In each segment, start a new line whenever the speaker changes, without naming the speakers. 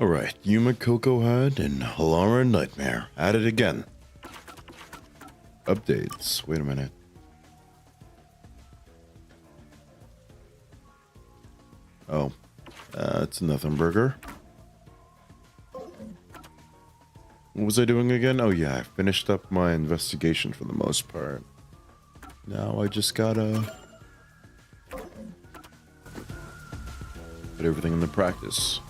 Alright, Yuma Cocoa Head and Halara Nightmare. At it again. Updates. Wait a minute. Oh. It's a nothing burger. What was I doing again? Oh yeah, I finished up my investigation for the most part. Now I just gotta put everything into practice.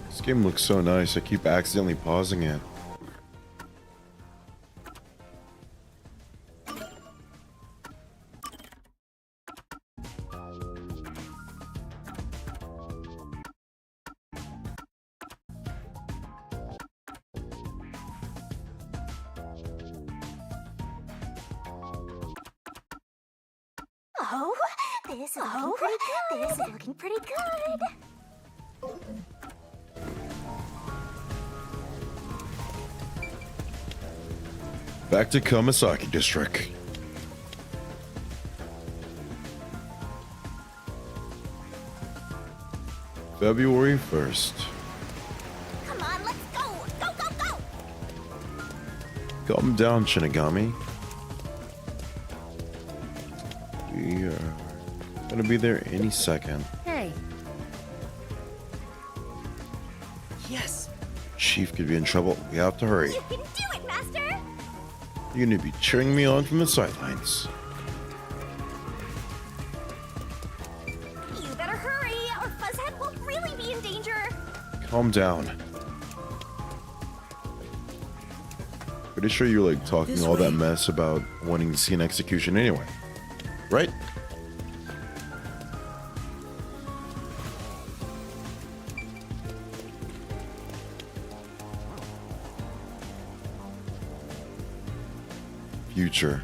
This game looks so nice, I keep accidentally pausing it.
Oh, this is looking pretty good.
Back to Kamasaki District. February 1st.
Come on, let's go! Go, go, go!
Calm down, Shinigami. We are gonna be there any second.
Hey.
Yes.
Chief could be in trouble. We have to hurry.
You can do it, Master!
You're gonna be cheering me on from the sidelines.
You better hurry, or Fuzzhead will really be in danger.
Calm down. Pretty sure you're like talking
This
all that
way.
mess about wanting to see an execution anyway. Right? Future.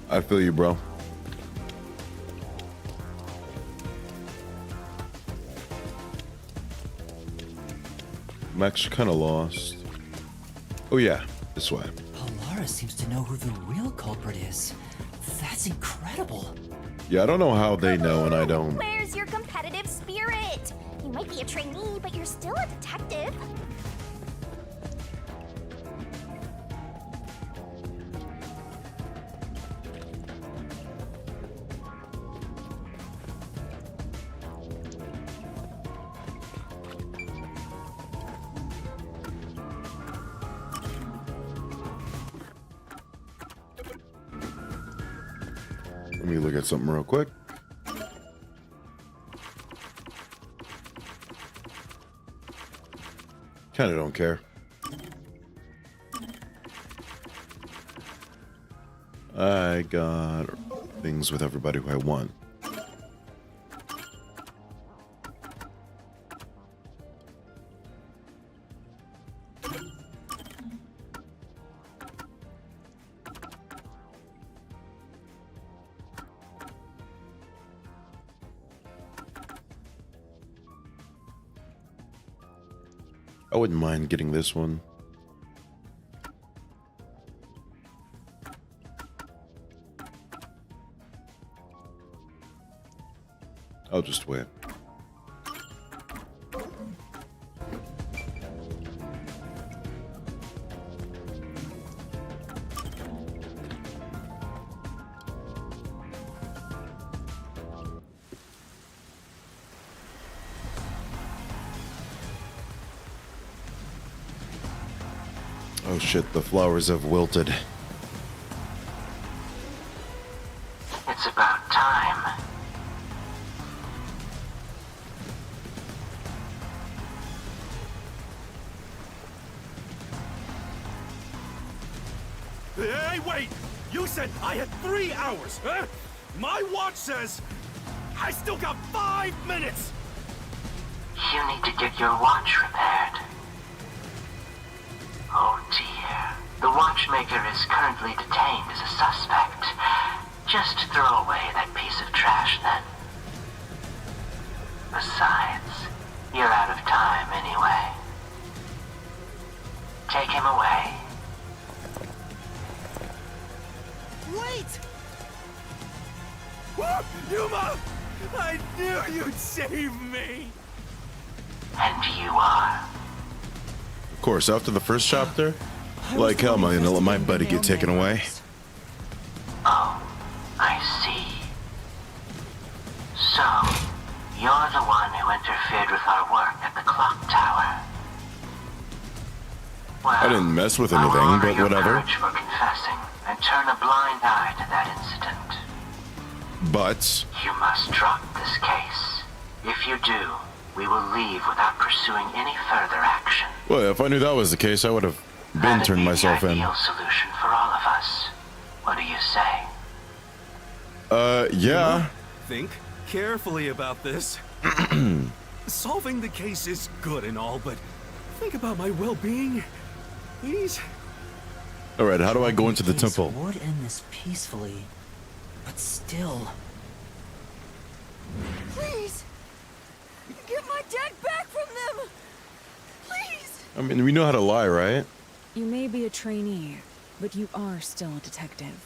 I feel you, bro. I'm actually kind of lost. Oh yeah, this way.
Halara seems to know who the real culprit is. That's incredible.
Yeah, I don't know how they know and I don't.
Where's your competitive spirit? You might be a trainee, but you're still a detective.
Let me look at something real quick. Kinda don't care. I got things with everybody who I want. I wouldn't mind getting this one. I'll just wait. Oh shit, the flowers have wilted.
It's about time.
Hey, wait! You said I had 3 hours, huh? My watch says I still got 5 minutes!
You need to get your watch repaired. figure is currently detained as a suspect. Just throw away that piece of trash then. Besides, you're out of time anyway. Take him away.
Wait!
Whoop! Yuma! I knew you'd save me!
And you are.
Of course, after the first chapter, like hell, am I gonna let my buddy get taken away?
Oh, I see. So, you're the one who interfered with our work at the clock tower. Well,
I didn't mess with
I'll
anything,
honor
but
your
whatever.
courage for confessing and turn a blind eye to that incident.
But
You must drop this case. If you do, we will leave without pursuing any further action.
well, if I knew that was the case, I would have been
That'd
turned
be
myself
the
in.
ideal solution for all of us. What do you say?
Yeah.
Think carefully about this. Solving the case is good and all, but think about my well-being. Please?
All right, how do I go into the
Case
temple?
would end this peacefully, but still.
Please! Get my dad back from them! Please!
I mean, we know how to lie, right?
You may be a trainee, but you are still a detective.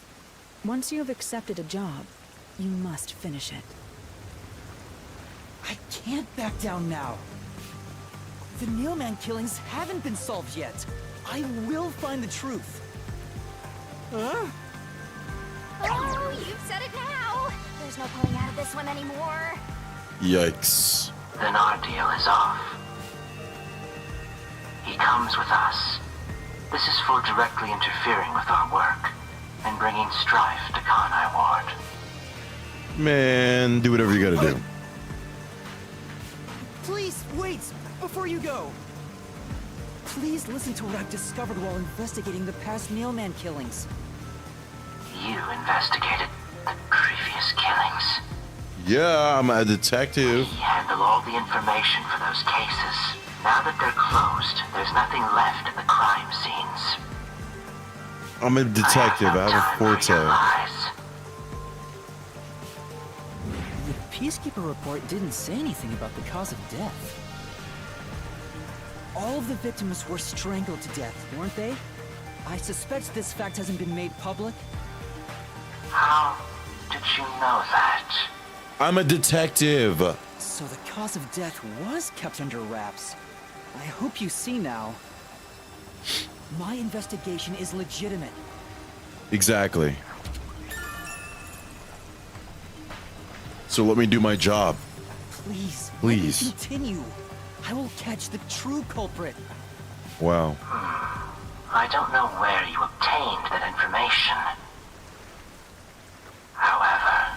Once you have accepted a job, you must finish it.
I can't back down now. The Nailman killings haven't been solved yet. I will find the truth.
Oh, you've said it now! There's no pulling out of this one anymore.
Yikes.
Then our deal is off. He comes with us. This is for directly interfering with our work and bringing strife to Kanai Ward.
Man, do whatever you gotta do.
Please, wait, before you go. Please listen to what I've discovered while investigating the past Nailman killings.
You investigated the previous killings.
Yeah, I'm a detective.
We handle all the information for those cases. Now that they're closed, there's nothing left at the crime scenes.
I'm a detective. I have a forte.
The Peacekeeper report didn't say anything about the cause of death. All of the victims were strangled to death, weren't they? I suspect this fact hasn't been made public.
How did you know that?
I'm a detective.
So the cause of death was kept under wraps. I hope you see now. My investigation is legitimate.
Exactly. So let me do my job.
Please,
Please.
let me continue. I will catch the true culprit.
Wow.
I don't know where you obtained that information. However,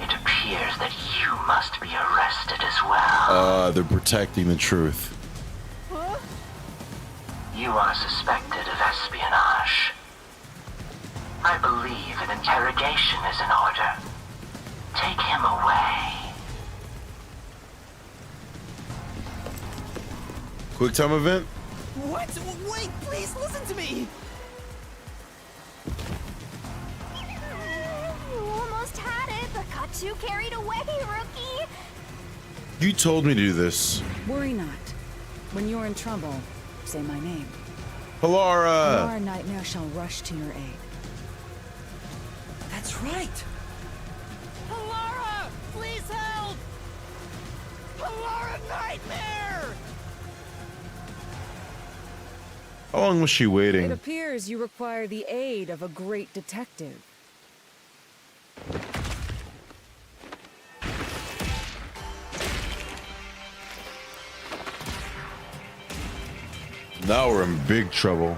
it appears that you must be arrested as well.
They're protecting the truth.
You are suspected of espionage. I believe an interrogation is in order. Take him away.
Quick time event?
What? Wait, please listen to me!
You almost had it, but got too carried away, rookie!
You told me to do this.
Worry not. When you're in trouble, say my name.
Halara!
Our nightmare shall rush to your aid.
That's right!
Alara! Please help! Alara Nightmare!
How long was she
It
waiting?
appears you require the aid of a great detective.
Now we're in big trouble.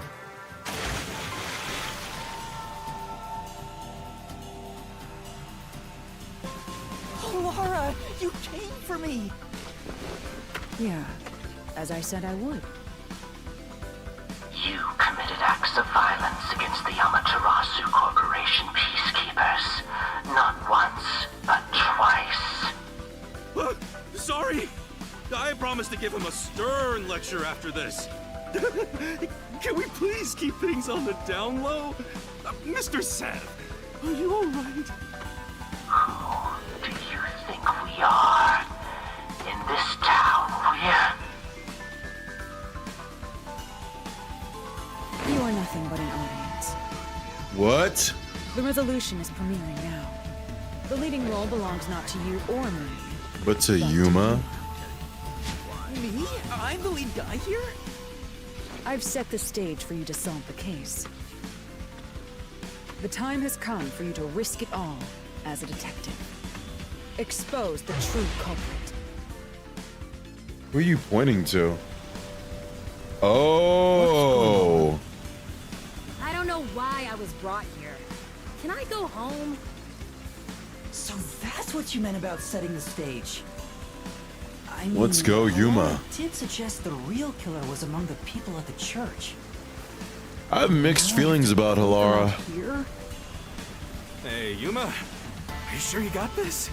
Laura, you came for me!
Yeah, as I said I would.
You committed acts of violence against the Amaterasu Corporation peacekeepers. Not once, but twice.
Sorry! I promised to give him a stern lecture after this. Can we please keep things on the down low? Mr. Seth, are you alright?
Who do you think we are? In this town,
You are nothing but an audience.
What?
The resolution is premiering now. The leading role belongs not to you or me.
But to Yuma?
Me? I'm the lead guy here?
I've set the stage for you to solve the case. The time has come for you to risk it all as a detective. Expose the true culprit.
Who are you pointing to? Oh.
I don't know why I was brought here. Can I go home?
So that's what you meant about setting the stage. I mean,
Let's go, Yuma.
Halara did suggest the real killer was among the people at the church.
I have mixed feelings about Halara.
Here?
Hey, Yuma, are you sure you got this?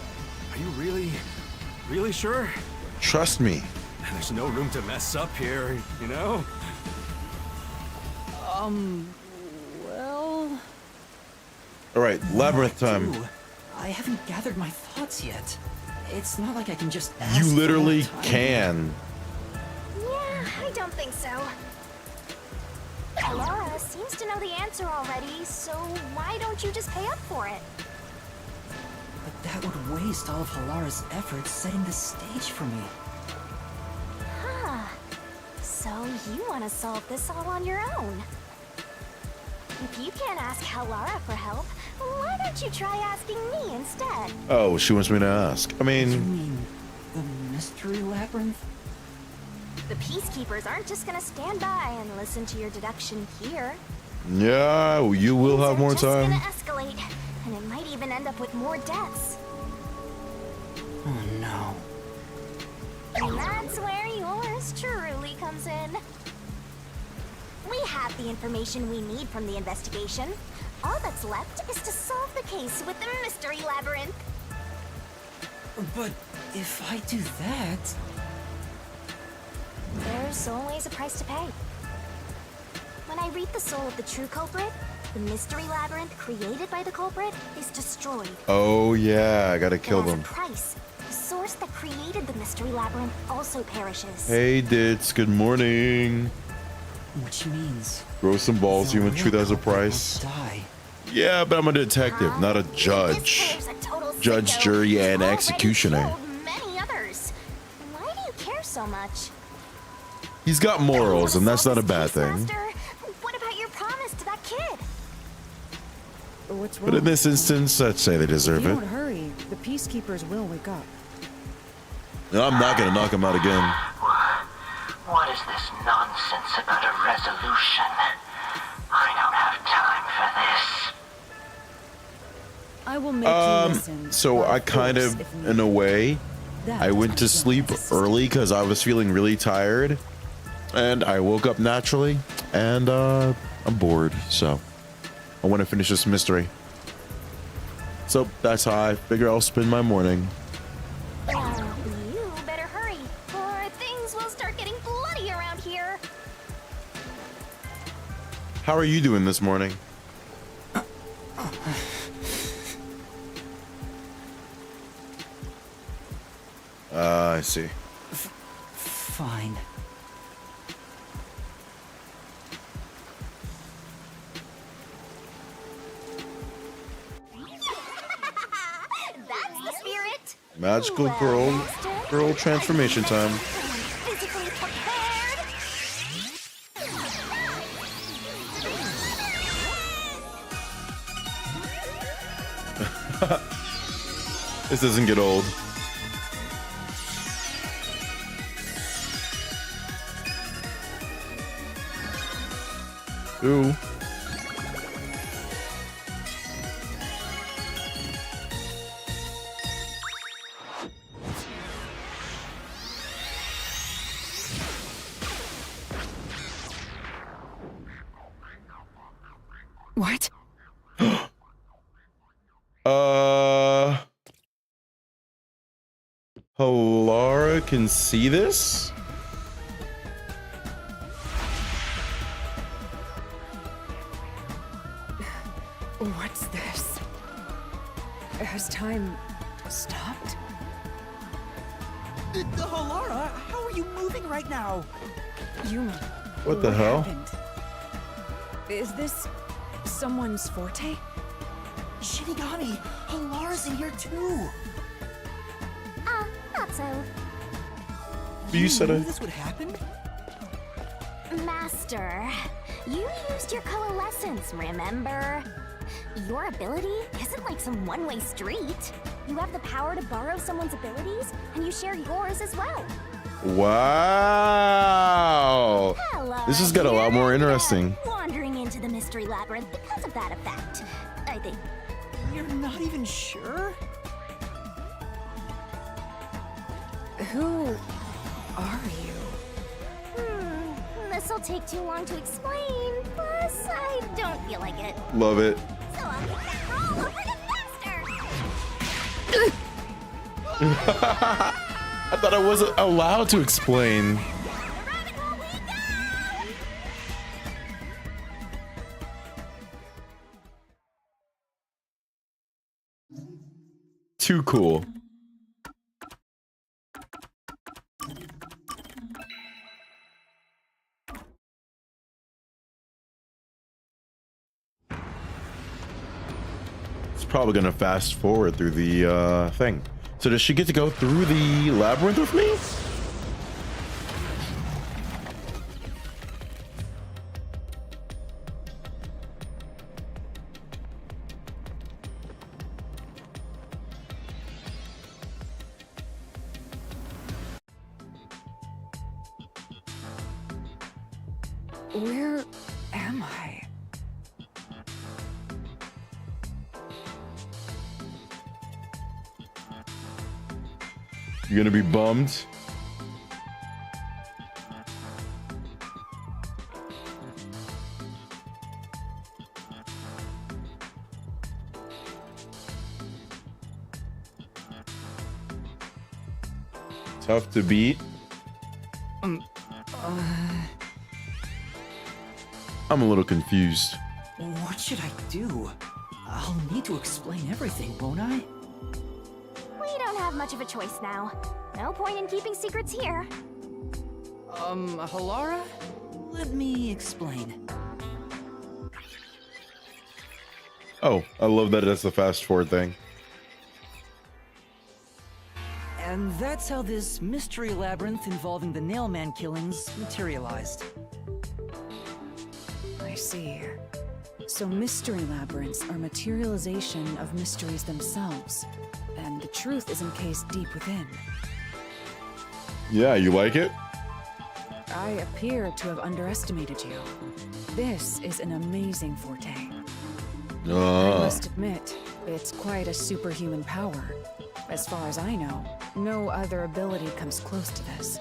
Are you really sure?
Trust me.
There's no room to mess up here, you know?
Well...
All right, labyrinth time.
Ooh, I haven't gathered my thoughts yet. It's not like I can just ask
You
for
literally
more time.
can.
Yeah, I don't think so. Laura seems to know the answer already, so why don't you just pay up for it?
But that would waste all of Halara's efforts setting the stage for me.
Huh. So you want to solve this all on your own? If you can't ask Halara for help, why don't you try asking me instead?
Oh, she wants me to ask. I
You
mean,
mean the mystery labyrinth?
The peacekeepers aren't just gonna stand by and listen to your deduction here.
yeah, you will have
Things are
more
just
time.
gonna escalate, and it might even end up with more deaths.
Oh no.
And that's where yours truly comes in. We have the information we need from the investigation. All that's left is to solve the case with the mystery labyrinth.
But if I do that...
There's always a price to pay. When I read the soul of the true culprit, the mystery labyrinth created by the culprit is destroyed.
Oh yeah, I gotta kill
But as
them.
a price, the source that created the mystery labyrinth also perishes.
Hey, Dits. Good morning.
Which means...
Grow some balls,
the
human.
real
Treat as a
culprit
price.
must die.
Yeah, but I'm a detective,
Huh?
not a
This
judge.
killer's a total
Judge,
sicko
jury,
who's
and
already
executioner.
killed many others. Why do you care so much?
He's got morals, and that's not a bad thing.
Master? What about your promise to that kid?
What's wrong?
But in this instance, I'd say they
If
deserve
you
it.
don't hurry, the peacekeepers will wake up.
And I'm not gonna knock him out again.
What is this nonsense about a resolution? I don't have time for this.
I will make you listen.
So
by
I kind
force
of,
if
in
needed.
a way,
That
I
is
went
my
to
job
sleep
as a
early because I was feeling really tired. And I woke up naturally, and I'm bored, so I want to finish this mystery. So that's how I figure I'll spend my morning.
You better hurry, or things will start getting bloody around here.
How are you doing this morning? I see.
Fine.
That's the spirit.
Magical
Well, Master,
girl transformation time.
physically prepared.
This doesn't get old. Ooh.
What?
Halara can see this?
What's this? Has time stopped?
Halara, how are you moving right now?
You...
What the hell?
happened? Is this someone's forte?
Shinigami, Halara's in here too.
Not so.
You said
knew
it.
this would happen?
Master, you used your coalescence, remember? Your ability isn't like some one-way street. You have the power to borrow someone's abilities, and you share yours as well.
Wow.
Hello,
This has got a lot more interesting.
Wandering into the mystery labyrinth because of that effect, I think.
You're not even sure?
Who are you?
This'll take too long to explain, plus I don't feel like it.
Love it.
So I'll get that roll over to Master!
I thought I wasn't allowed to explain.
The rabbit hole we go!
Too cool. It's probably gonna fast forward through the thing. So does she get to go through the labyrinth with me?
Where am I?
You're gonna be bummed. Tough to beat. I'm a little confused.
What should I do? I'll need to explain everything, won't I?
We don't have much of a choice now. No point in keeping secrets here.
Halara? Let me explain.
Oh, I love that it's the fast forward thing.
And that's how this mystery labyrinth involving the Nailman killings materialized.
I see. So mystery labyrinths are materialization of mysteries themselves, and the truth is encased deep within.
Yeah, you like it?
I appear to have underestimated you. This is an amazing forte. I must admit, it's quite a superhuman power. As far as I know, no other ability comes close to this.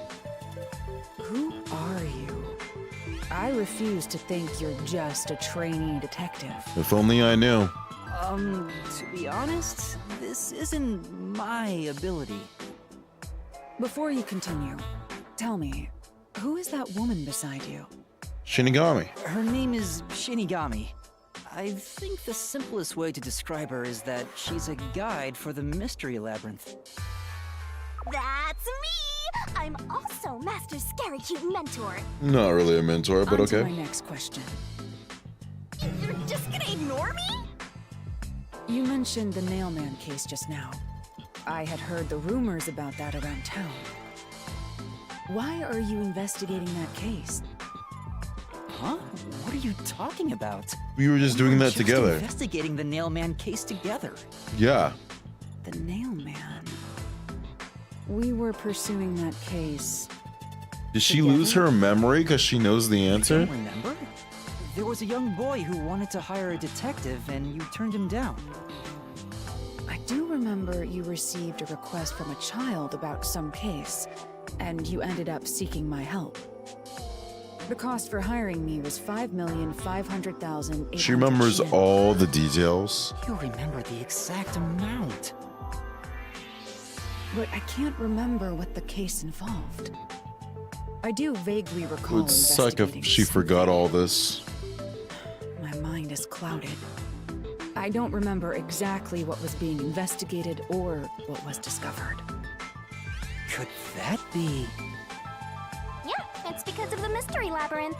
Who are you? I refuse to think you're just a trainee detective.
If only I knew.
To be honest, this isn't my ability.
Before you continue, tell me, who is that woman beside you?
Shinigami.
Her name is Shinigami. I think the simplest way to describe her is that she's a guide for the mystery labyrinth.
That's me! I'm also Master Scary Cute Mentor.
Not really a mentor, but
On to
okay.
my next question.
You're just gonna ignore me?
You mentioned the Nailman case just now. I had heard the rumors about that around town. Why are you investigating that case?
Huh? What are you talking about?
We were just doing that
Just
together.
investigating the Nailman case together.
Yeah.
The Nailman. We were pursuing that case.
Did she lose her memory because she knows the answer?
Don't remember? There was a young boy who wanted to hire a detective and you turned him down.
I do remember you received a request from a child about some case, and you ended up seeking my help. The cost for hiring me was $5,500,000.
She remembers all the details.
You remember the exact amount.
But I can't remember what the case involved. I do vaguely
It
recall
would suck
investigating
if she forgot all this.
My mind is clouded. I don't remember exactly what was being investigated or what was discovered.
Could that be?
Yeah, it's because of the Mystery Labyrinth.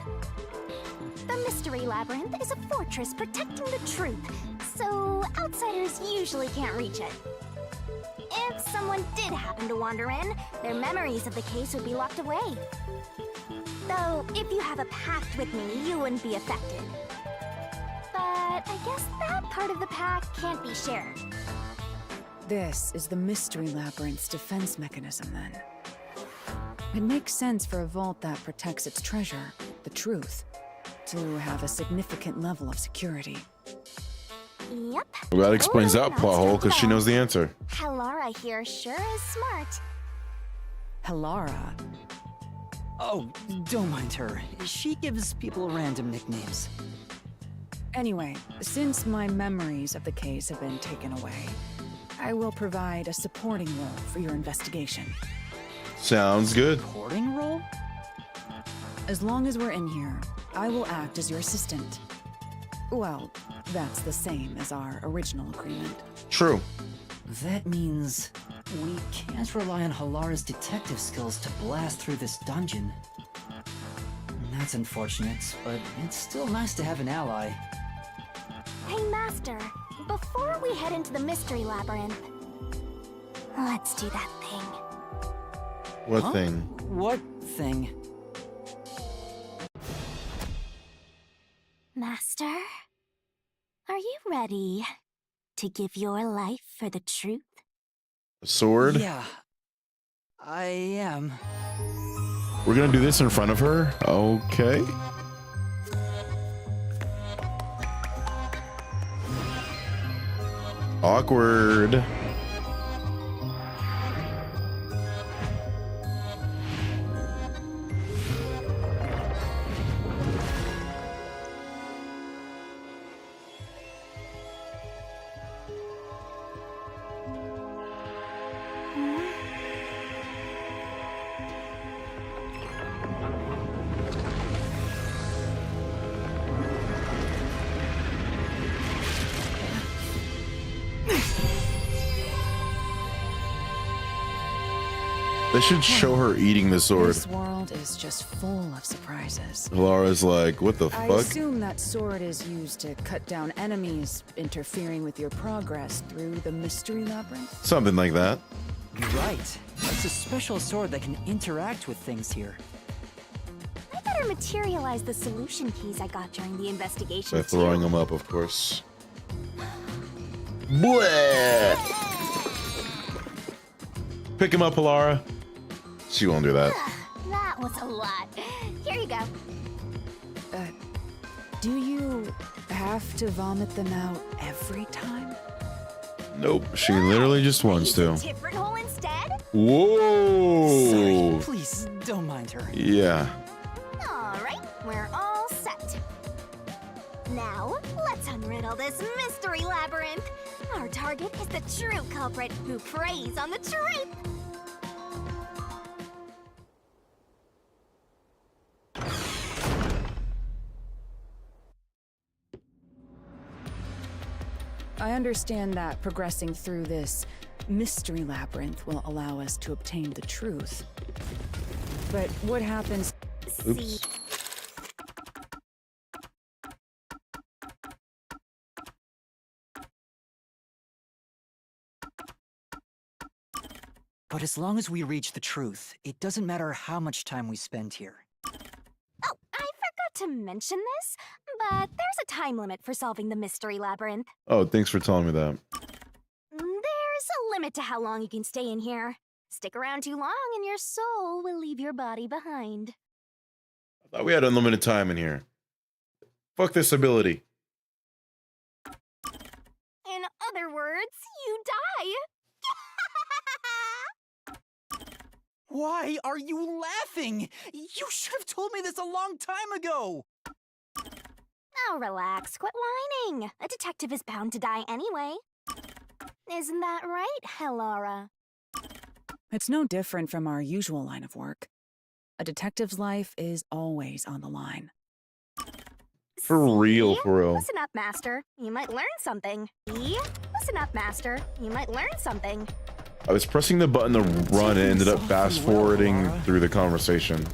The Mystery Labyrinth is a fortress protecting the truth, so outsiders usually can't reach it. If someone did happen to wander in, their memories of the case would be locked away. Though, if you have a pact with me, you wouldn't be affected. But I guess that part of the pact can't be shared.
This is the Mystery Labyrinth's defense mechanism, then. It makes sense for a vault that protects its treasure, the truth, to have a significant level of security.
Yep.
Well, that explains
Oh,
that
that's
plot hole
just
because she
that.
knows the answer.
Halara here sure is smart.
Halara.
Oh, don't mind her. She gives people random nicknames.
Anyway, since my memories of the case have been taken away, I will provide a supporting role for your investigation.
Sounds good.
Porting role?
As long as we're in here, I will act as your assistant. Well, that's the same as our original agreement.
True.
That means we can't rely on Halara's detective skills to blast through this dungeon. That's unfortunate, but it's still nice to have an ally.
Hey, Master, before we head into the Mystery Labyrinth, let's do that thing.
What
Huh?
thing?
What thing?
Master, are you ready to give your life for the truth?
A sword?
Yeah, I am.
We're gonna do this in front of her? Okay. Awkward. They should show her eating the sword.
This world is just full of surprises.
Lara's like, what the
I
fuck?
assume that sword is used to cut down enemies interfering with your progress through the Mystery Labyrinth.
Something like that.
Right. It's a special sword that can interact with things here.
I better materialize the solution keys I got during the investigation.
By throwing them up, of course. Bleh! Pick him up, Halara. She won't do that.
That was a lot. Here you go.
Do you have to vomit them out every time?
Nope, she literally just wants
Use
to.
a different hole instead?
Whoa!
Sorry, please don't mind her.
Yeah.
All right, we're all set. Now, let's unriddle this Mystery Labyrinth. Our target is the true culprit who preys on the truth.
I understand that progressing through this Mystery Labyrinth will allow us to obtain the truth. But what happens?
Oops.
See,
But as long as we reach the truth, it doesn't matter how much time we spend here.
oh, I forgot to mention this, but there's a time limit for solving the Mystery Labyrinth.
Oh, thanks for telling me that.
There's a limit to how long you can stay in here. Stick around too long and your soul will leave your body behind.
I thought we had unlimited time in here. Fuck this ability.
In other words, you die.
Why are you laughing? You should have told me this a long time ago!
Now relax, quit whining. A detective is bound to die anyway. Isn't that right, Halara?
It's no different from our usual line of work. A detective's life is always on the line.
For real,
See?
for real.
Listen up, Master. You might learn something. See? Listen up, Master. You might learn something.
I was pressing the button to run and ended up fast forwarding through the conversation.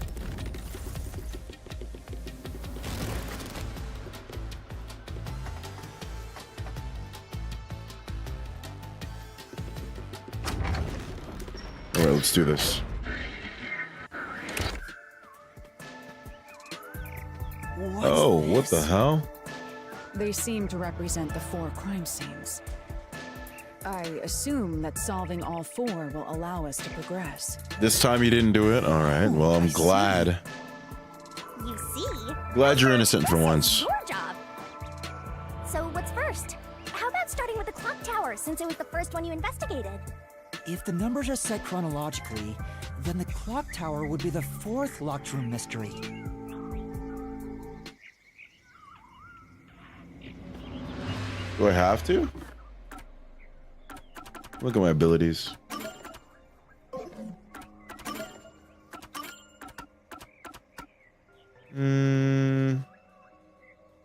All right, let's do this. Oh, what the hell?
They seem to represent the 4 crime scenes. I assume that solving all 4 will allow us to progress.
This time you didn't do it? All right, well, I'm glad.
You see?
Glad you're innocent for once.
Your job. So what's first? How about starting with the clock tower, since it was the first one you investigated?
If the numbers are set chronologically, then the clock tower would be the 4th locked room mystery.
Do I have to? Look at my abilities.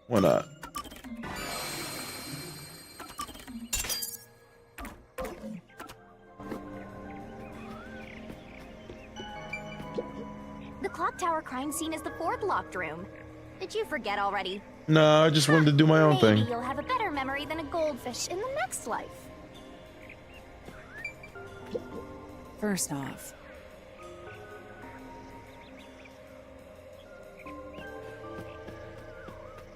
Why not?
The clock tower crime scene is the 4th locked room. Did you forget already?
No, I just wanted to do my own
Maybe
thing.
you'll have a better memory than a goldfish in the next life.
First off,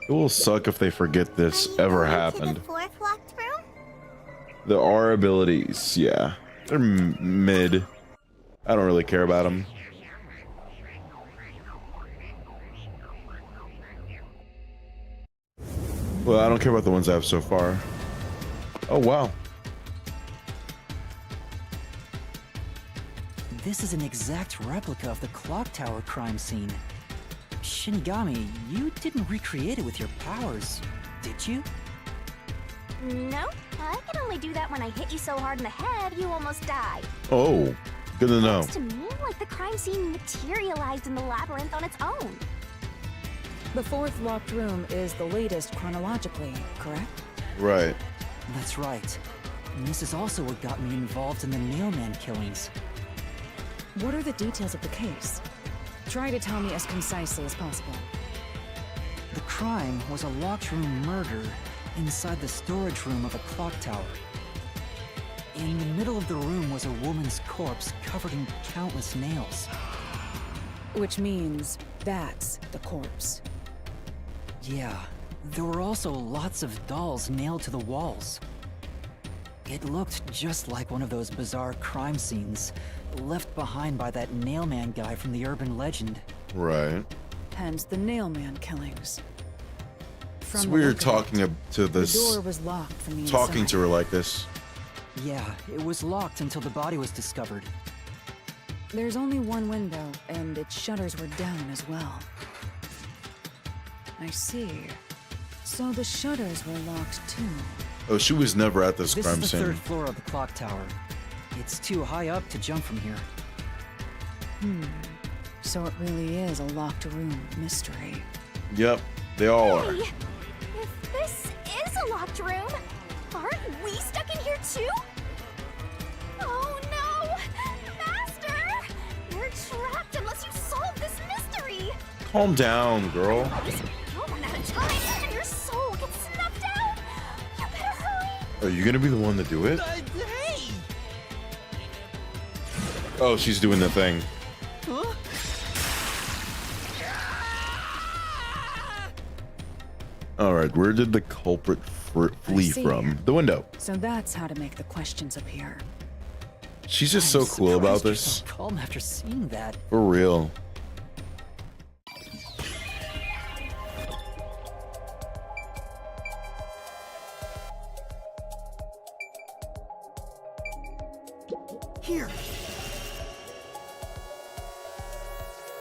It will suck if they forget this ever happened.
The 4th locked room?
There are abilities, yeah. They're mid. I don't really care about them. Well, I don't care about the ones I have so far. Oh, wow.
This is an exact replica of the clock tower crime scene. Shinigami, you didn't recreate it with your powers, did you?
No, I can only do that when I hit you so hard in the head you almost die.
Oh, good to know.
Looks to me like the crime scene materialized in the labyrinth on its own.
the 4th locked room is the latest chronologically, correct?
Right.
That's right. And this is also what got me involved in the Nailman killings.
What are the details of the case? Try to tell me as concisely as possible.
The crime was a locked room murder inside the storage room of a clock tower. In the middle of the room was a woman's corpse covered in countless nails.
Which means that's the corpse.
Yeah, there were also lots of dolls nailed to the walls. It looked just like one of those bizarre crime scenes left behind by that Nailman guy from the urban legend.
Right.
Hence the Nailman killings. From
It's
the
weird
look of
talking
it,
to
the
this,
door was locked from the
talking
inside.
to her like this.
Yeah, it was locked until the body was discovered.
There's only one window, and its shutters were down as well. I see. So the shutters were locked too.
Oh, she was never at this
This
crime
is the
scene.
3rd floor of the clock tower. It's too high up to jump from here.
So it really is a locked room mystery.
Yep, they all are.
Hey, if this is a locked room, aren't we stuck in here too? Oh no! Master! You're trapped unless you solve this mystery!
Calm down, girl.
You'll run out of time and your soul gets snuffed out! You better hurry!
Are you gonna be the one to do it?
Hey!
Oh, she's doing the thing. All right, where did the culprit flee
see.
from? The window.
So that's how to make the questions appear.
She's just so
I'm
cool about
surprised you're
this.
so calm after seeing that.
For real.
Here.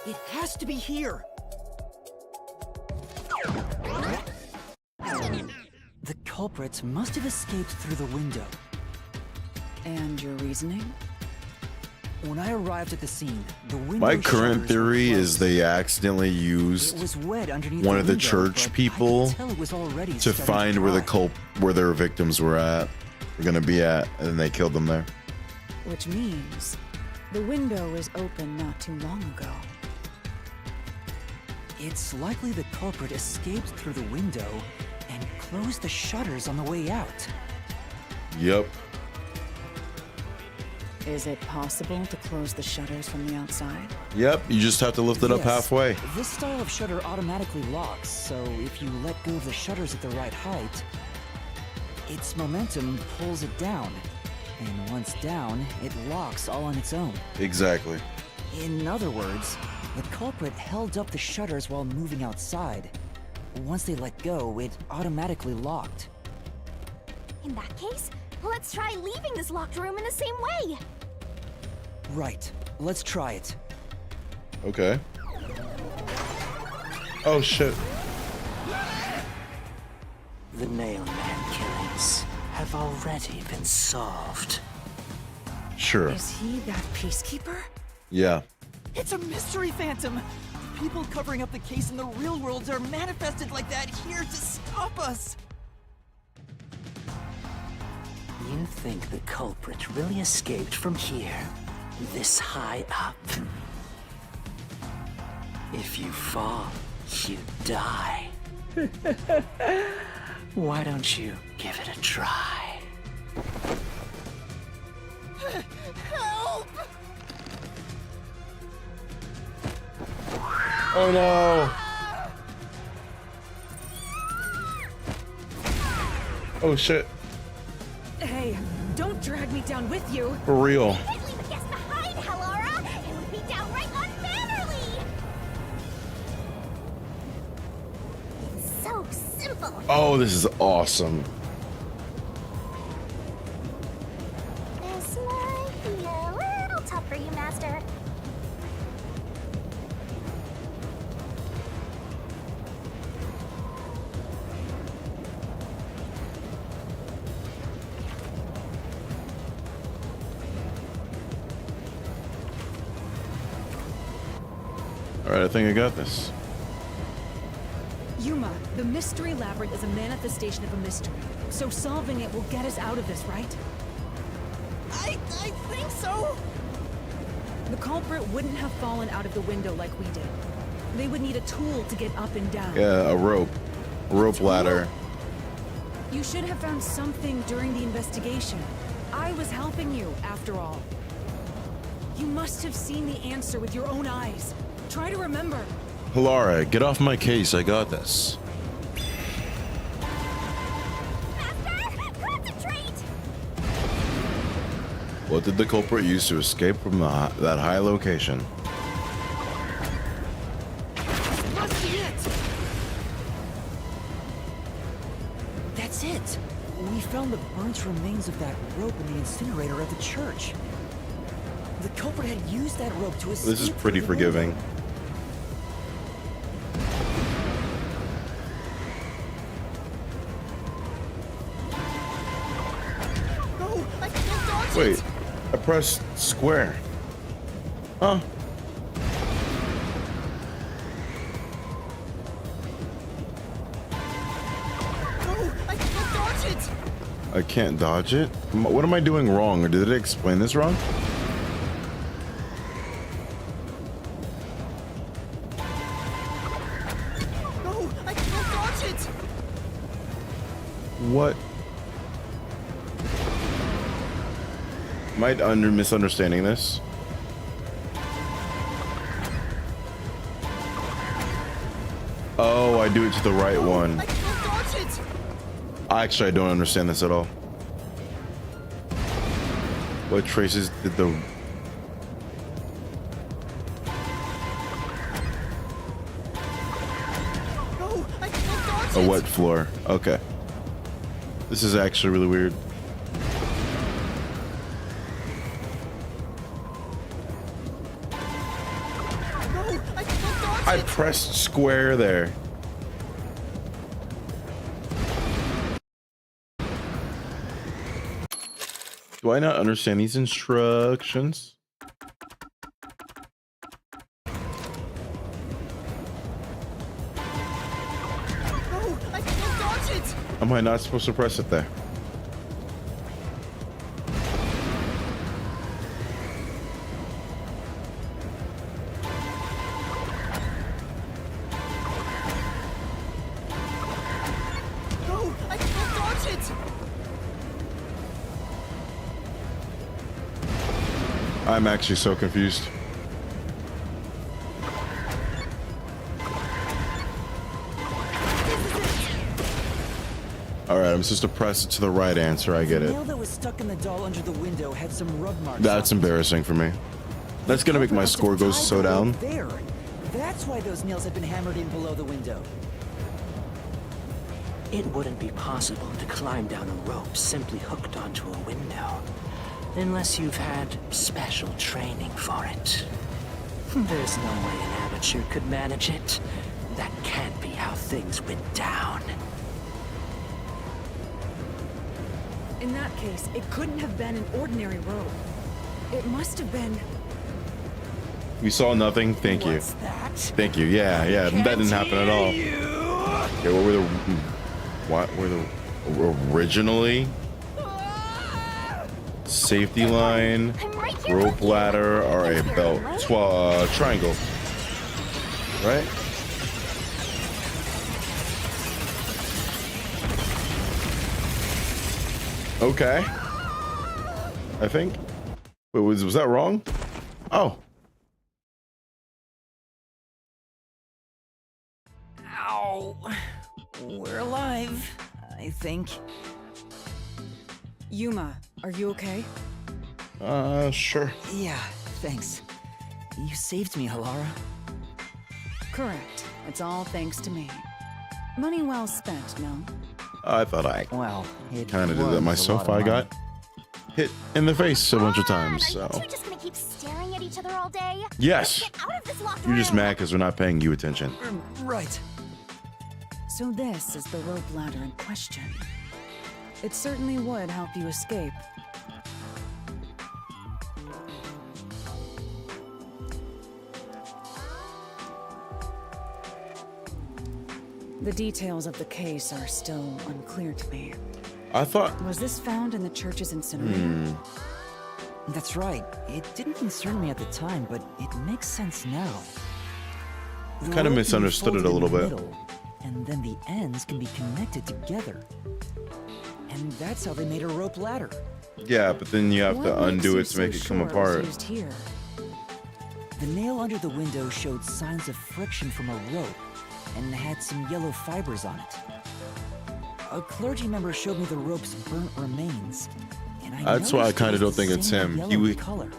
It has to be here.
The culprits must have escaped through the window.
And your reasoning?
When I arrived at the scene, the window
My current
shutters were
theory is
closed.
they accidentally
It
used
was wet underneath
one of the
window,
church
but
people
I could tell it was already
to
starting
find where
dry.
where their victims were gonna be at, and then they killed them there.
Which means the window was open not too long ago.
It's likely the culprit escaped through the window and closed the shutters on the way out.
Yep.
Is it possible to close the shutters from the outside?
Yep. You just have to lift it up
Yes,
halfway.
This style of shutter automatically locks, so if you let go of the shutters at the right height, its momentum pulls it down. And once down, it locks all on its own.
Exactly.
In other words, the culprit held up the shutters while moving outside. Once they let go, it automatically locked.
In that case, let's try leaving this locked room in the same way.
Right, let's try it.
Okay. Oh shit.
The Nailman killings have already been solved.
Sure.
Is he that peacekeeper?
Yeah.
It's a mystery, Phantom. People covering up the case in the real world are manifested like that here to stop us.
You think the culprit really escaped from here, this high up? If you fall, you die. Why don't you give it a try?
Help!
Oh no. Oh shit.
Hey, don't drag me down with you.
For real.
Can't leave a guest behind, Hallara! It would be downright unmannerly! It's so simple.
Oh, this is awesome.
This might be a little tough for you, Master.
All right, I think I got this.
Yuma, the mystery labyrinth is a manifestation of a mystery. So solving it will get us out of this, right?
I think so.
The culprit wouldn't have fallen out of the window like we did. They would need a tool to get up and down.
Yeah, a rope ladder.
You should have found something during the investigation. I was helping you, after all. You must have seen the answer with your own eyes. Try to remember.
Hallara, get off my case. I got this.
Master, concentrate!
What did the culprit use to escape from that high location?
Must be it.
That's it! We found the burnt remains of that rope in the incinerator at the church. The culprit had used that rope to escape.
This is pretty
through the window.
forgiving.
No, I can't dodge
Wait,
it.
I pressed square. Huh?
No, I can't dodge it.
I can't dodge it? What am I doing wrong? Or did it explain this wrong?
No, I can't dodge it.
What? Am I misunderstanding this? Oh, I do it to the right one.
I can't dodge it.
Actually, I don't understand this at all. What traces did the...
No, I can't dodge
A
it.
wet floor. Okay. This is actually really weird.
No, I can't dodge
I
it.
pressed square there. Do I not understand these instructions?
dodge it!
Am I not supposed to press it there?
No, I can't dodge it!
I'm actually so confused. All right, I'm supposed to press it to the right answer. I get
The
it.
nail that was stuck in the doll under the window had some rub marks.
That's
on it.
embarrassing for me. That's gonna make my
Must have
score go
tied
so
the rope
down.
There. That's why those nails had been hammered in below the window.
It wouldn't be possible to climb down a rope simply hooked onto a window, unless you've had special training for it. There's no way an amateur could manage it. That can't be how things went down.
In that case, it couldn't have been an ordinary rope. It must have been...
We saw nothing. Thank you.
What's that?
Thank you. Yeah, yeah. That didn't happen at all. Okay, what were the originally safety line,
I'm right here
rope
with you.
ladder, or a
That's
belt?
right.
Triangle. Right? Okay. I think. Wait, was that wrong? Oh.
Ow. We're alive, I think.
Yuma, are you okay?
Sure.
Yeah, thanks. You saved me, Halara.
Correct. It's all thanks to me. Money well spent, no?
I thought I
Well, it
kind of did that
was
myself.
a lot
I
of
got hit in the face a bunch of
Come
times.
on, Are
So
you two just gonna keep staring at each other all day?
yes,
Get out of this locked
you're just
room.
mad because we're not paying you attention.
Right.
So this is the rope ladder in question. It certainly would help you escape. The details of the case are still unclear to me.
I thought.
Was this found in the church's incinerator?
That's right. It didn't concern me at the time, but it makes sense now. The
Kinda
rope can be
misunderstood it
folded
a
in
little
the
bit.
middle, and then the ends can be connected together. And that's how they made a rope ladder.
Yeah, but then you have
What
to
makes
undo
you
it to make
so
it come
sure was
apart.
used here?
The nail under the window showed signs of friction from a rope and had some yellow fibers on it. A clergy member showed me the rope's burnt remains, and I
That's why I
noticed
kinda
it was
don't
the
think it's
same
him.
yellow
He-
color.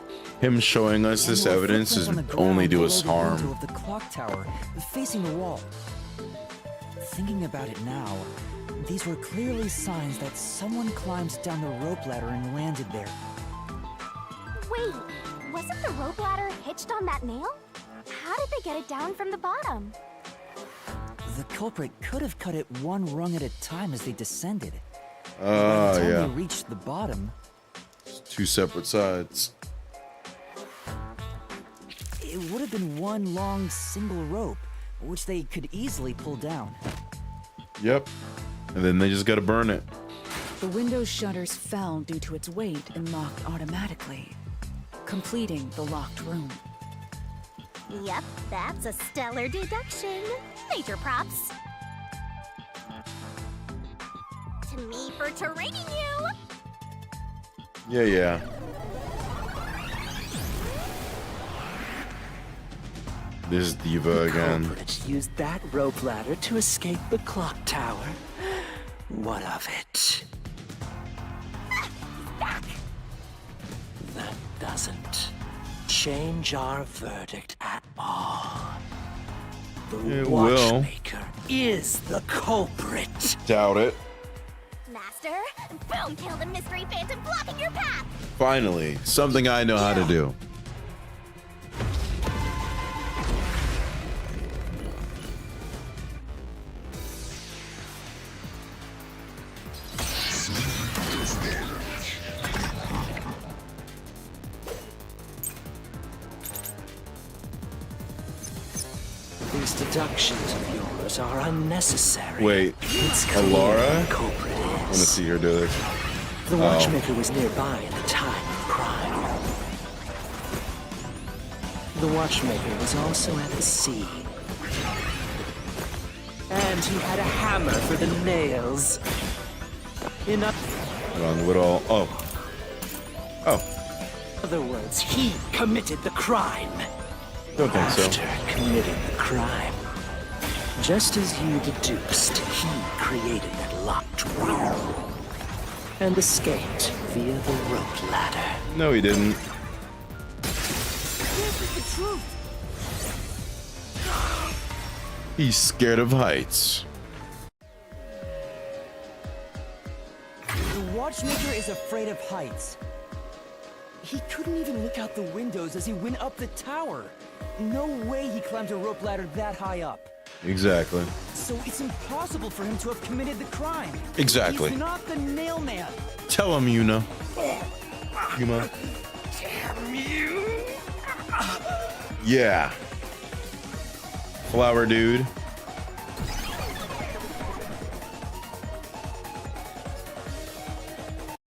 Him showing us
And
this
there were
evidence is
footprints on the
only
ground
do us
below the window
harm.
of the clock tower, facing the wall. Thinking about it now, these were clearly signs that someone climbed down the rope ladder and landed there.
Wait, wasn't the rope ladder hitched on that nail? How did they get it down from the bottom?
The culprit could have cut it one rung at a time as they descended. By
Oh,
the time
yeah.
they reached the bottom,
Two separate sides.
it would have been one long single rope, which they could easily pull down.
Yep. And then they just gotta burn it.
The window's shutters fell due to its weight and locked automatically, completing the locked room.
Yep, that's a stellar deduction. Major props. To me for training you.
Yeah, yeah. This diva again.
Culprits used that rope ladder to escape the clock tower. What of it?
Back.
That doesn't change our verdict at all. The
It will.
watchmaker is the culprit.
Doubt it.
Master, boom, kill the mystery phantom blocking your path.
Finally, something I know how to do.
These deductions of yours shadows are unnecessary.
Wait,
It's clear
Alara?
who the culprit
I want to
is.
see her do this.
The watchmaker was nearby at the time of crime. The watchmaker was also at the scene. And he had a hammer for the nails. In
Hold on, what all? Oh. Oh,
other words, he committed the crime.
don't think so.
After committing the crime, just as you deduced, he created that locked room and escaped via the rope ladder.
No, he didn't.
This is the truth.
He's scared of heights.
The watchmaker is afraid of heights. He couldn't even look out the windows as he went up the tower. No way he climbed a rope ladder that high up.
Exactly.
So it's impossible for him to have committed the crime.
Exactly.
He's not the nail man.
Tell him, Yuna. Yuma.
Damn you!
Yeah. Flower dude.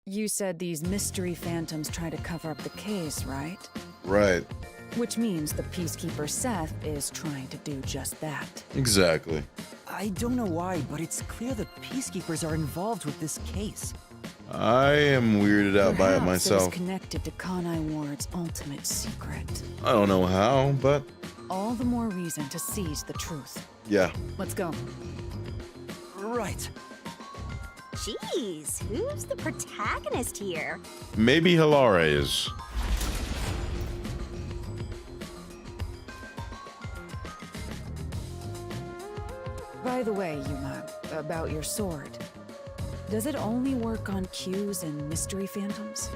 You said these mystery phantoms try to cover up the case, right?
Right.
Which means the Peacekeeper Seth is trying to do just that.
Exactly.
I don't know why, but it's clear the Peacekeepers are involved with this case.
I am weirded out by it
Perhaps
myself.
is connected to Kanai Ward's ultimate secret.
I don't know how, but
All the more reason to seize the truth.
yeah.
Let's go.
Right.
Jeez, who's the protagonist here?
Maybe Hilara is.
By the way, Yuma, about your sword. Does it only work on cues and mystery phantoms?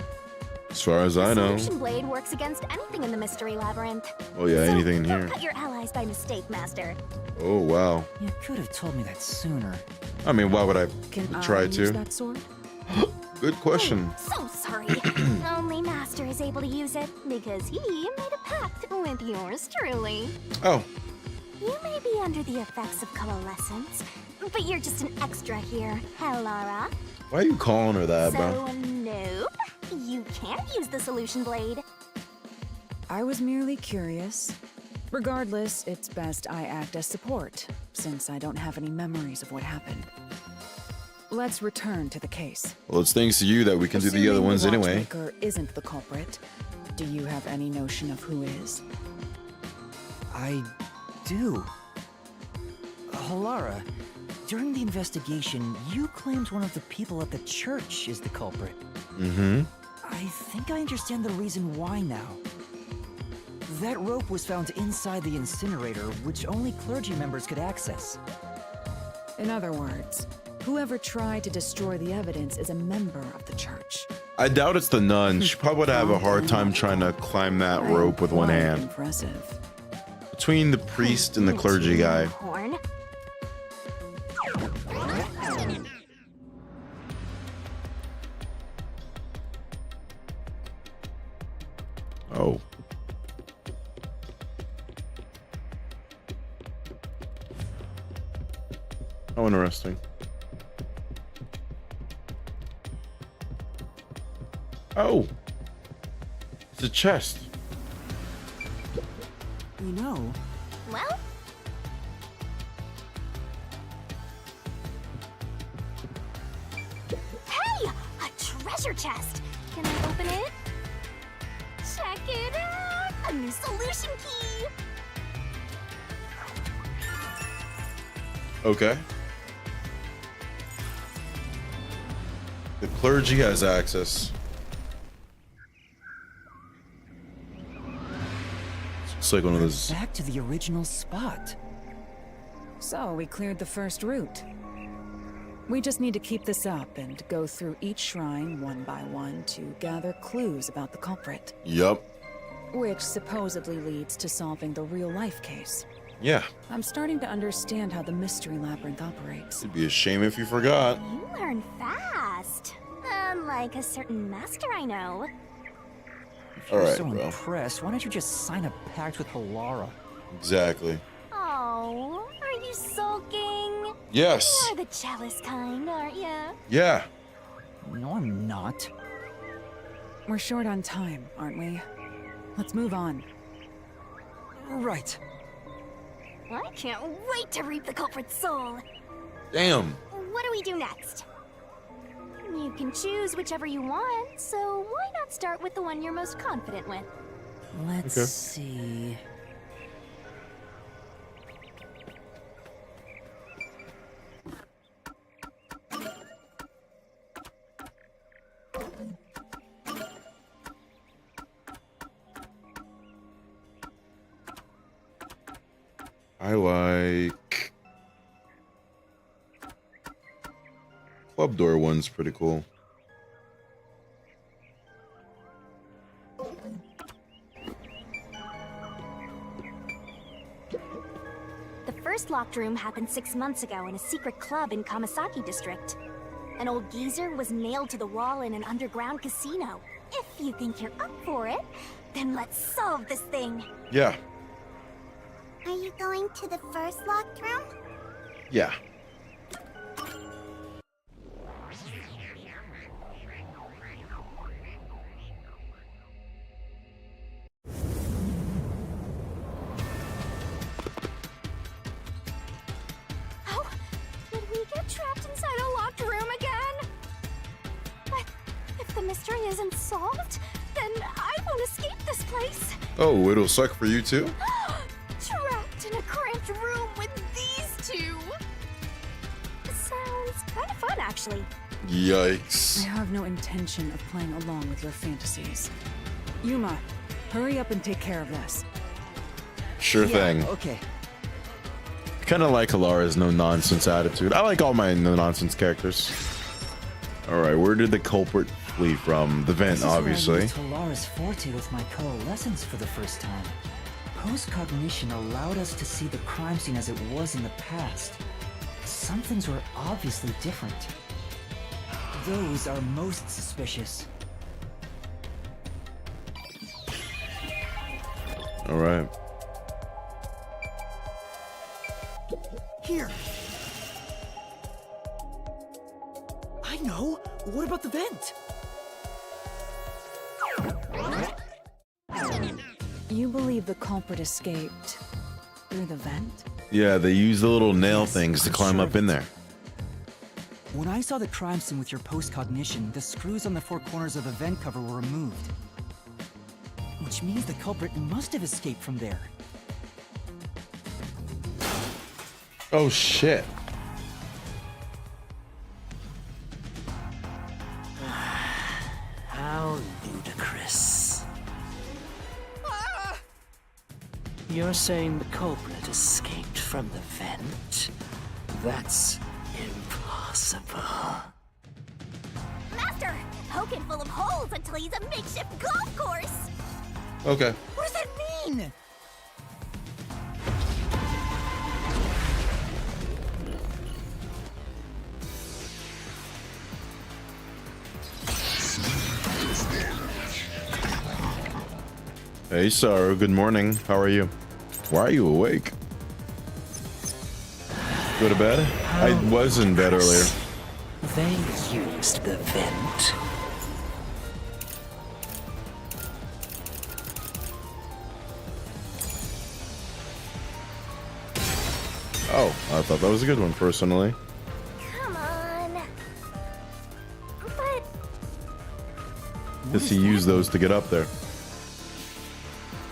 As far as I know.
Solution blade works against anything in the mystery labyrinth.
Oh yeah,
So
anything in
don't
here.
cut your allies by mistake, Master.
Oh wow.
You could have told me that sooner.
I mean, why would I
Can
try
I use
to?
that sword?
Good question.
So sorry. Only Master is able to use it because he made a pact with yours truly.
Oh,
You may be under the effects of coalescence, but you're just an extra here, Helara.
why are you calling her that, bro?
So, nope. You can't use the solution blade.
I was merely curious. Regardless, it's best I act as support, since I don't have any memories of what happened. Let's return to the case.
Well, it's thanks to you that we can do the other
Assuming
ones
the
anyway.
Watchmaker isn't the culprit. Do you have any notion of who is?
I do. Halara, during the investigation, you claimed one of the people at the church is the culprit.
Mm-hmm.
I think I understand the reason why now. That rope was found inside the incinerator, which only clergy members could access.
In other words, whoever tried to destroy the evidence is a member of the church.
I doubt it's the nun. She probably would have a hard time trying to climb that rope with one
Quite
hand.
Impressive.
Between the priest and the clergy guy.
Horn.
Oh. How interesting. Oh. It's a chest.
You know,
Well, hey! A treasure chest! Can I open it? Check it out! A new solution key!
Okay. The clergy has access. It's like one of those.
back to the original spot.
So, we cleared the first route. We just need to keep this up and go through each shrine one by one to gather clues about the culprit,
Yup.
which supposedly leads to solving the real-life case.
Yeah.
I'm starting to understand how the mystery labyrinth operates.
It'd be a shame if you forgot.
You learn fast. Unlike a certain master I know.
If you're
Alright,
so
bro.
impressed, why don't you just sign a pact with Halara?
Exactly.
Oh, are you sulking?
Yes.
You're the jealous kind, aren't ya?
Yeah.
No, I'm not.
We're short on time, aren't we? Let's move on.
Right.
I can't wait to reap the culprit's soul.
Damn.
What do we do next? You can choose whichever you want, so why not start with the one you're most confident with?
Let's
Okay.
see.
I like club door one's pretty cool.
The first locked room happened 6 months ago in a secret club in Kamasaki district. An old geezer was nailed to the wall in an underground casino. If you think you're up for it, then let's solve this thing.
Yeah.
Are you going to the first locked room?
Yeah.
Oh, did we get trapped inside a locked room again? But if the mystery isn't solved, then I won't escape this place.
Oh, it'll suck for you too?
Trapped in a cramped room with these two. Sounds kind of fun, actually.
I
Yikes.
have no intention of playing along with your fantasies. Yuma, hurry up and take care of this.
Sure
Yeah,
thing.
Okay.
Kind of like Alara's no-nonsense attitude. I like all my no-nonsense characters. Alright, where did the culprit flee from? The vent,
This is where I
obviously.
used Talara's forte with my coalescence for the first time. Post-cognition allowed us to see the crime scene as it was in the past. Some things were obviously different. Those are most suspicious.
Alright.
Here. I know. What about the vent?
You believe the culprit escaped through the vent?
Yeah, they use the little nail
Yes,
things to
I'm
climb
sure
up
of
in
it.
there.
When I saw the crime scene with your post-cognition, the screws on the four corners of the vent cover were removed. Which means the culprit must have escaped from there.
Oh shit.
How ludicrous. You're saying the culprit escaped from the vent? That's impossible.
Master, poking full of holes until he's a makeshift golf course.
Okay.
What does that mean?
Hey, Saru, good morning. How are you? Why are you awake? Go to bed? I was in bed earlier.
They used the vent.
Oh, I thought that was a good one, personally.
Come on. But
Because he used those to get up there.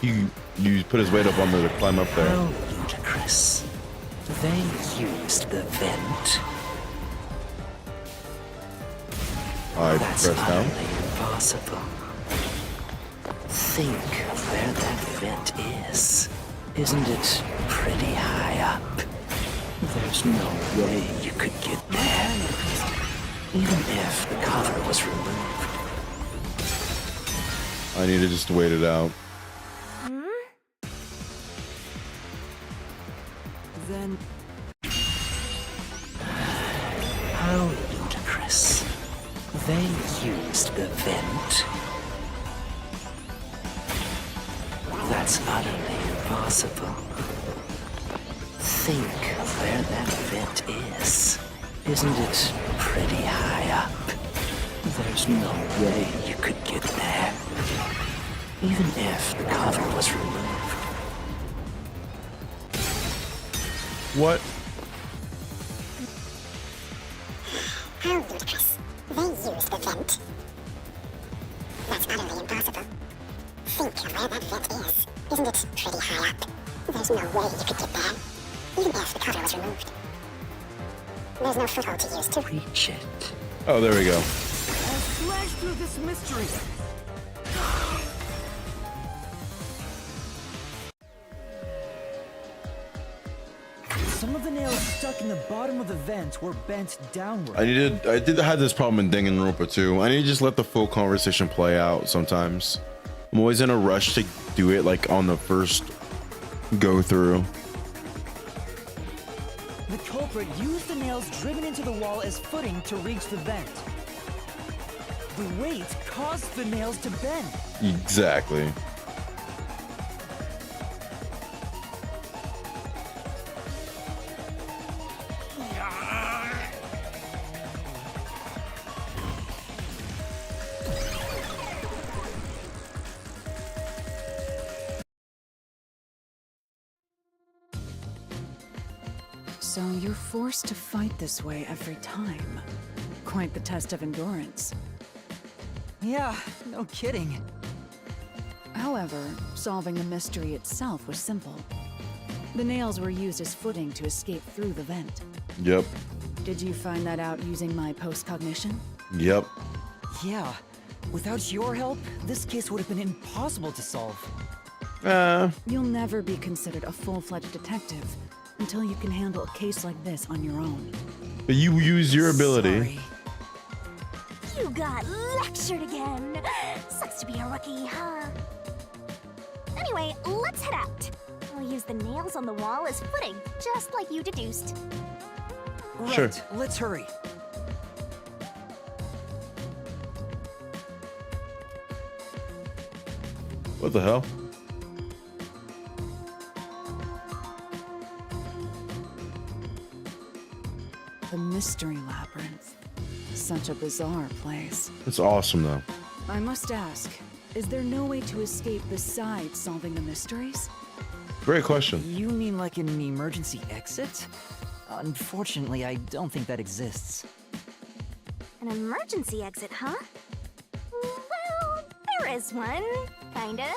He put his weight up on there to climb up there.
How ludicrous. They used the vent.
I
That's
pressed down.
utterly impossible. Think of where that vent is. Isn't it pretty high up? There's no way you could get there. Even if the cover was removed.
I need to just wait it out.
Then
How ludicrous. They used the vent. That's utterly impossible. think of where that vent is. Isn't it pretty high up? There's no way you could get there. Even if the cover was removed.
What?
How ludicrous. They used the vent. That's utterly impossible. Think of where that vent is. Isn't it pretty high up? There's no way you could get there. Even if the cover was removed. There's no foothold to use to
Reach it.
Oh, there we go.
I'll slash through this mystery. Some of the nails stuck in the bottom of the vent were bent downward.
I did have this problem in Danganronpa too. I need to just let the full conversation play out sometimes. I'm always in a rush to do it like on the first go through.
The culprit used the nails driven into the wall as footing to reach the vent. The weight caused the nails to bend.
Exactly.
So you're forced to fight this way every time. Quite the test of endurance.
Yeah, no kidding.
However, solving the mystery itself was simple. The nails were used as footing to escape through the vent.
Yep.
Did you find that out using my post-cognition?
Yep.
Yeah, without your help, this case would have been impossible to solve.
You'll never be considered a full-fledged detective until you can handle a case like this on your own.
But you use your ability.
Sorry.
You got lectured again. Sucks to be a rookie, huh? Anyway, let's head out. We'll use the nails on the wall as footing, just like you deduced.
Right,
Sure.
let's hurry.
What the hell?
The Mystery Labyrinth. Such a bizarre place.
It's awesome though.
I must ask, is there no way to escape besides solving the mysteries?
Great question.
You mean like an emergency exit? Unfortunately, I don't think that exists.
An emergency exit, huh? Well, there is one, kinda.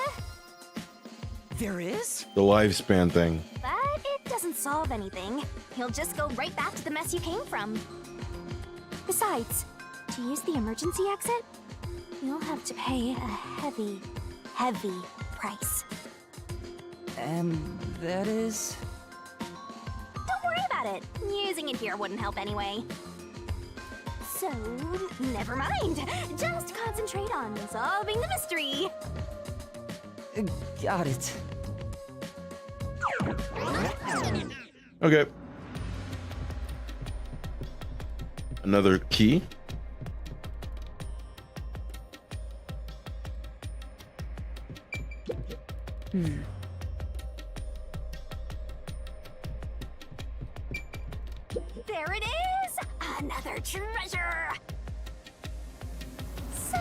There is?
The lifespan thing.
But it doesn't solve anything. You'll just go right back to the mess you came from. Besides, to use the emergency exit, you'll have to pay a heavy, heavy price.
And that is...
Don't worry about it. Using it here wouldn't help anyway. So, never mind. Just concentrate on solving the mystery.
Got it.
Okay. Another key.
There it is! Another treasure! So,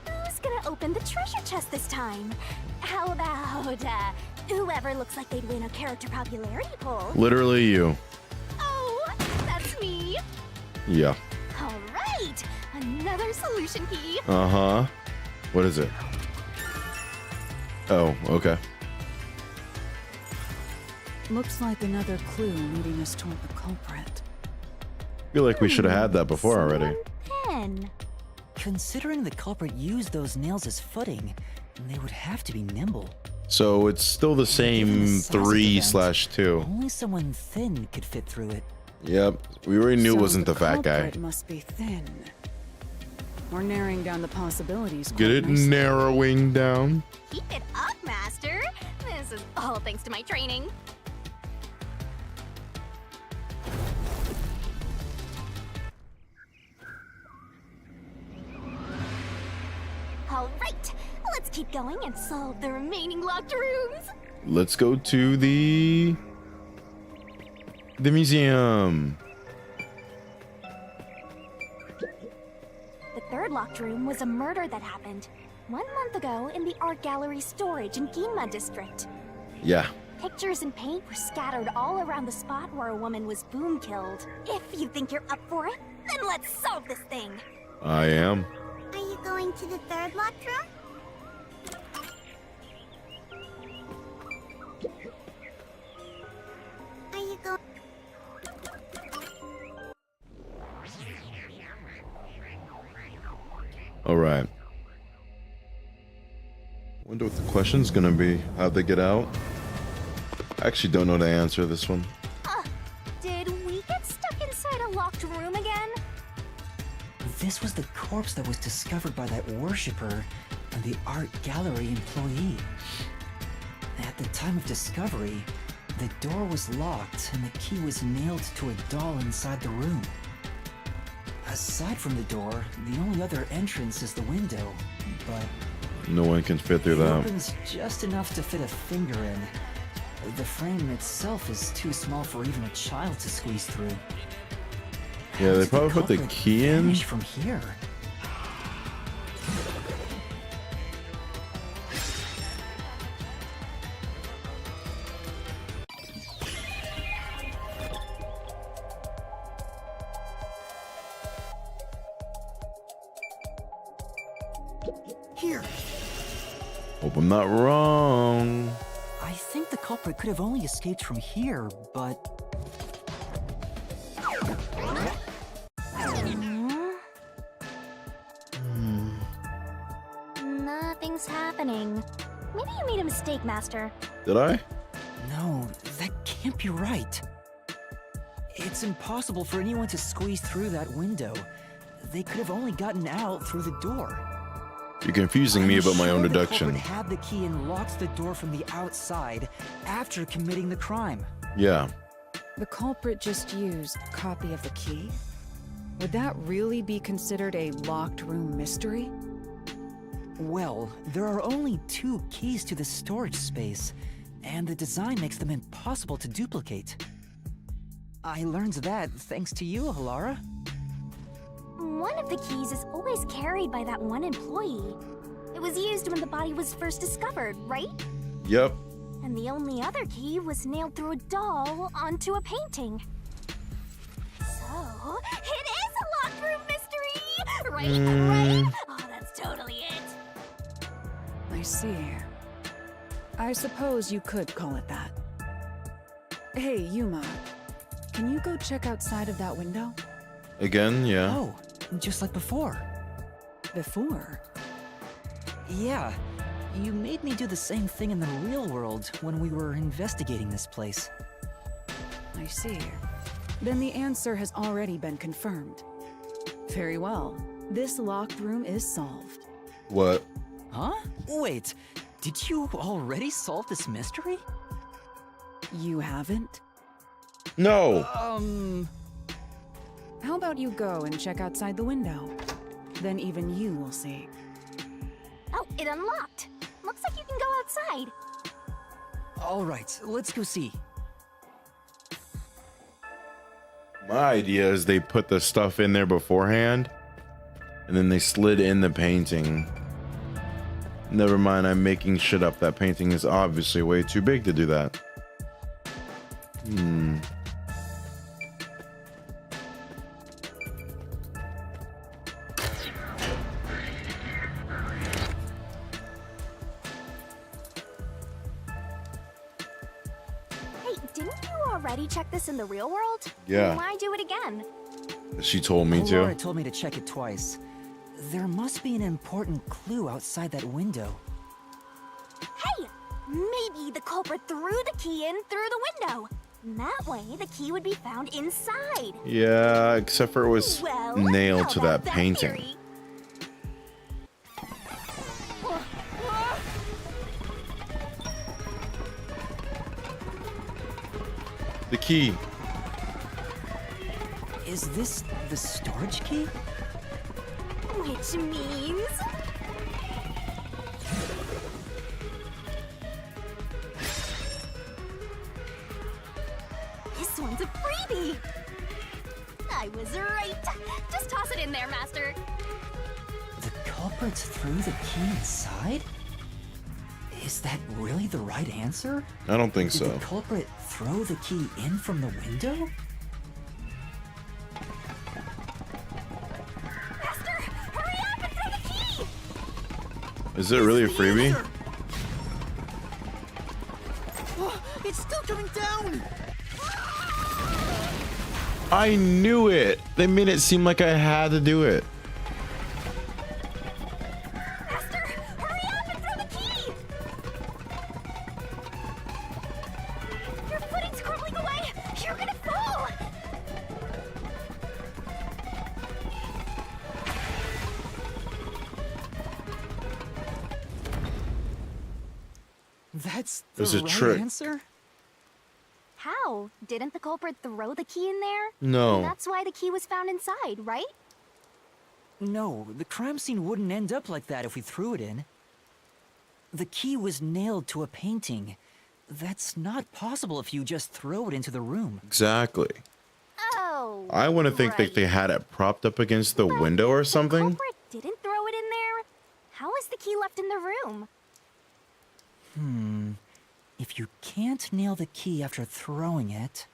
who's gonna open the treasure chest this time? How about, whoever looks like they'd win a character popularity poll?
Literally you.
Oh, that's me!
Yeah.
Alright, another solution key.
Uh-huh. What is it? Oh, okay.
Looks like another clue leading us toward the culprit.
Feel like we should have had that before already.
Pen.
Considering the culprit used those nails as footing, they would have to be nimble.
So it's still the
Given the
same
size of the vent,
3/2.
Only someone thin could fit through it.
Yep. We already knew it
So
wasn't the fat guy.
culprit must be thin. We're narrowing down the possibilities.
Get
quite
it
nicely.
narrowing down.
Keep it up, Master. This is all thanks to my training. Alright, let's keep going and solve the remaining locked rooms.
Let's go to the The museum.
The third locked room was a murder that happened 1 month ago in the art gallery storage in Ginma district.
Yeah.
Pictures and paint were scattered all around the spot where a woman was boom killed. If you think you're up for it, then let's solve this thing.
I am.
Are you going to the third locked room? Are you going?
All right. Wonder what the question's gonna be. How'd they get out? I actually don't know the answer to this one.
Did we get stuck inside a locked room again?
This was the corpse that was discovered by that worshipper and the art gallery employee. At the time of discovery, the door was locked and the key was nailed to a doll inside the room. Aside from the door, the only other entrance is the window, but
No one can fit through
it
that.
opens just enough to fit a finger in. The frame itself is too small for even a child to squeeze through.
Yeah,
How
they
did
probably put the
culprit
key in.
vanish from here. Here.
Hope I'm not wrong.
I think the culprit could have only escaped from here, but
Nothing's happening. Maybe you made a mistake, Master.
Did I?
no, that can't be right. It's impossible for anyone to squeeze through that window. They could have only gotten out through the door.
You're confusing me
I'm
about my
sure
own
the
deduction.
culprit had the key and locked the door from the outside after committing the crime.
Yeah.
The culprit just used a copy of the key? Would that really be considered a locked room mystery?
Well, there are only 2 keys to the storage space, and the design makes them impossible to duplicate. I learned that thanks to you, Halara.
One of the keys is always carried by that one employee. It was used when the body was first discovered, right?
Yep.
And the only other key was nailed through a doll onto a painting. So, it is a locked room mystery! Right? Oh, that's totally it.
I see. I suppose you could call it that. Hey, Yuma. Can you go check outside of that window?
Again, yeah.
Oh, just like before.
Before?
Yeah, you made me do the same thing in the real world when we were investigating this place.
I see. Then the answer has already been confirmed. Very well. This locked room is solved.
What?
Huh? Wait, did you already solve this mystery?
You haven't?
No.
How about you go and check outside the window? Then even you will see.
Oh, it unlocked. Looks like you can go outside.
All right, let's go see.
My idea is they put the stuff in there beforehand, and then they slid in the painting. Never mind, I'm making shit up. That painting is obviously way too big to do that.
Hey, didn't you already check this in the real world?
Yeah.
Why do it again?
She told me
Laura
to.
told me to check it twice. There must be an important clue outside that window.
Hey, maybe the culprit threw the key in through the window. That way, the key would be found inside.
Yeah, except for it was
Well,
nailed
how
to
about
that painting.
theory?
The key.
Is this the storage key?
Which means... This one's It's a freebie! I was right. Just toss it in there, Master.
The culprit threw the key inside? Is that really the right answer?
I don't think
Did
so.
the culprit throw the key in from the window?
Master, hurry up and throw the key!
Is it really a freebie?
Oh, it's still coming down!
I knew it. They made it seem like I had to do it.
Master, hurry up and throw the key! Your footing's crumbling away! You're gonna fall!
That's
It was
the
a
right
trick.
answer?
How? Didn't the culprit throw the key in there?
No.
That's why the key was found inside, right?
No, the crime scene wouldn't end up like that if we threw it in. The key was nailed to a painting. That's not possible if you just throw it into the room.
Exactly.
Oh.
I want to think that they had it propped up against the window or
The
something.
culprit didn't throw it in there. How is the key left in the room?
If you can't nail the key after throwing it...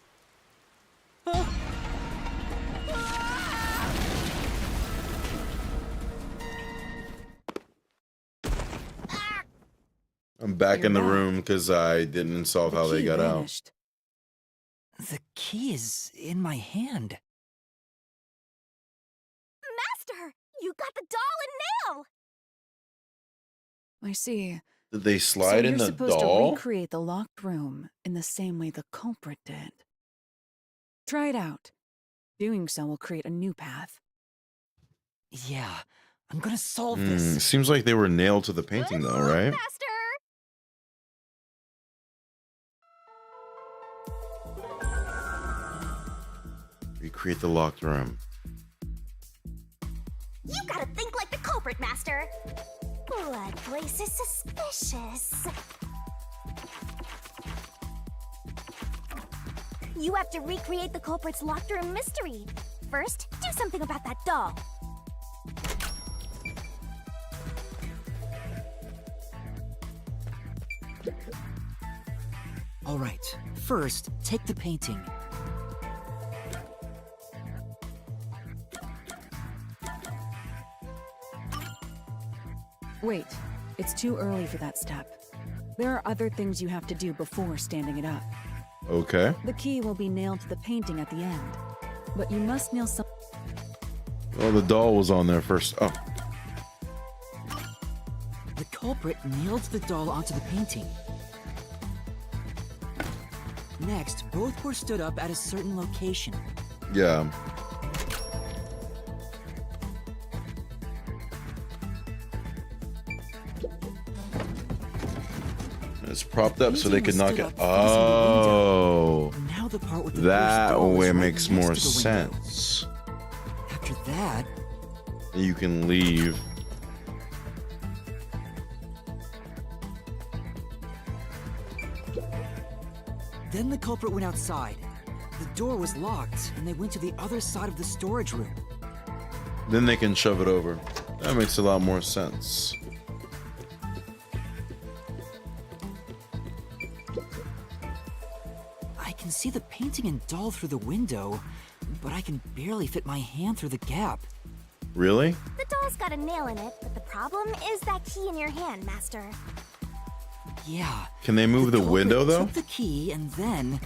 I'm back
You're
in the
back.
room because I didn't solve
The
how they
key
got out.
vanished.
The key is in my hand.
Master, you got the doll and nail!
I see.
Did they
So
slide
you're
in the
supposed to
doll?
recreate the locked room in the same way the culprit did. Try it out. Doing so will create a new path.
Yeah, I'm gonna solve this.
Seems like they were nailed to the painting
Good
though,
luck,
right?
Master!
Recreate the locked room.
You gotta think like the culprit, Master! Blood place is suspicious. You have to recreate the culprit's locked room mystery. First, do something about that doll.
All right, first, take the painting.
Wait, it's too early for that step. There are other things you have to do before standing it up.
Okay.
The key will be nailed to the painting at the end, but you must nail some.
Well, the doll was on there first. Oh,
The culprit nailed the doll onto the painting. Next, both were stood up at a certain location.
yeah. It's propped up so they could knock it. Oh,
Now the part with the
that
doll is
way
right
makes
next
more
to the window.
sense.
After that,
You can leave.
then the culprit went outside. The door was locked, and they went to the other side of the storage room.
Then they can shove it over. That makes a lot more sense.
I can see the painting and doll through the window, but I can barely fit my hand through the gap.
Really?
The doll's got a nail in it, but the problem is that key in your hand, Master.
Yeah.
Can they move the
culprit
window though?
Took the key and then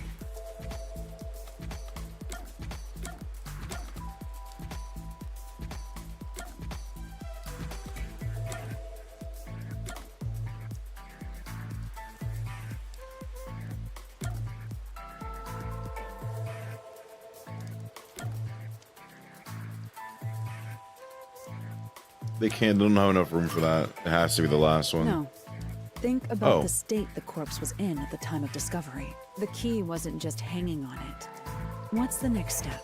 They don't have enough room for that. It has to be the last one.
No. Think about
Oh.
the state the corpse was in at the time of discovery. The key wasn't just hanging on it. What's the next step?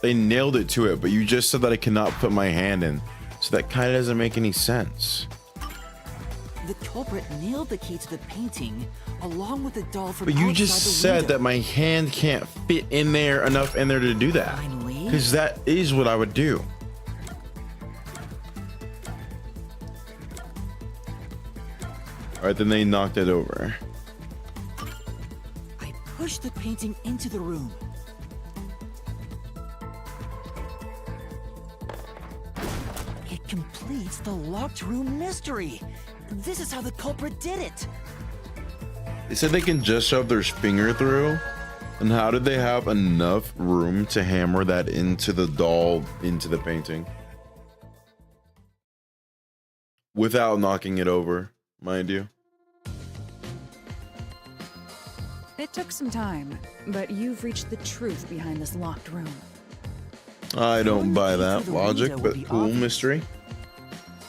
They nailed it to it, but you just said that I cannot put my hand in. So that kind of doesn't make any sense.
the culprit nailed the key to the painting along with the doll from
But you
outside
just
the
said
window.
that my hand can't fit in there enough in there to do that.
Finally?
Because that is what I would do. All right, then they knocked it over.
I pushed the painting into the room. It completes the locked room mystery. This is how the culprit did it.
They said they can just shove their finger through. And how did they have enough room to hammer that into the doll, into the painting? Without knocking it over, mind you.
It took some time, but you've reached the truth behind this locked room.
I don't buy that
The
logic,
window
but
would be
cool
obvious.
mystery.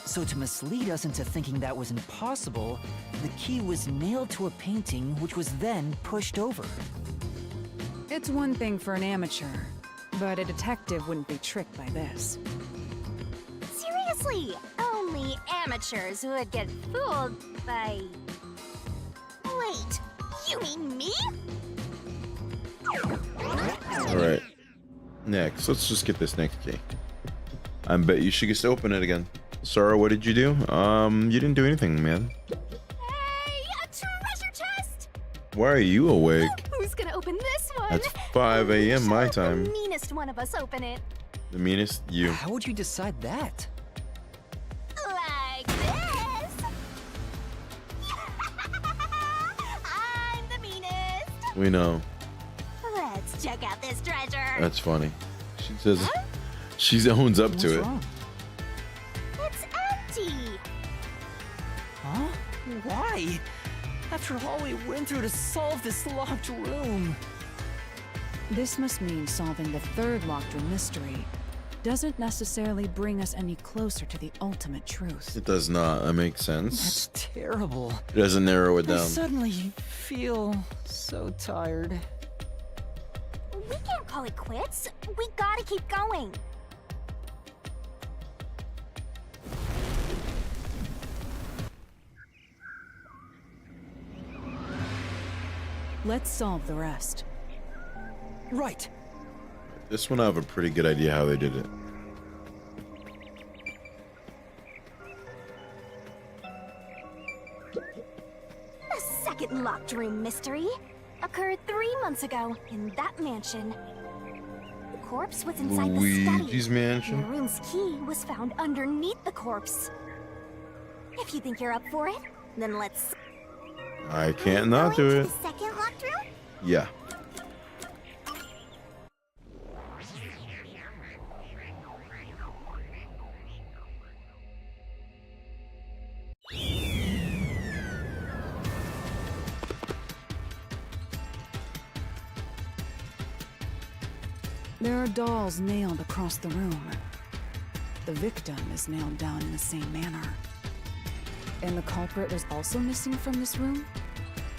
So to mislead us into thinking that was impossible, the key was nailed to a painting which was then pushed over.
It's one thing for an amateur, but a detective wouldn't be tricked by this.
Seriously, only amateurs would get fooled by... Wait, you mean me?
All right. Next, let's just get this next key. I bet you should just open it again. Sarah, what did you do? You didn't do anything, man.
Hey, a treasure chest!
Why are you awake?
Who's gonna open this one?
That's 5 a.m. my
Shall
time.
The meanest one of us open it.
The meanest? You.
How would you decide that?
Like this. I'm the meanest.
We know.
Let's check out this treasure.
That's funny. She says she owns up
What's
to it.
wrong?
It's empty.
Huh? Why? After all we went through to solve this locked room.
This must mean solving the third locked room mystery doesn't necessarily bring us any closer to the ultimate truth.
It does not. That makes
That's
sense.
terrible.
It doesn't narrow it
I
down.
suddenly feel so tired.
We can't call it quits. We gotta keep going.
Let's solve the rest.
Right.
This one I have a pretty good idea how they did it.
The second locked room mystery occurred 3 months ago in that mansion. The corpse was inside the
Luigi's
study.
mansion?
The room's key was found underneath the corpse. If you think you're up for it, then let's...
I can't not do
Going
it.
to the second locked room?
Yeah.
There are dolls nailed across the room. The victim is nailed down in the same manner. And the culprit was also missing from this room?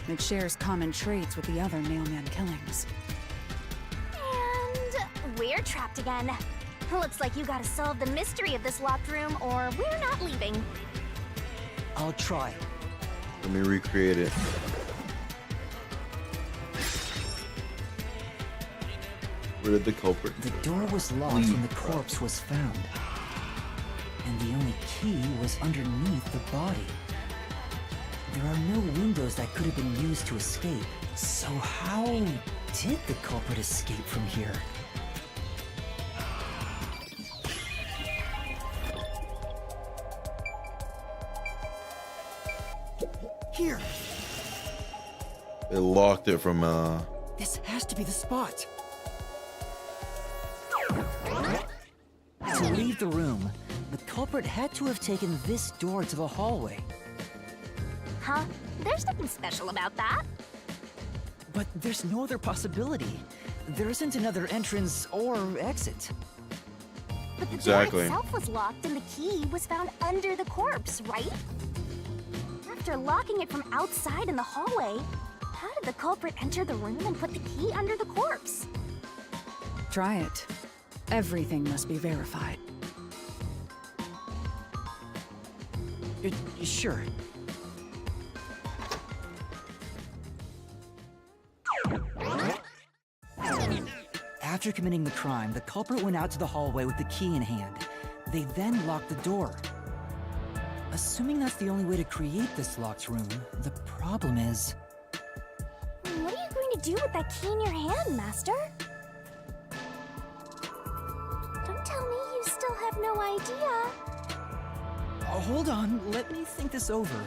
It shares common traits with the other nailman killings.
And we're trapped again. Looks like you gotta solve the mystery of this locked room or we're not leaving.
I'll try.
Let me recreate it. Where did the culprit?
The door was locked when the corpse was found. And the only key was underneath the body. There are no windows that could have been used to escape. So how did the culprit escape from here? Here!
They locked it from
This has to be the spot. To leave the room, the culprit had to have taken this door to the hallway.
Huh? There's nothing special about that.
But there's no other possibility. There isn't another entrance or exit.
But the
Exactly.
door itself was locked and the key was found under the corpse, right? After locking it from outside in the hallway, how did the culprit enter the room and put the key under the corpse?
Try it. Everything must be verified.
Sure. After committing the crime, the culprit went out to the hallway with the key in hand. They then locked the door. Assuming that's the only way to create this locked room, the problem is...
What are you going to do with that key in your hand, Master? Don't tell me you still have no idea.
Hold on, let me think this over.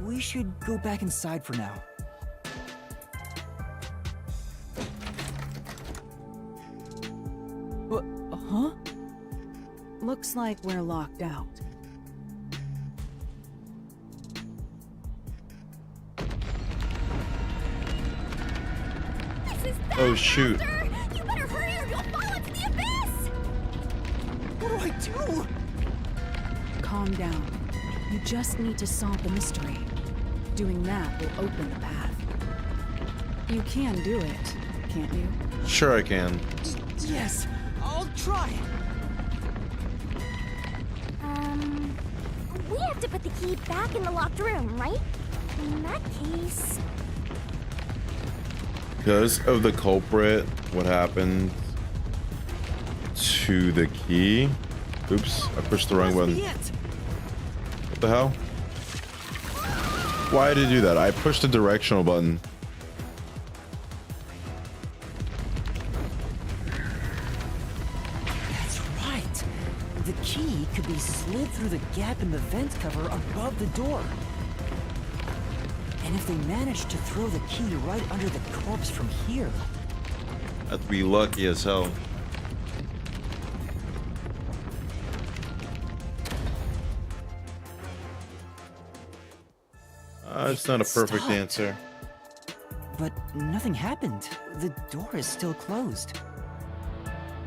We should go back inside for now. Huh?
Looks like we're locked out.
This is bad,
Oh, shoot.
Master! You better hurry or you'll fall into the abyss!
What do I do?
Calm down. You just need to solve the mystery. Doing that will open the path. You can do it, can't you?
Sure I can.
Yes, I'll try.
We have to put the key back in the locked room, right? In that case...
Because of the culprit, what happened to the key? Oops, I pushed the wrong
Must
button.
be it.
What the hell? Why did I do that? I pushed the directional button.
That's right. The key could be slid through the gap in the vent cover above the door. And if they managed to throw the key right under the corpse from here...
That'd be lucky as hell. It's not a perfect
Stopped.
answer.
But nothing happened. The door is still closed.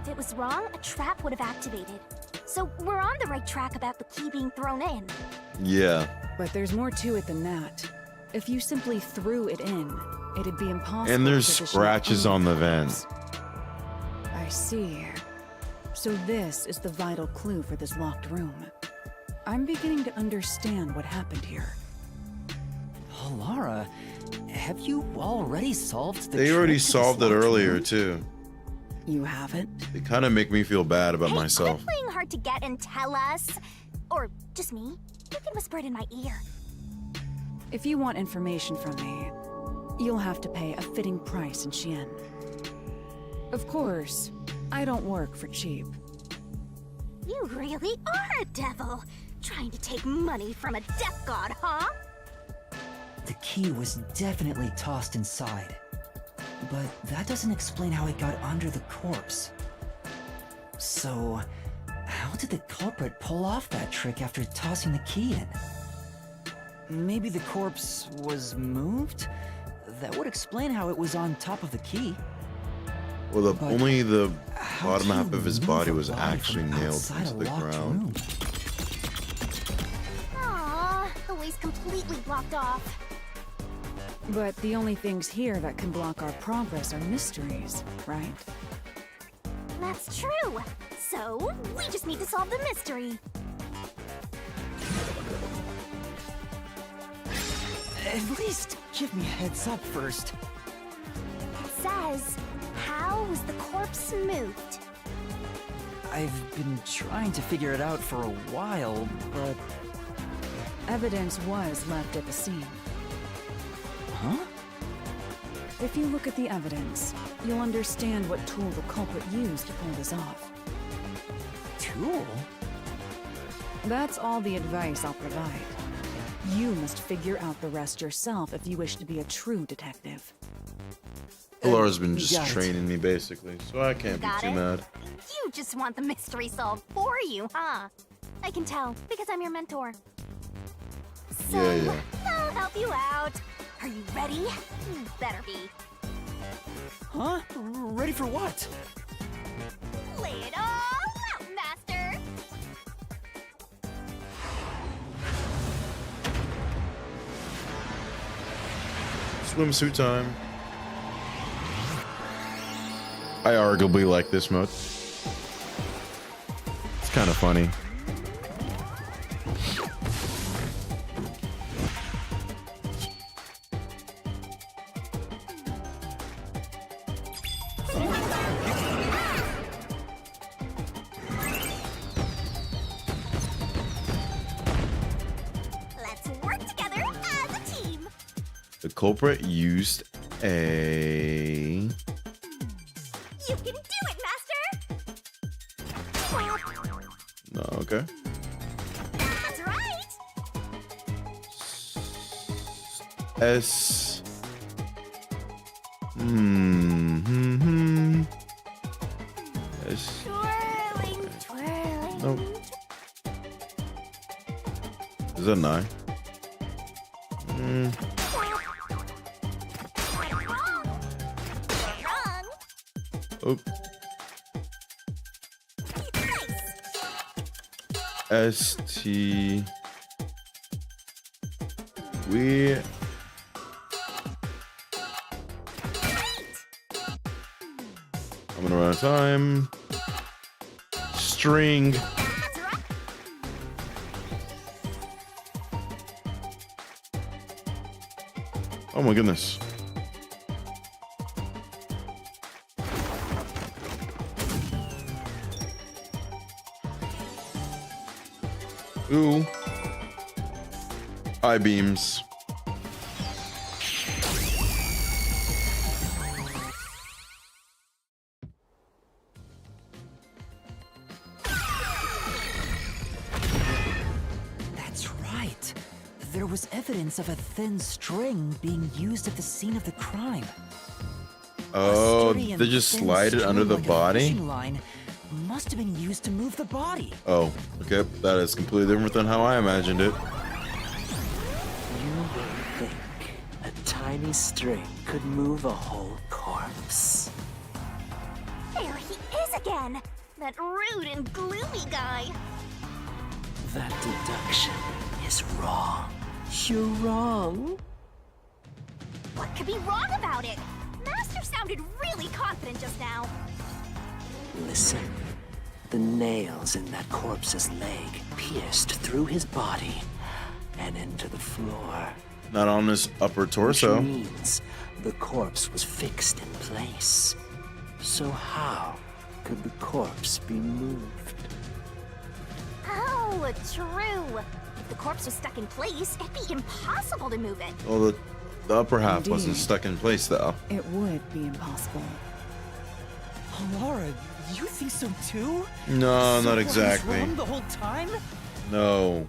If it was wrong, a trap would have activated. So we're on the right track about the key being thrown in.
Yeah.
But there's more to it than that. If you simply threw it in, it'd be impossible.
And there's
for the
scratches
ship
on the
corpse.
vent.
I see. So this is the vital clue for this locked room. I'm beginning to understand what happened here.
Oh, Lara, have you already solved the
They already
trick to this
solved it
locked
earlier
room?
too.
You haven't?
They kind of make me feel bad about
Hey,
myself.
quit playing hard to get and tell us. Or just me. You can whisper it in my ear.
If you want information from me, you'll have to pay a fitting price in Xian. Of course, I don't work for cheap.
You really are a devil. Trying to take money from a death god, huh?
The key was definitely tossed inside. But that doesn't explain how it got under the corpse. So, how did the culprit pull off that trick after tossing the key in? Maybe the corpse was moved? That would explain how it was on top of the key.
Well,
But
only the
How
bottom
do you
half of his
move
body
a
was
body
actually
from
nailed
outside
into
a
the
locked
ground.
room?
Aww, the way's completely blocked off.
But the only things here that can block our progress are mysteries, right?
That's true. So, we just need to solve the mystery.
At least give me a heads up first.
It says, how was the corpse moved?
I've been trying to figure it out for a while, but...
Evidence was left at the scene.
Huh?
If you look at the evidence, you'll understand what tool the culprit used to pull this off.
Tool?
That's all the advice I'll provide. You must figure out the rest yourself if you wish to be a true detective.
Laura's been just
got it.
training me basically, so I can't be
Got
too
it?
mad.
You just want the mystery solved for you, huh? I can tell, because I'm your mentor. So,
Yeah.
I'll help you out. Are you ready? You better be.
Huh? Ready for what?
Lay it all out, Master!
Swimsuit time. I arguably like this mode. It's kind of funny. culprit used a...
You can do it, Master!
No, okay.
That's right!
S... S...
Twirling, twirling.
Nope. Is that an I?
Wrong.
Oh.
Nice.
S-T... We... I'm gonna run out of time. String.
That's right.
Oh my goodness. Ooh. I-beams.
That's right. There was evidence of a thin string being used at the scene of the crime.
Oh,
A sturdy and
they just
thin
slide it under the
string like a
body?
fishing line must have been used to move the body.
Oh, okay. That is completely different than how I imagined it.
You would think a tiny string could move a whole corpse.
There he is again! That rude and gloomy guy!
That deduction is wrong. You're wrong.
What could be wrong about it? Master sounded really confident just now.
Listen. The nails in that corpse's leg pierced through his body and into the floor.
Not on his upper torso.
Which means the corpse was fixed in place. So how could the corpse be moved?
Oh, true. If the corpse was stuck in place, it'd be impossible to move it.
Well, the upper half wasn't
Indeed.
stuck in place, though.
It would be impossible.
Laura, you think so too?
No,
So
not
I was
exactly.
wrong the whole time?
No.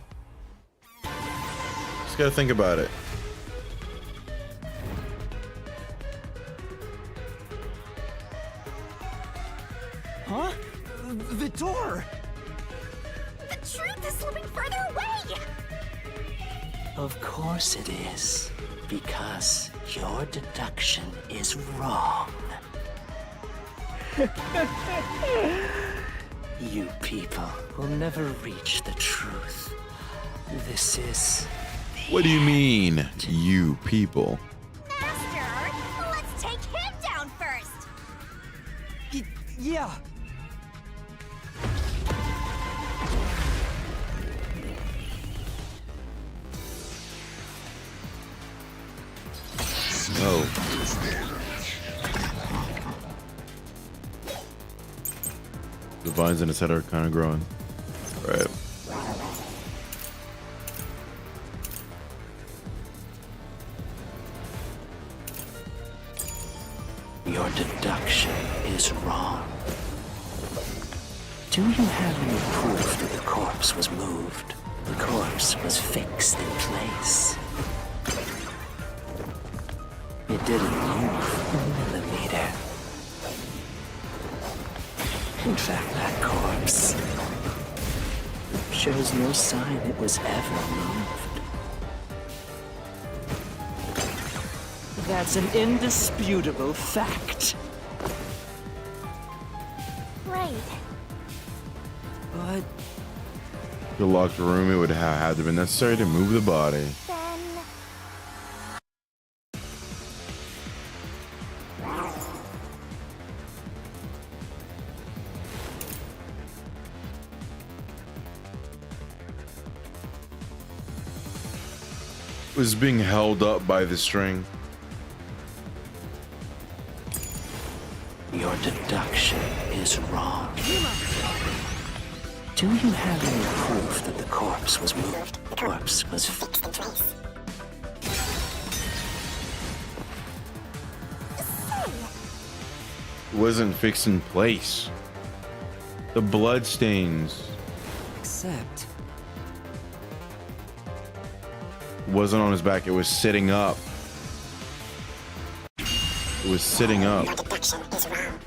Just gotta think about it.
Huh? The door!
The truth is slipping further away!
Of course it is. Because your deduction is wrong. You people will never reach the truth. This is...
What do you mean, you people?
Master, let's take him down first!
Yeah.
No. The vines in his head are kind of growing. Right.
Your deduction is wrong. Do you have any proof that the corpse was moved? The corpse was fixed in place. It didn't move a millimeter. In fact, that corpse shows no sign it was ever moved. That's an indisputable fact.
Right.
But
The locked room, it would have had to have been necessary to move the body.
Then...
It was being held up by the string.
Your deduction is wrong. Do you have any proof that the corpse was moved? The corpse was fixed in place.
wasn't fixed in place. The blood stains
Except,
wasn't on his back. It was sitting up. It was sitting up.
Your deduction is wrong.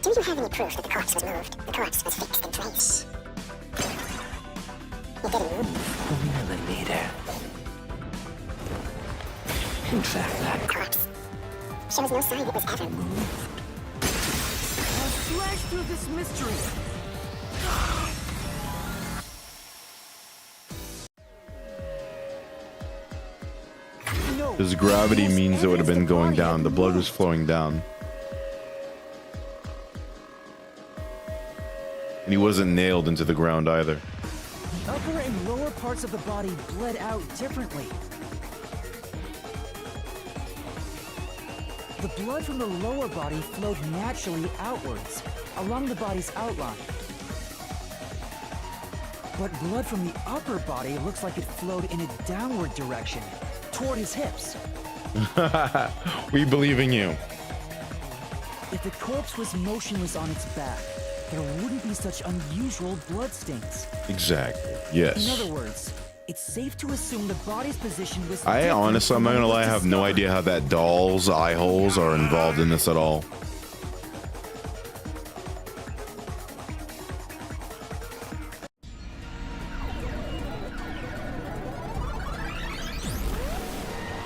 Do you have any proof that the corpse was moved? The corpse was fixed in place. It didn't move.
A millimeter. In fact, that
The corpse shows no sign it was ever moved.
Slash through this mystery. No,
Because gravity
this
means it would have been
evidence the
going
body
down.
had
The blood was
moved.
flowing down. And he wasn't nailed into the ground either.
The upper and lower parts of the body bled out differently. The blood from the lower body flowed naturally outwards, along the body's outline. But blood from the upper body looks like it flowed in a downward direction, toward his hips.
We believe in you.
If the corpse was motionless on its back, there wouldn't be such unusual blood stains.
Exactly.
In
Yes.
other words, it's safe to assume the body's position was
I
different
honestly, I'm
from
not
when
gonna
it
lie, I
was
have no
discovered.
idea how that doll's eye holes are involved in this at all.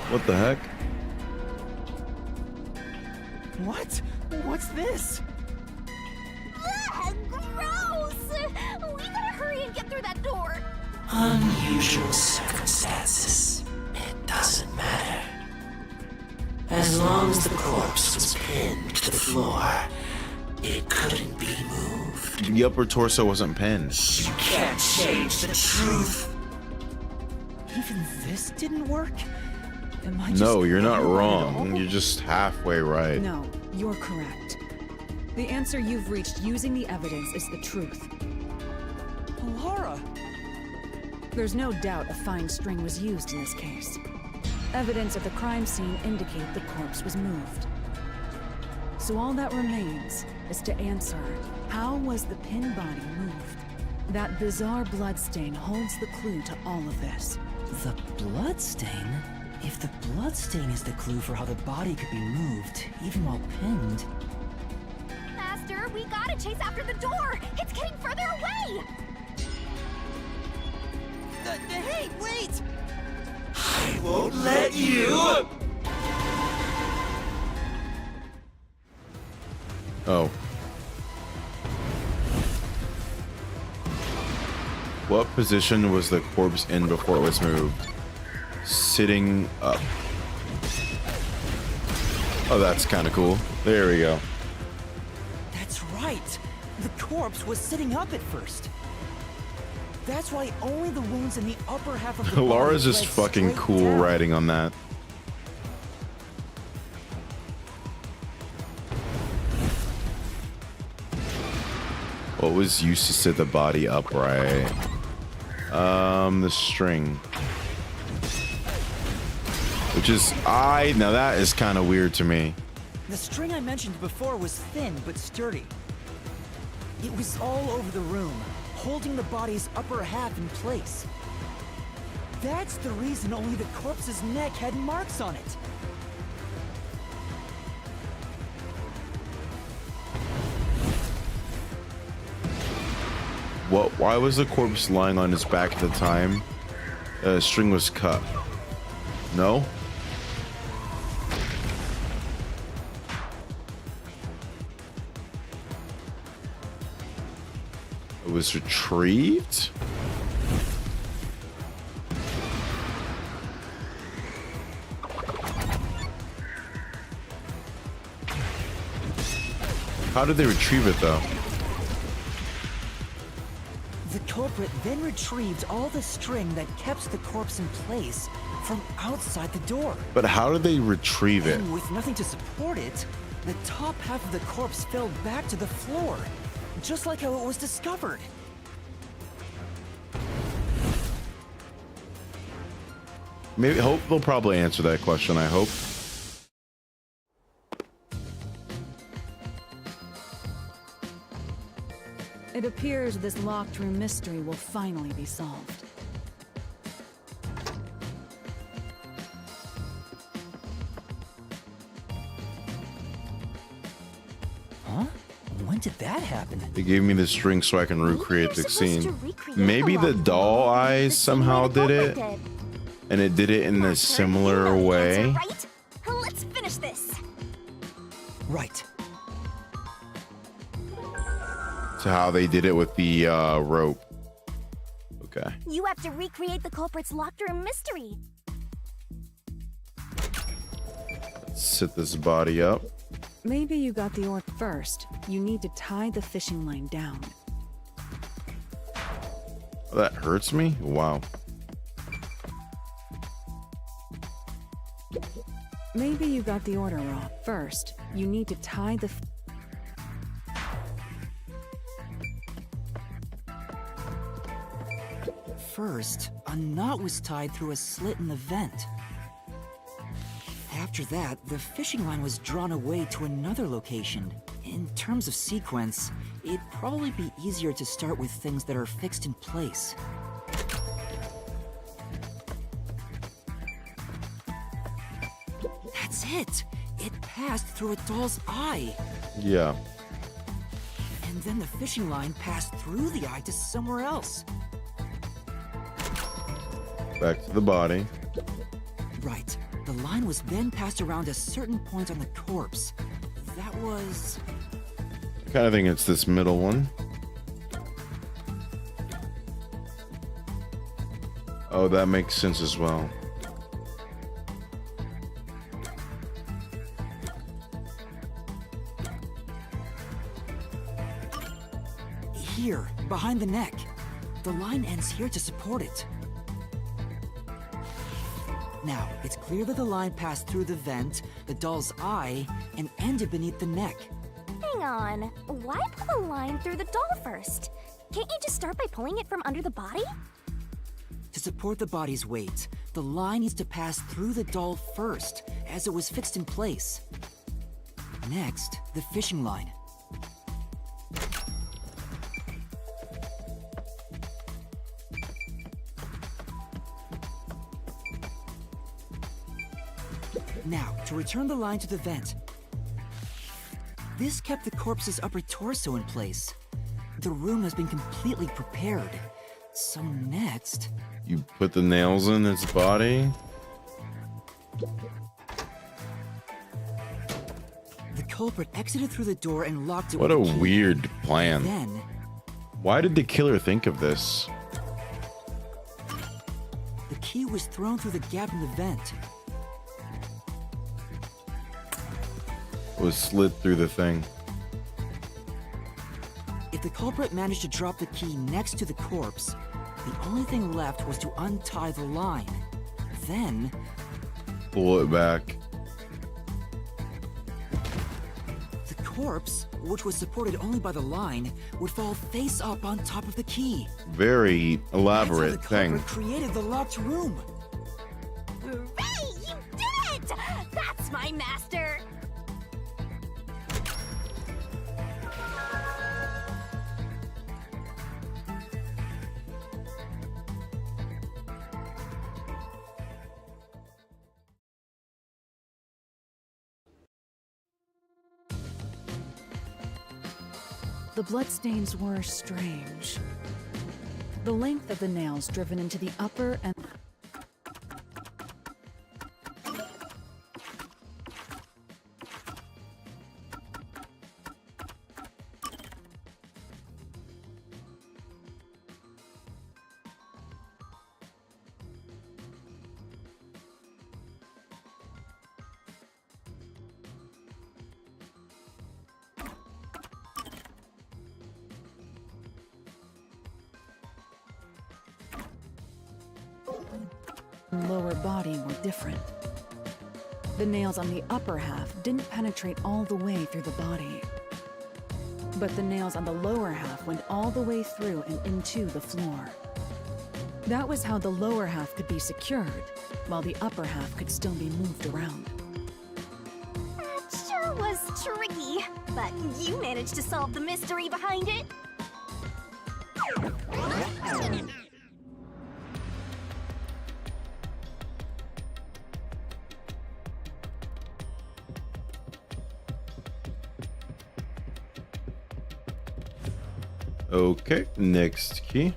What the heck?
What? What's this?
Ugh, gross! We gotta hurry and get through that door.
unusual circumstances. It doesn't matter. As long as the corpse was pinned to the floor, it couldn't be moved.
The upper torso wasn't pinned.
You can't change the truth.
Even this didn't work? Am I just
No, you're not
wrong at
wrong.
all?
You're just halfway right.
No, you're correct. The answer you've reached using the evidence is the truth.
Laura!
There's no doubt a fine string was used in this case. Evidence of the crime scene indicate the corpse was moved. So all that remains is to answer, how was the pin body moved? That bizarre bloodstain holds the clue to all of this.
The bloodstain? If the bloodstain is the clue for how the body could be moved, even while pinned,
Master, we gotta chase after the door. It's getting further away.
Hey, wait!
I won't let you!
Oh. What position was the corpse in before it was moved? Sitting up. Oh, that's kind of cool. There we go.
That's right! The corpse was sitting up at first. That's why only the wounds in the upper half of the body
Laura's just
led
fucking
straight
cool
down.
writing on that. What was used to sit the body upright? The string. Which is, now that is kind of weird to me.
The string I mentioned before was thin but sturdy. It was all over the room, holding the body's upper half in place. That's the reason only the corpse's neck had marks on it.
Why was the corpse lying on his back at the time? String was cut. No? It was retrieved? How did they retrieve it though?
The culprit then retrieved all the string that kept the corpse in place from outside the door.
But how did they retrieve it?
And with nothing to support it, the top half of the corpse fell back to the floor, just like how it was discovered.
Maybe hope they'll probably answer that question, I hope.
It appears this locked room mystery will finally be solved.
Huh? When did that happen?
They gave me the string so I can recreate
You're
the
supposed to
scene.
recreate
Maybe the
locked
doll
room,
eyes
the same
somehow
way the
did
culprit
it, and it did it in a
Master, you
similar
know the
way.
answer, right? Let's finish this.
Right.
To how they did it with the rope. Okay.
You have to recreate the culprit's locked room mystery.
Let's sit this body up.
Maybe you got the orc first. You need to tie the fishing line down.
Oh, that hurts me? Wow.
Maybe you got the order wrong. First, you need to tie the...
First, a knot was tied through a slit in the vent. After that, the fishing line was drawn away to another location. In terms of sequence, it'd probably be easier to start with things that are fixed in place. That's it! It passed through a doll's eye!
Yeah.
And then the fishing line passed through the eye to somewhere else.
Back to the body.
Right. The line was then passed around a certain point on the corpse. That was...
I kind of think it's this middle one. Oh, that makes sense as well.
Here, behind the neck. The line ends here to support it. Now, it's clear that the line passed through the vent, the doll's eye, and ended beneath the neck.
Hang on. Why pull the line through the doll first? Can't you just start by pulling it from under the body?
To support the body's weight, the line needs to pass through the doll first, as it was fixed in place. Next, the fishing line. Now, to return the line to the vent. This kept the corpse's upper torso in place. The room has been completely prepared. So next...
You put the nails in its body?
The culprit exited through the door and locked it
What a
with a key.
weird plan.
Then,
Why did the killer think of this?
the key was thrown through the gap in the vent.
It was slid through the thing.
If the culprit managed to drop the key next to the corpse, the only thing left was to untie the line. Then,
Pull it back.
the corpse, which was supported only by the line, would fall face up on top of the key.
Very
That's how
elaborate
the
thing.
culprit created the locked room.
Hooray! You did it! That's my master!
The bloodstains were strange. The length of the nails driven into the upper and... lower body were different. The nails on the upper half didn't penetrate all the way through the body. But the nails on the lower half went all the way through and into the floor. That was how the lower half could be secured, while the upper half could still be moved around.
That sure was tricky, but you managed to solve the mystery behind it.
Okay, next key.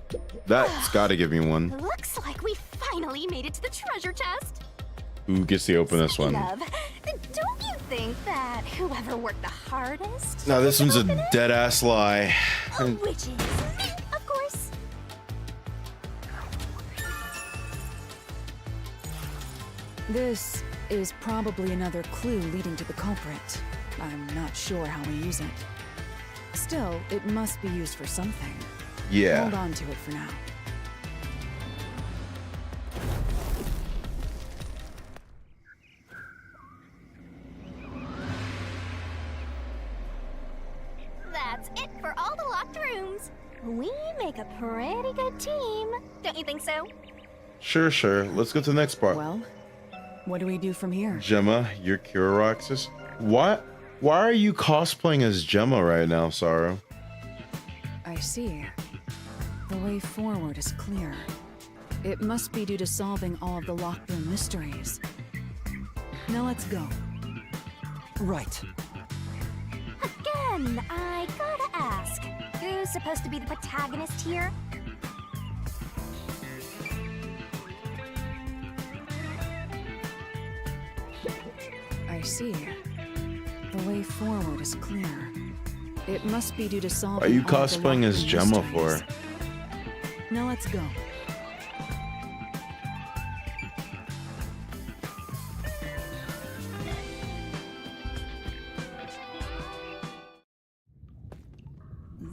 That's gotta give me one.
Looks like we finally made it to the treasure chest.
Who gets to open this one?
Speaking of, don't you think that whoever worked the hardest?
Now this
should
one's a
open it?
dead ass lie.
Which is me, of course.
This is probably another clue leading to the culprit. I'm not sure how we use it. Still, it must be used for something.
Yeah.
Hold on to it for now.
That's it for all the locked rooms. We make a pretty good team. Don't you think so?
Sure. Let's go to the next part.
Well, what do we do from here?
Gemma, your Kiraroxis. Why are you cosplaying as Gemma right now, Sorrow?
I see. The way forward is clear. It must be due to solving all of the locked room mysteries. Now let's go.
Right.
Again, I gotta ask. Who's supposed to be the protagonist here?
I see. The way forward is clear. It must be due to solving
Why are you
all of the
cosplaying
locked
as
room
Gemma
mysteries.
for?
Now let's go.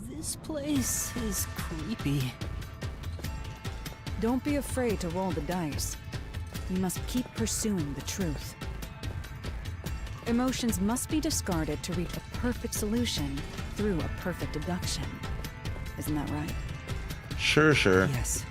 This place is creepy.
Don't be afraid to roll the dice. You must keep pursuing the truth. Emotions must be discarded to reach a perfect solution through a perfect deduction. Isn't that right?
Sure.
Yes.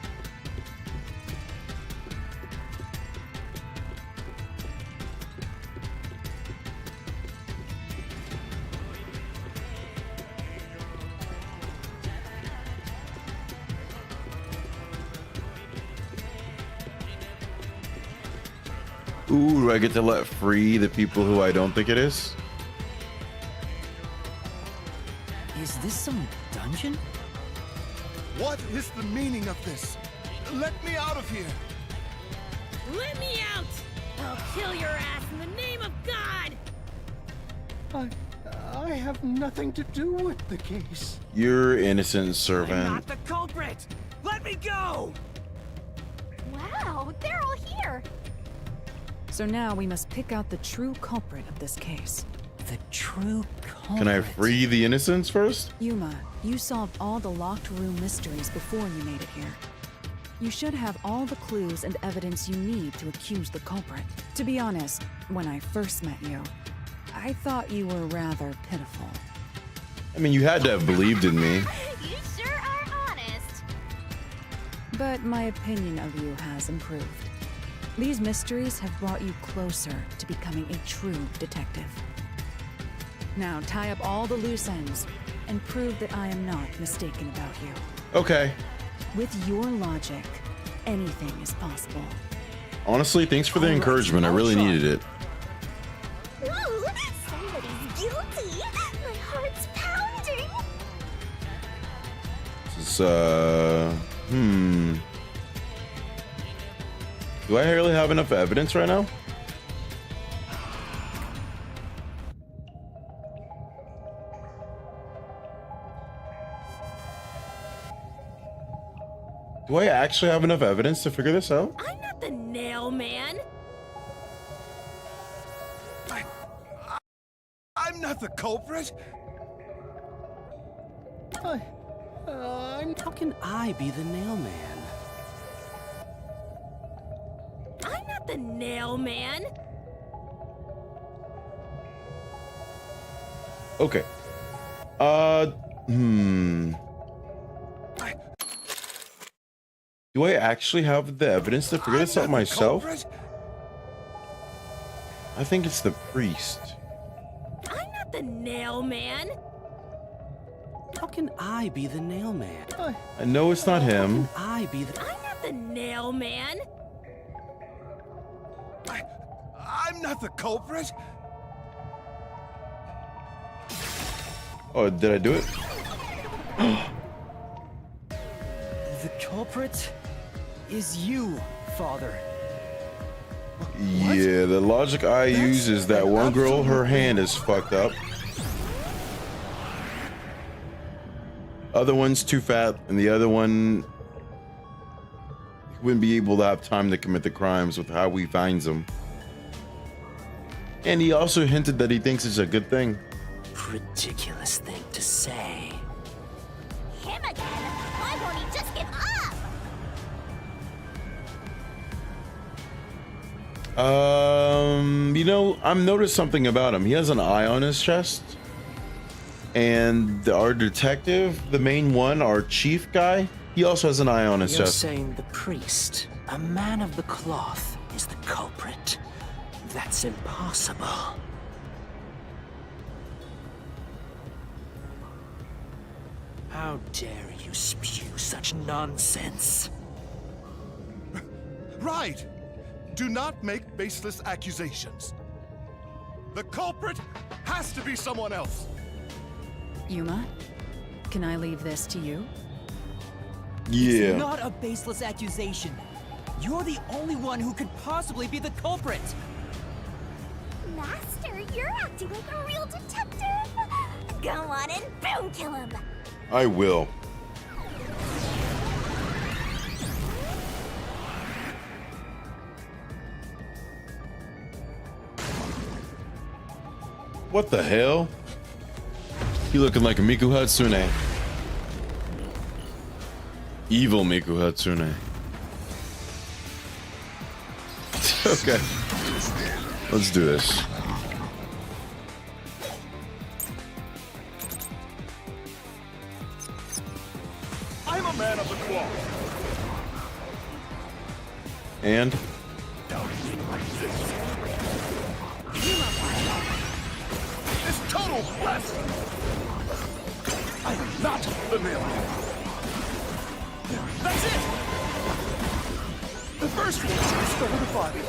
Ooh, do I get to let free the people who I don't think it is?
Is this some dungeon?
What is the meaning of this? Let me out of here!
Let me out! I'll kill your ass in the name of God!
I have nothing to do with the case.
You're innocent
I'm
servant.
not the culprit! Let me go!
Wow, they're all here.
So now we must pick out the true culprit of this case.
The true culprit.
Can I free the innocents first?
Yuma, you solved all the locked room mysteries before you made it here. You should have all the clues and evidence you need to accuse the culprit. To be honest, when I first met you, I thought you were rather pitiful.
I mean, you had to have believed in me.
You sure are honest.
But my opinion of you has improved. These mysteries have brought you closer to becoming a true detective. Now tie up all the loose ends and prove that I am not mistaken about you.
Okay.
With your logic, anything is possible.
Honestly, thanks for the
All right,
encouragement. I
I'll
really
try.
needed it.
Ooh, somebody's guilty. My heart's pounding.
This is, Do I really have enough evidence right now? Do I actually have enough evidence to figure this out?
I'm not the nail man.
I'm not the culprit.
How can I be the nail man?
I'm not the nail man.
Okay. Do I actually have the evidence to figure this out myself? I think it's the priest.
I'm not the nail man.
How can I be the nail man?
I know it's not him.
I be the.
I'm not the nail man.
I'm not the culprit.
Oh, did I do it?
The culprit is you, Father.
Yeah, the logic I use is that one girl, her hand is fucked up. Other one's too fat, and the other one wouldn't be able to have time to commit the crimes with how he finds them. And he also hinted that he thinks it's a good thing.
Ridiculous thing to say.
Him again? Why won't he just give up?
You know, I've noticed something about him. He has an eye on his chest. And our detective, the main one, our chief guy, he also has an eye on his
You're
chest.
saying the priest, a man of the cloth, is the culprit? That's impossible. How dare you spew such nonsense?
Right! Do not make baseless accusations. The culprit has to be someone else.
Yuma, can I leave this to you?
Yeah.
It's not a baseless accusation. You're the only one who could possibly be the culprit.
Master, you're acting like a real detective. Go on and boom kill him.
I will. What the hell? He looking like a Miku Hatsune. Evil Miku Hatsune. Okay. Let's do this.
I'm a man of the cloth.
And
It's total blast. I am not the mailman. That's it. The first one to discover the body.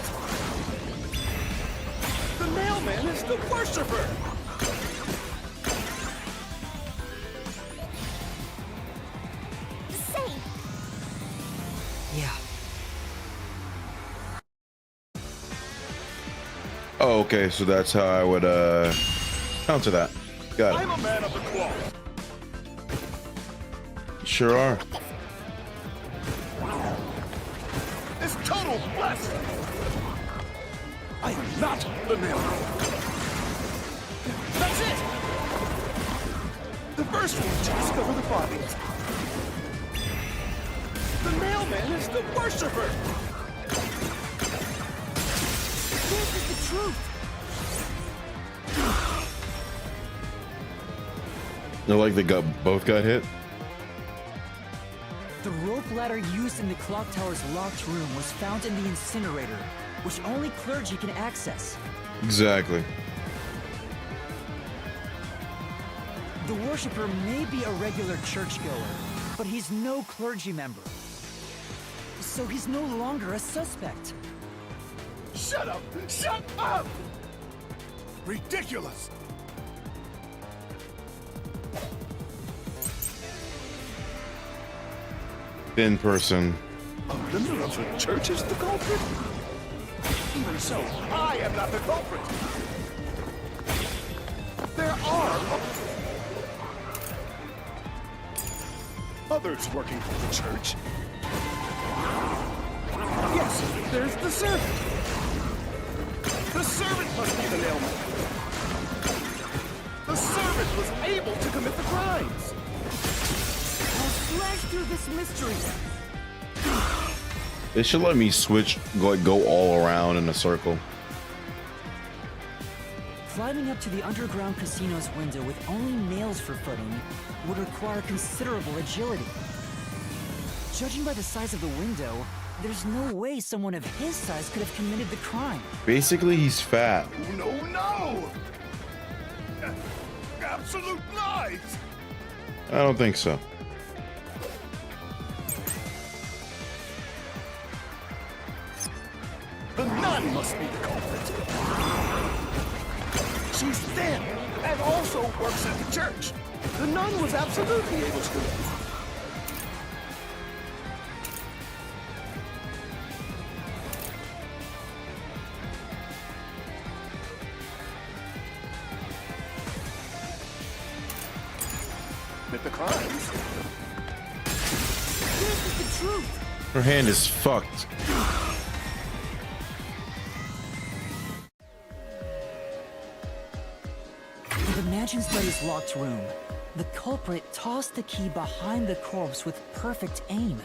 The mailman is the worshiper.
Safe.
Yeah.
oh, okay, so that's how I would counter that. Got
I'm
it.
a man of the cloth.
Sure are.
It's total blast. I am not the mailman. That's it. The first one to discover the body. The mailman is the worshiper.
This is the truth.
No, like they both got hit.
The rope ladder used in the clock tower's locked room was found in the incinerator, which only clergy can access.
Exactly.
The worshipper may be a regular churchgoer, but he's no clergy member. So he's no longer a suspect.
Shut up! Shut up! Ridiculous!
Thin person.
A member of the church is the culprit? Even so, I am not the culprit! There are others working for the church. Yes, there's the servant. The servant must be the nailman. The servant was able to commit the crimes.
I'll slash through this mystery.
They should let me switch, go all around in a circle.
Climbing up to the underground casino's window with only nails for footing would require considerable agility. Judging by the size of the window, there's no way someone of his size could have committed the crime.
Basically, he's fat.
No, no! Absolute lies!
I don't think so.
The nun must be the culprit. She's thin and also works at the church. The nun was absolutely able to do it. crimes.
This is the truth.
Her hand is fucked.
In the mansion study's locked room, the culprit tossed the key behind the corpse with perfect aim.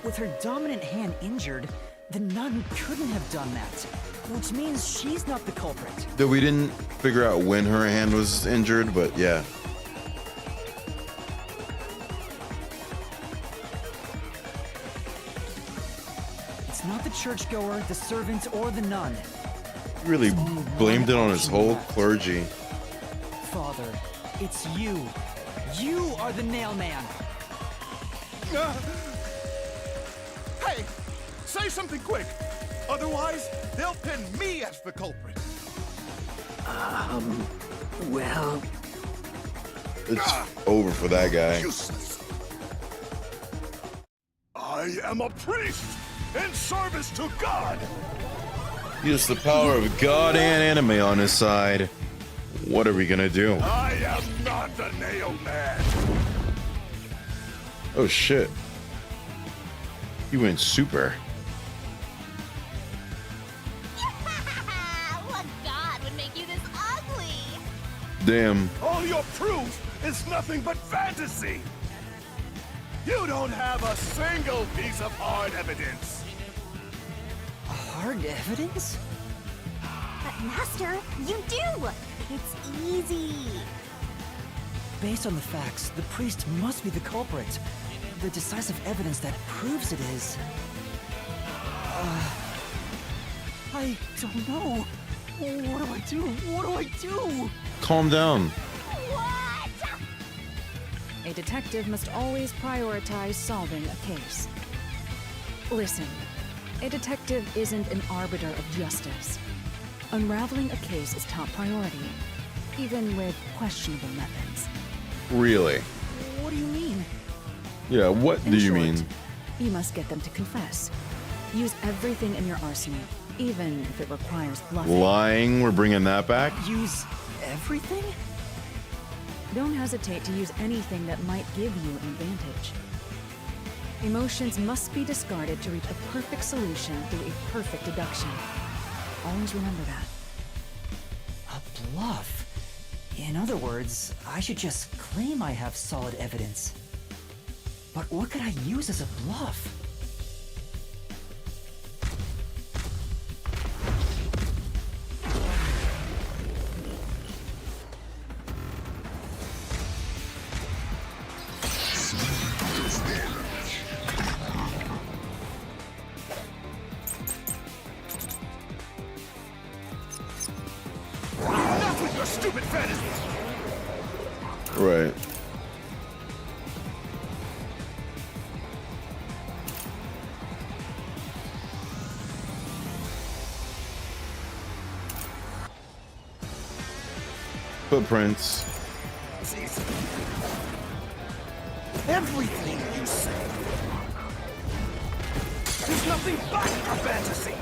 With her dominant hand injured, the nun couldn't have done that, which means she's not the culprit.
Though we didn't figure out when her hand was injured, but yeah.
It's not the churchgoer, the servant, or the nun.
Really blamed it on his whole clergy.
Father, it's you. You are the nail man.
Hey, say something quick. Otherwise, they'll pin me as the culprit.
Well,
It's over for that guy.
Useless. I am a priest in service to God.
He has the power of God and anime on his side. What are we gonna do?
I am not the nail man.
Oh shit. He went super.
What god would make you this ugly?
Damn.
All your proof is nothing but fantasy. You don't have a single piece of hard evidence.
Hard evidence?
But Master, you do! It's easy.
Based on the facts, the priest must be the culprit. The decisive evidence that proves it is... I don't know. What do I do? What do I do?
Calm down.
What?
A detective must always prioritize solving a case. Listen, a detective isn't an arbiter of justice. Unraveling a case is top priority, even with questionable methods.
Really?
What do you mean?
Yeah, what
In
do you
short,
mean?
You must get them to confess. Use everything in your arsenal, even if it requires bluffing.
Lying? We're bringing that back?
Use everything?
Don't hesitate to use anything that might give you an advantage. Emotions must be discarded to reach a perfect solution through a perfect deduction. Always remember that.
A bluff? In other words, I should just claim I have solid evidence. But what could I use as a bluff?
Enough with your stupid fantasies.
Right. Footprints.
Everything you say is nothing but a fantasy.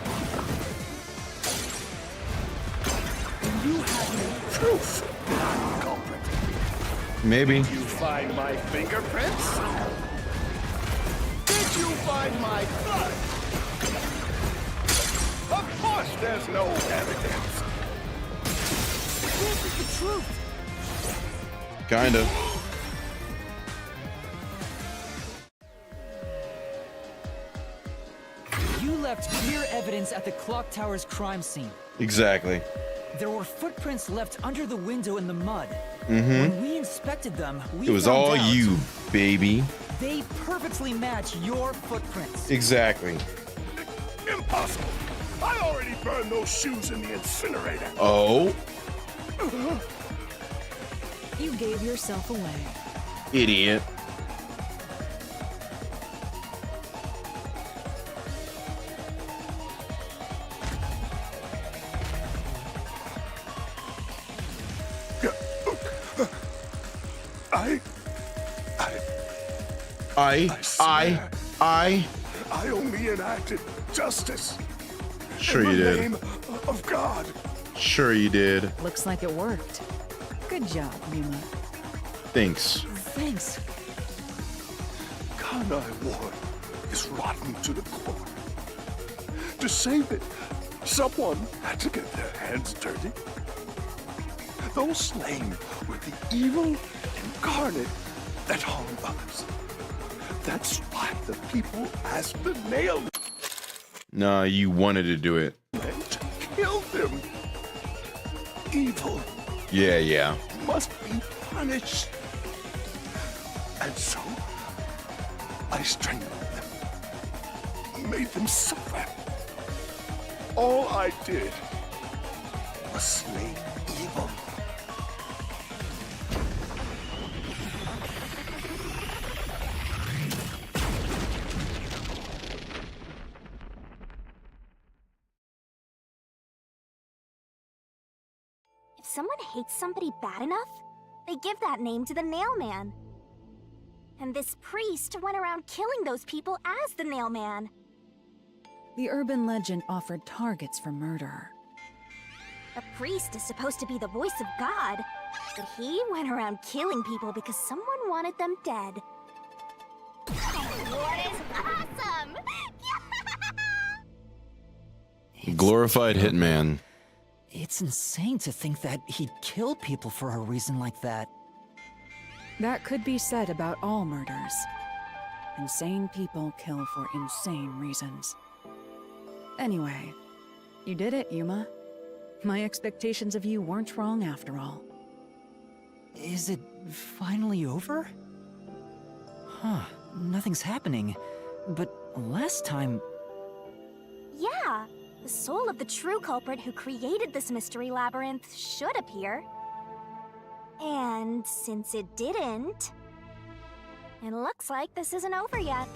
You have no proof that I'm the culprit.
Maybe.
Did you find my fingerprints? Did you find my blood? Of course there's no evidence.
This is the truth.
Kinda.
You left clear evidence at the clock tower's crime scene.
Exactly.
There were footprints left under the window in the mud. When we inspected them, we
It was
found
all
out
you, baby.
They perfectly match your footprints.
Exactly.
Impossible. I already burned those shoes in the incinerator.
Oh,
You gave yourself away.
idiot.
I only enacted justice.
Sure
in
you
the
did.
name of God.
Sure you did.
Looks like it worked. Good job, Yuma.
Thanks.
thanks.
Kanai Ward is rotten to the core. To save it, someone had to get their hands dirty. Those slain were the evil incarnate that harm others. That's why the people asked the nail
Nah, you wanted to do it.
men to kill them. Evil
Yeah.
must be punished. And so, I strangled them, made them suffer. All I did was slay evil.
If someone hates somebody bad enough, they give that name to the Nailman. And this priest went around killing those people as the Nailman.
The urban legend offered targets for murder.
A priest is supposed to be the voice of God, but he went around killing people because someone wanted them dead. What is awesome?
Glorified hitman.
It's insane to think that he'd kill people for a reason like that.
That could be said about all murders. Insane people kill for insane reasons. Anyway, you did it, Yuma. My expectations of you weren't wrong after all.
Is it finally over? Huh, nothing's happening. But last time...
Yeah, the soul of the true culprit who created this mystery labyrinth should appear. And since it didn't, it looks like this isn't over yet.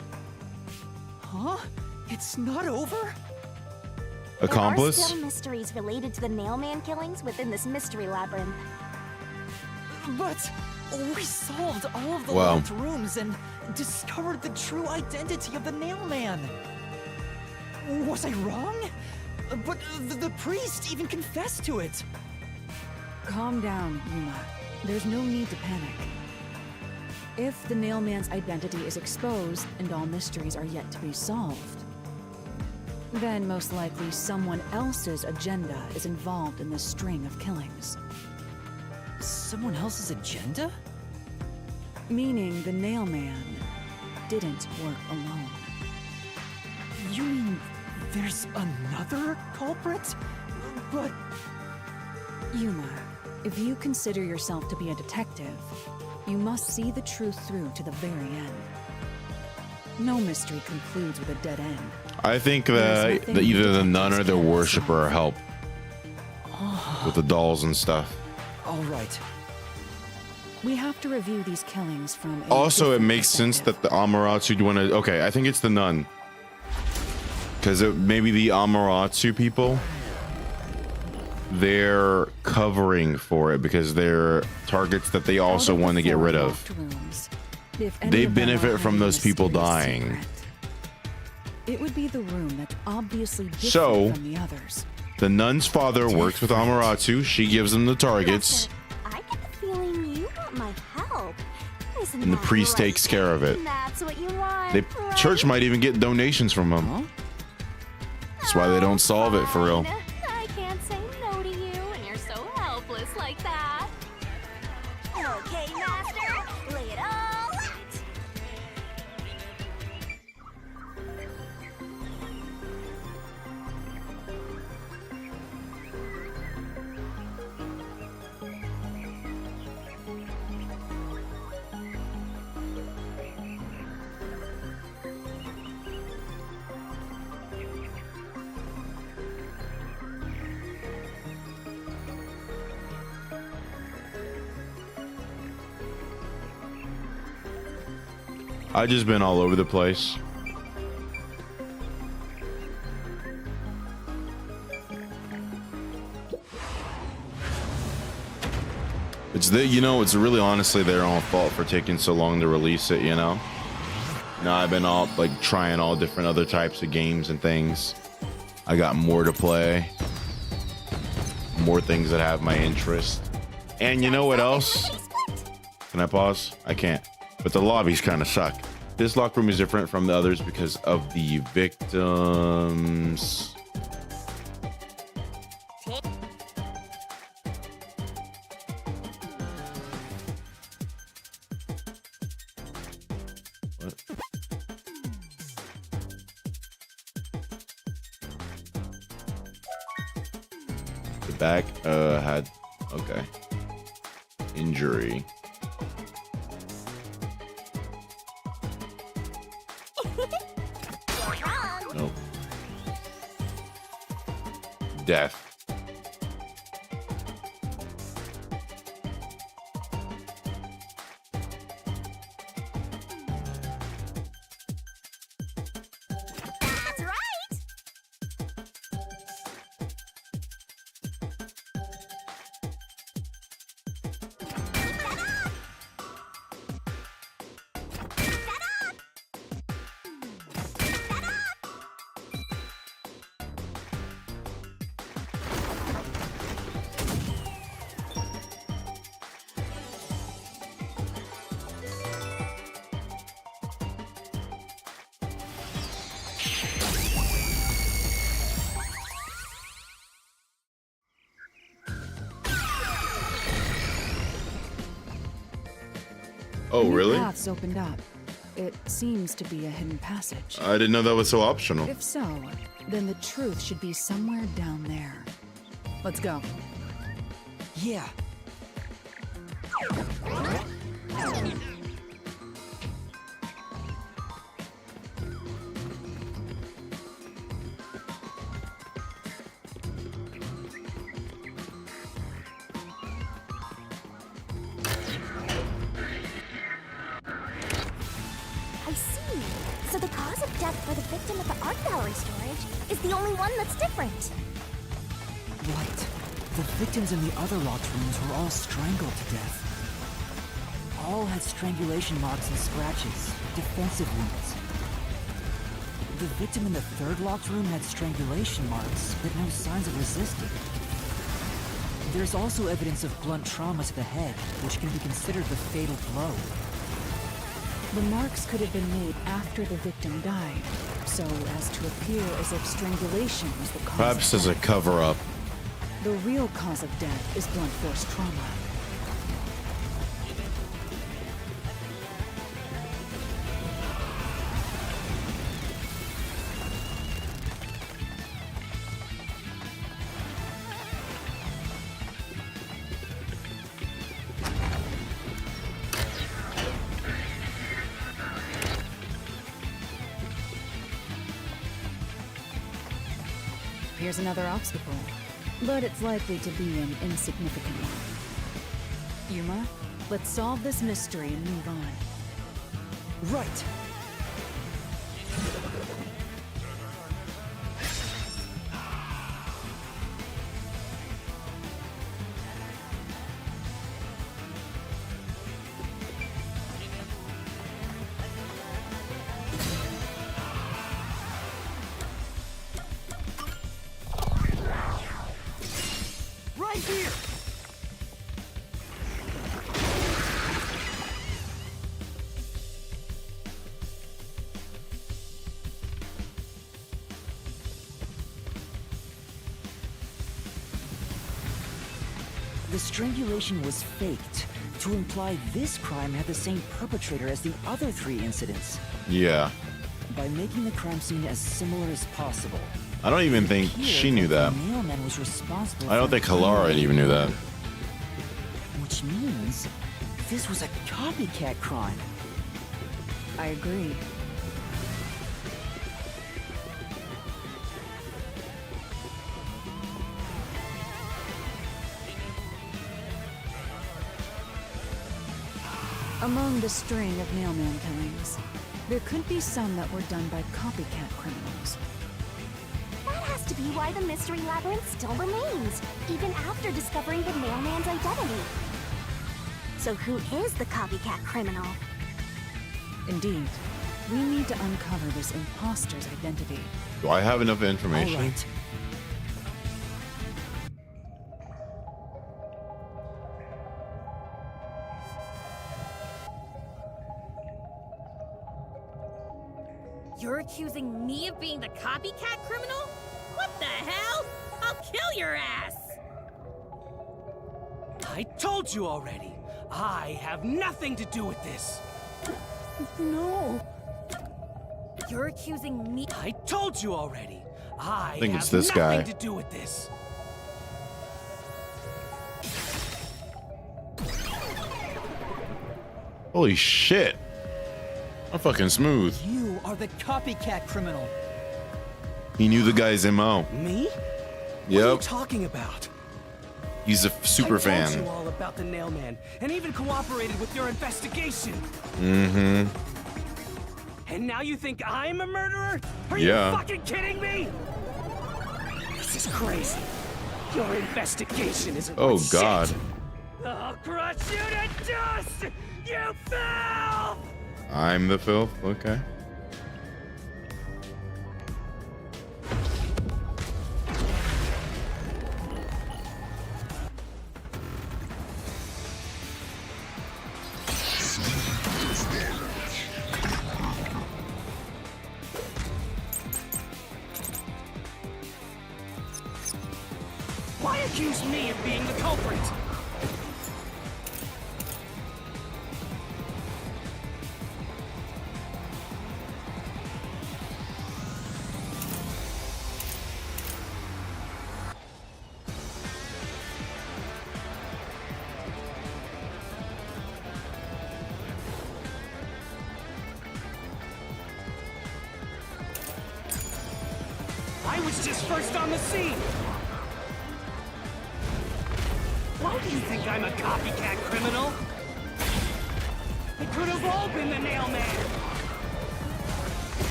Huh? It's not over?
Accomplice?
There are still mysteries related to the Nailman killings within this mystery labyrinth.
But we solved all of the
Wow.
locked rooms and discovered the true identity of the Nailman. Was I wrong? But the priest even confessed to it.
Calm down, Yuma. There's no need to panic. If the Nailman's identity is exposed and all mysteries are yet to be solved, then most likely someone else's agenda is involved in this string of killings.
Someone else's agenda?
Meaning the Nailman didn't work alone.
You mean there's another culprit? But...
Yuma, if you consider yourself to be a detective, you must see the truth through to the very end. No mystery concludes with a dead end.
I think that either the nun or the worshiper help with the dolls and stuff.
all right.
We have to review these killings from a
Also, it
different
makes sense
perspective.
that the Amaterasu do want to... Okay, I think it's the nun. Because maybe the Amaterasu people, they're covering for it because they're targets that they also
Out of
want to
the
get
4
rid of.
locked rooms, if any
They
of them are
benefit from
hiding
those
a
people
mysterious
dying.
secret, it would be the room that's obviously different
So,
from the others.
The nun's father works with Amaterasu. She gives them the targets,
I get the feeling you want my help. Isn't
and the
that
priest
right?
takes care of it.
That's what you want.
The
right?
church might even get donations from them.
Huh?
That's why they don't solve it for real.
Fine. I can't say no to you, and you're so helpless like that. Okay, Master, lay it all out.
I just been all over the place. It's it's really honestly their own fault for taking so long to release it, Now I've been all trying all different other types of games and things. I got more to play. More things that have my interest. And you know what else? Can I pause? I can't. But the lobbies kind of suck. This locker room is different from the others because of the victims. What? The back had, okay, injury. Nope. Death.
That's right!
Oh,
New
really?
paths opened up. It seems to be a hidden passage.
I didn't know that was so optional.
If so, then the truth should be somewhere down there. Let's go.
Yeah.
I see. So the cause of death for the victim at the art gallery storage is the only one that's different.
Right. The victims in the other locked rooms were all strangled to death. All had strangulation marks and scratches, defensive wounds. The victim in the third locked room had strangulation marks, but no signs of resisting. There's also evidence of blunt trauma to the head, which can be considered the fatal blow.
The marks could have been made after the victim died, so as to appear as if strangulation was the cause.
Perhaps
of
as a
death.
cover-up.
The real cause of death is blunt force trauma. Here's another obstacle, but it's likely to be an insignificant one. Yuma, let's solve this mystery and move on.
Right. Right here! The strangulation was faked, to imply this crime had the same perpetrator as the other 3 incidents.
Yeah.
By making the crime scene as similar as possible.
I don't even think
it
she
appeared
knew that.
The mailman was responsible
I don't
for
think
the
Kalara
crime.
even knew that.
Which means this was a copycat crime.
I agree. Among the string of mailman killings, there could be some that were done by copycat criminals.
That has to be why the mystery labyrinth still remains, even after discovering the mailman's identity. So who is the copycat criminal?
Indeed, we need to uncover this imposter's identity.
Do I have enough
All
information?
right.
accusing me of being the copycat criminal? What the hell? I'll kill your ass!
I told you already. I have nothing to do with this.
No. You're accusing me.
I told you already. I
think
have
it's this guy.
nothing to do with this.
Holy shit. I'm fucking smooth.
You are the copycat criminal.
He knew the guy's MO.
Me? What are you
Yep.
talking about?
He's a super
I
fan.
told you all about the Nailman, and even cooperated with your investigation.
Mm-hmm.
And now you think I'm a murderer? Are
Yeah.
you fucking kidding me? This is crazy. Your investigation isn't
Oh,
worth
God.
shit. I'll crush you to dust, you filth!
I'm the filth. Okay.
Why accuse me of being the culprit? I was just first on the scene. Why do you think I'm a copycat criminal? It could have all been the Nailman.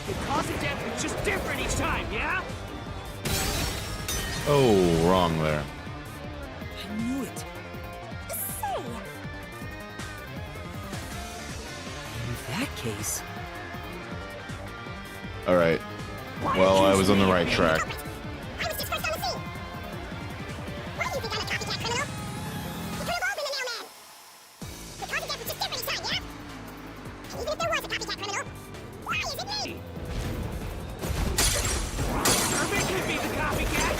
The cause of death was just different each time, yeah?
Oh, wrong there.
I knew it.
Say,
In that case,
All right. Well, I was on the right track.
I was just first on the scene. Why do you think I'm a copycat criminal? It could have all been the Nailman. The cause of death was just different each time, yeah? And even if there was a copycat criminal, why is it me?
Irving could be the copycat.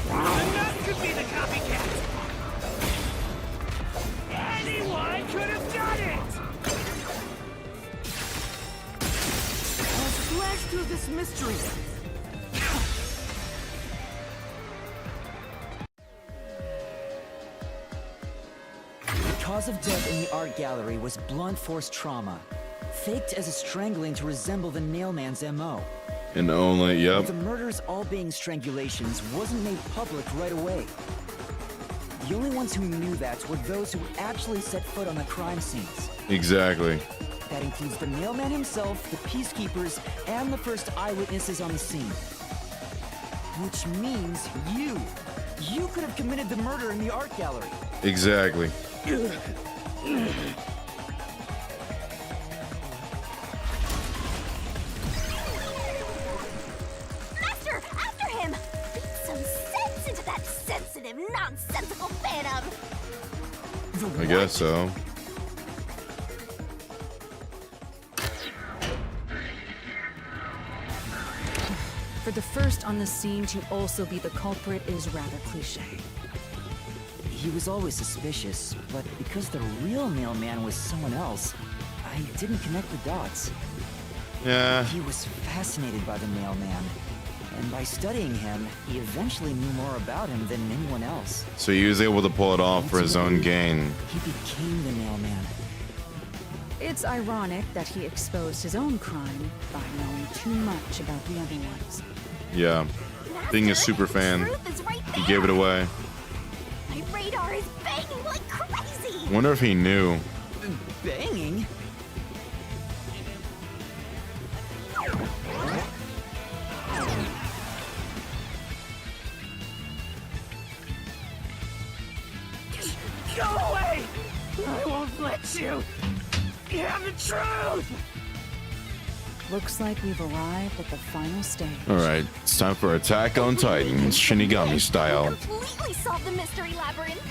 The nut could be the copycat. Anyone could have done it.
slash through this mystery. The cause of death in the art gallery was blunt force trauma, faked as a strangling to resemble the Nailman's MO.
And only, yep.
The murders all being strangulations wasn't made public right away. The only ones who knew that were those who actually set foot on the crime scenes.
Exactly.
That includes the Nailman himself, the Peacekeepers, and the first eyewitnesses on the scene. Which means you. You could have committed the murder in the art gallery.
Exactly.
Master, after him! Beat some sense into that sensitive, nonsensical phantom!
I guess so.
For the first on the scene to also be the culprit is rather cliche.
He was always suspicious, but because the real Nailman was someone else, I didn't connect the dots.
Yeah.
He was fascinated by the Nailman, and by studying him, he eventually knew more about him than anyone else.
So he was able to pull it off for his own gain.
He became the Nailman.
It's ironic that he exposed his own crime by knowing too much about the other ones.
Yeah. Being a
Master,
super
the
fan,
truth is right
he gave it
there.
away.
My radar is banging like crazy!
Wonder if he knew.
Banging?
Go away! I won't let you! You have the truth!
Looks like we've arrived at the final stage.
Alright, it's time for Attack on Titan, Shinigami style.
Completely solve the mystery labyrinth!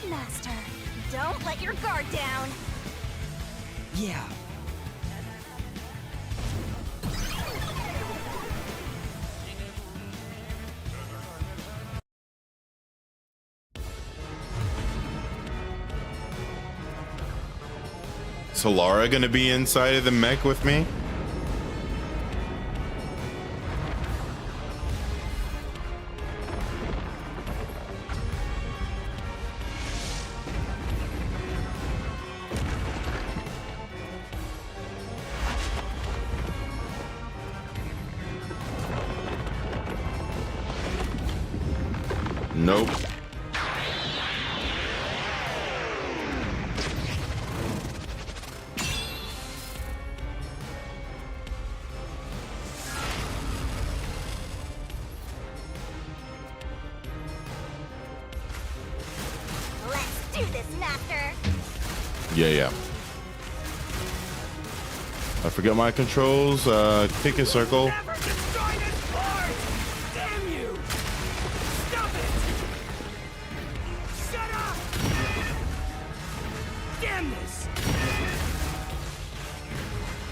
Master, don't let your guard down!
Yeah.
Talara gonna be inside of the mech with me? Nope.
Let's do this, Master.
Yeah. I forget my controls. Pick a circle.
Never destroy this board! Damn you! Stop it! Shut up! Damn this!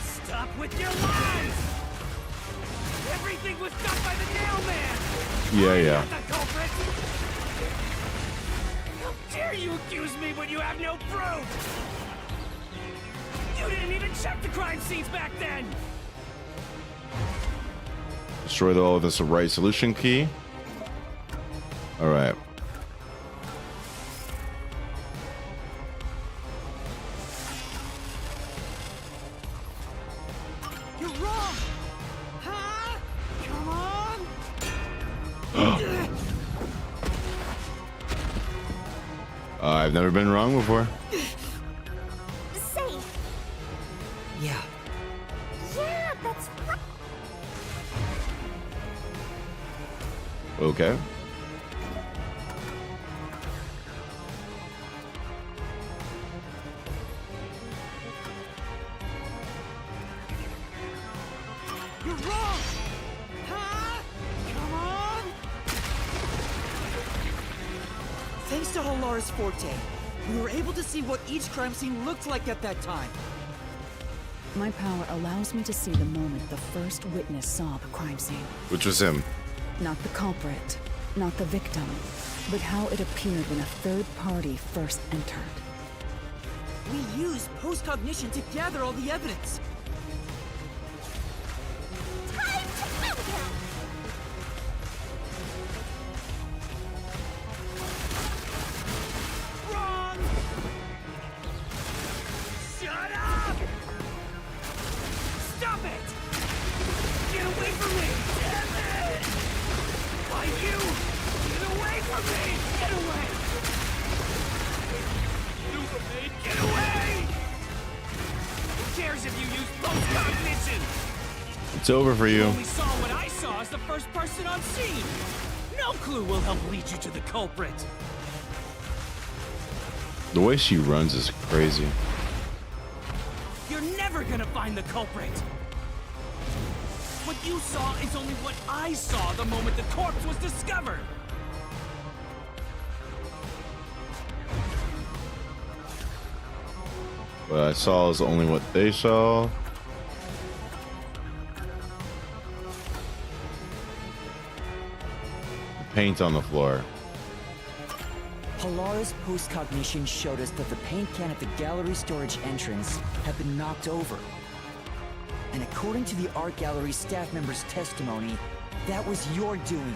Stop with your lies! Everything was done by the nailman!
Yeah.
Not the culprit! How dare you accuse me when you have no proof? You didn't even check the crime scenes back then!
Destroy all of this right solution key. All right.
You're wrong! Huh? Come on!
I've never been wrong before.
Safe.
Yeah.
Yeah, that's right.
Okay.
You're wrong! Huh? Come on! Thanks to Halara's forte, we were able to see what each crime scene looked like at that time.
My power allows me to see the moment the first witness saw the crime scene.
Which was him.
Not the culprit, not the victim, but how it appeared when a third party first entered.
We used post-cognition to gather all the evidence.
Time to countdown.
Wrong! Shut up! Stop it! Get away from me! Damn it! Why you? Get away from me! Get away! Supermaid, get away! Who cares if you use post-cognition?
It's over for you.
Only saw what I saw as the first person on scene. No clue will help lead you to the culprit.
The way she runs is crazy.
You're never gonna find the culprit. What you saw is only what I saw the moment the corpse was discovered.
What I saw is only what they saw. The paint on the floor.
Halara's post-cognition showed us that the paint can at the gallery storage entrance had been knocked over. And according to the art gallery staff member's testimony, that was your doing.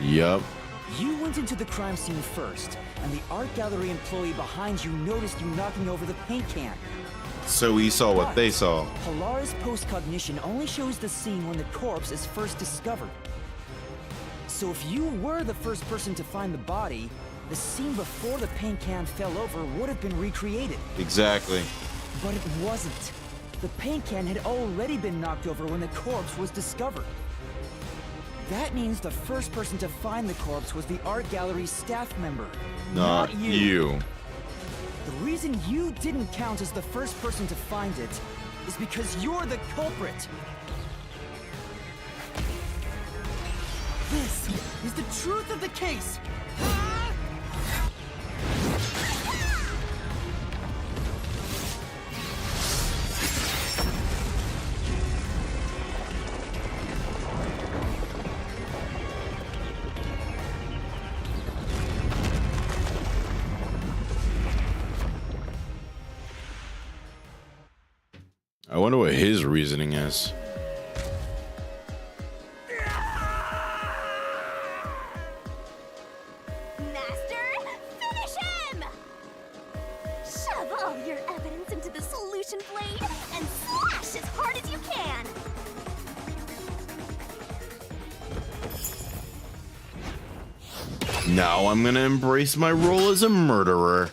Yup.
You went into the crime scene first, and the art gallery employee behind you noticed you knocking over the paint can.
So we saw what they
But
saw.
Halara's post-cognition only shows the scene when the corpse is first discovered. So if you were the first person to find the body, the scene before the paint can fell over would have been recreated.
Exactly.
But it wasn't. The paint can had already been knocked over when the corpse was discovered. That means the first person to find the corpse was the art gallery's staff member.
Not you.
The reason you didn't count as the first person to find it is because you're the culprit. This is the truth of the case.
wonder what his reasoning is.
Master, finish him! Shove all your evidence into the solution blade and slash as hard as you can!
Now I'm gonna embrace my role as a murderer.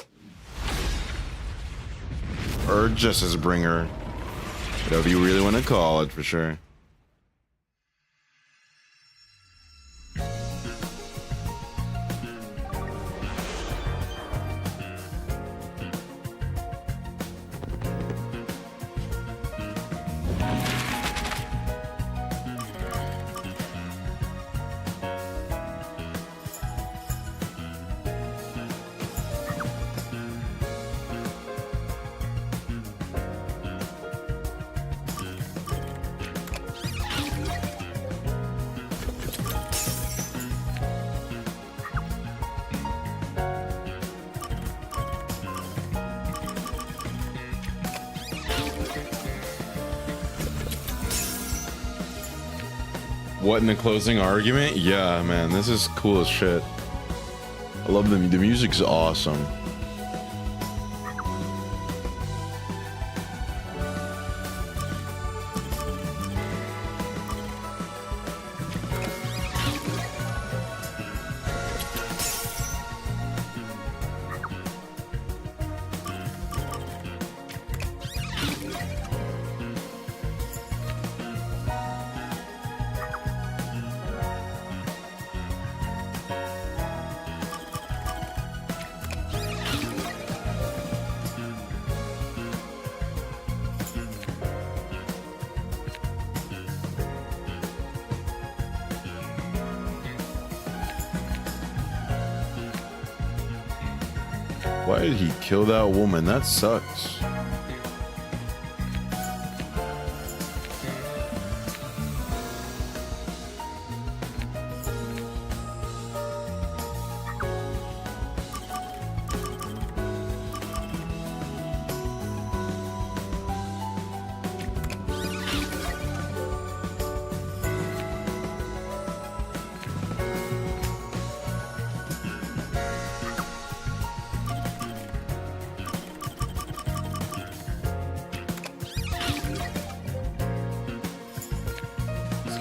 Or justice bringer. Whatever you really want to call it, for sure. What in the closing argument? Yeah, man, this is cool as shit. I love the music's awesome. Why did he kill that woman? That sucks.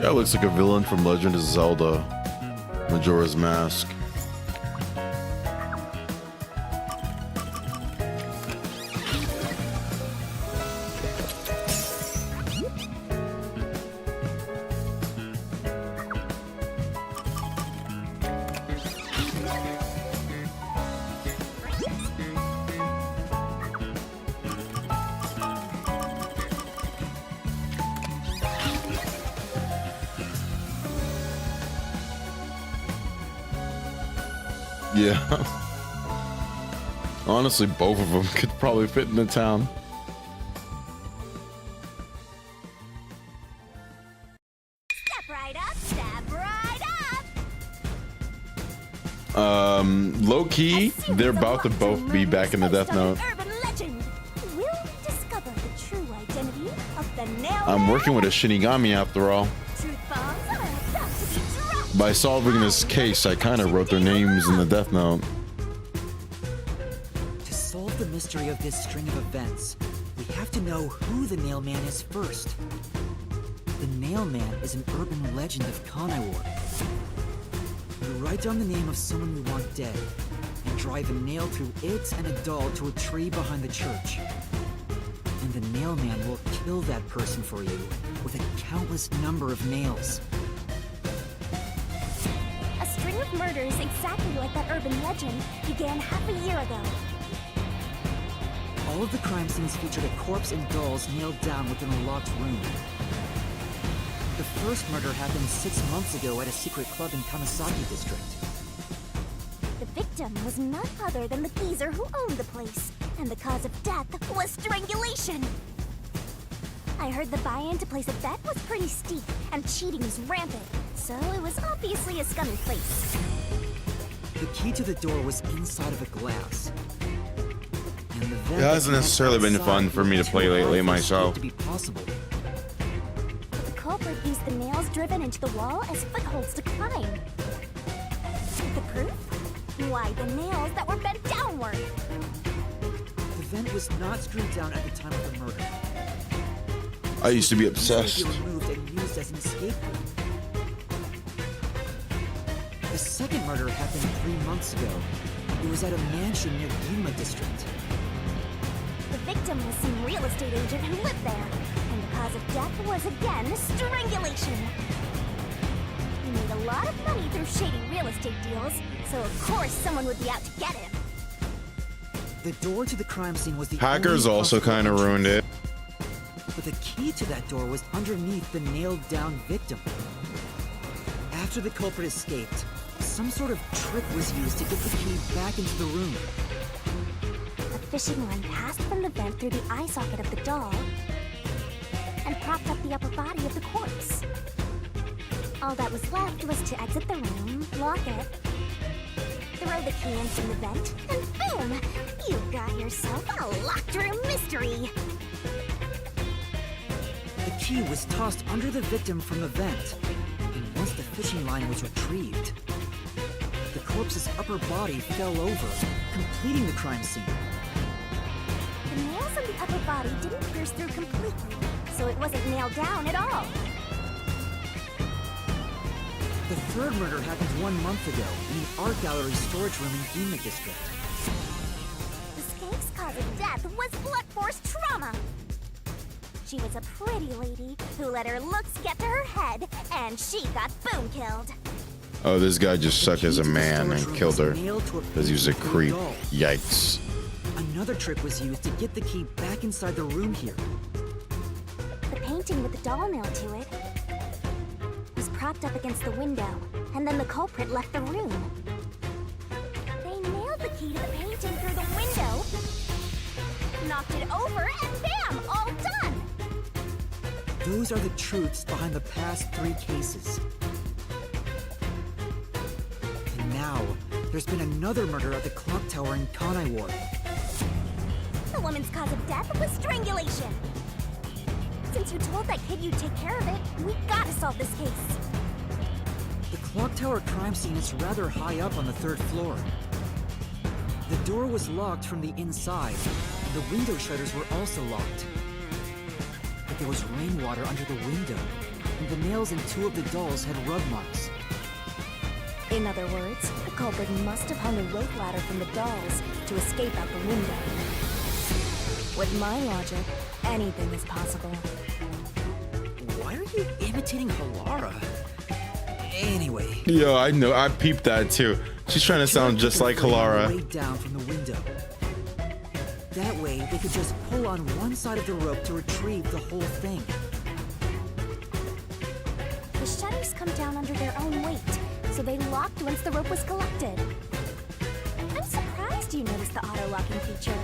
Guy looks like a villain from Legend of Zelda, Majora's Mask. Yeah. Honestly, both of them could probably fit in the town.
Step right up, step right up!
Low key, they're about to both be back in the Death Note.
Urban legend. Will we discover the true identity of the nail
I'm
man?
working with a Shinigami after all.
Truth bombs are about to be dropped.
By solving this case, I kind of wrote their names in the Death Note.
To solve the mystery of this string of events, we have to know who the Nail Man is first. The Nail Man is an urban legend of Kanaiwar. You write down the name of someone you want dead, and drive a nail through it and a doll to a tree behind the church. And the Nail Man will kill that person for you with a countless number of nails.
A string of murders exactly like that urban legend began half a year ago.
All of the crime scenes featured a corpse and dolls nailed down within a locked room. The first murder happened 6 months ago at a secret club in Kamasaki district.
The victim was none other than the geezer who owned the place, and the cause of death was strangulation. I heard the buy-in to place a bet was pretty steep, and cheating was rampant, so it was obviously a scummy place.
The key to the door was inside of a glass. And and the vent
It hasn't necessarily been fun for me to play lately myself.
To be possible.
The culprit used the nails driven into the wall as footholds to climb. The proof? Why, the nails that were bent downward.
The vent was not screwed down at the time of the murder.
I used to be
So it
obsessed.
could be removed and used as an escape route. The second murder happened 3 months ago. It was at a mansion near Yuma District.
The victim was some real estate agent who lived there, and the cause of death was again strangulation. He made a lot of money through shady real estate deals, so of course someone would be out to get him.
The door to the crime scene was the
Hackers
only
also
possible
kind of ruined it.
But the key to that door was underneath the nailed-down victim. After the culprit escaped, some sort of trick was used to get the key back into the room.
A fishing line passed from the vent through the eye socket of the doll and propped up the upper body of the corpse. All that was left was to exit the room, lock it, throw the key in from the vent, and boom! You've got yourself a locked room mystery!
The key was tossed under the victim from the vent, and once the fishing line was retrieved, the corpse's upper body fell over, completing the crime scene.
The nails on the upper body didn't pierce through completely, so it wasn't nailed down at all.
The third murder happened 1 month ago in an art gallery storage room in Yuma District.
The skank's cause of death was blunt force trauma. She was a pretty lady who let her looks get to her head, and she got boom killed.
Oh, this guy just
The
sucked
key
as a
to the
man
storage
and
room
killed
was
her
nailed to
because he was a
painted
creep.
doll.
Yikes.
Another trick was used to get the key back inside the room here.
The painting with the doll nailed to it was propped up against the window, and then the culprit left the room. They nailed the key to the painting through the window, knocked it over, and bam! All done!
Those are the truths behind the past 3 cases. And now, there's been another murder at the clock tower in Kanai Ward.
The woman's cause of death was strangulation. Since you told that kid you'd take care of it, we gotta solve this case.
The clock tower crime scene is rather high up on the 3rd floor. The door was locked from the inside, and the window shutters were also locked. But there was rainwater under the window, and the nails in 2 of the dolls had rub marks.
In other words, the culprit must have hung a rope ladder from the dolls to escape out the window. With my logic, anything is possible.
Why are you imitating Halara? Anyway.
Yo, I know. I peeped that too. She's trying to sound just like Halara.
Way down from the window. That way, they could just pull on one side of the rope to retrieve the whole thing.
The shutters come down under their own weight, so they locked once the rope was collected. I'm surprised you noticed the auto-locking feature.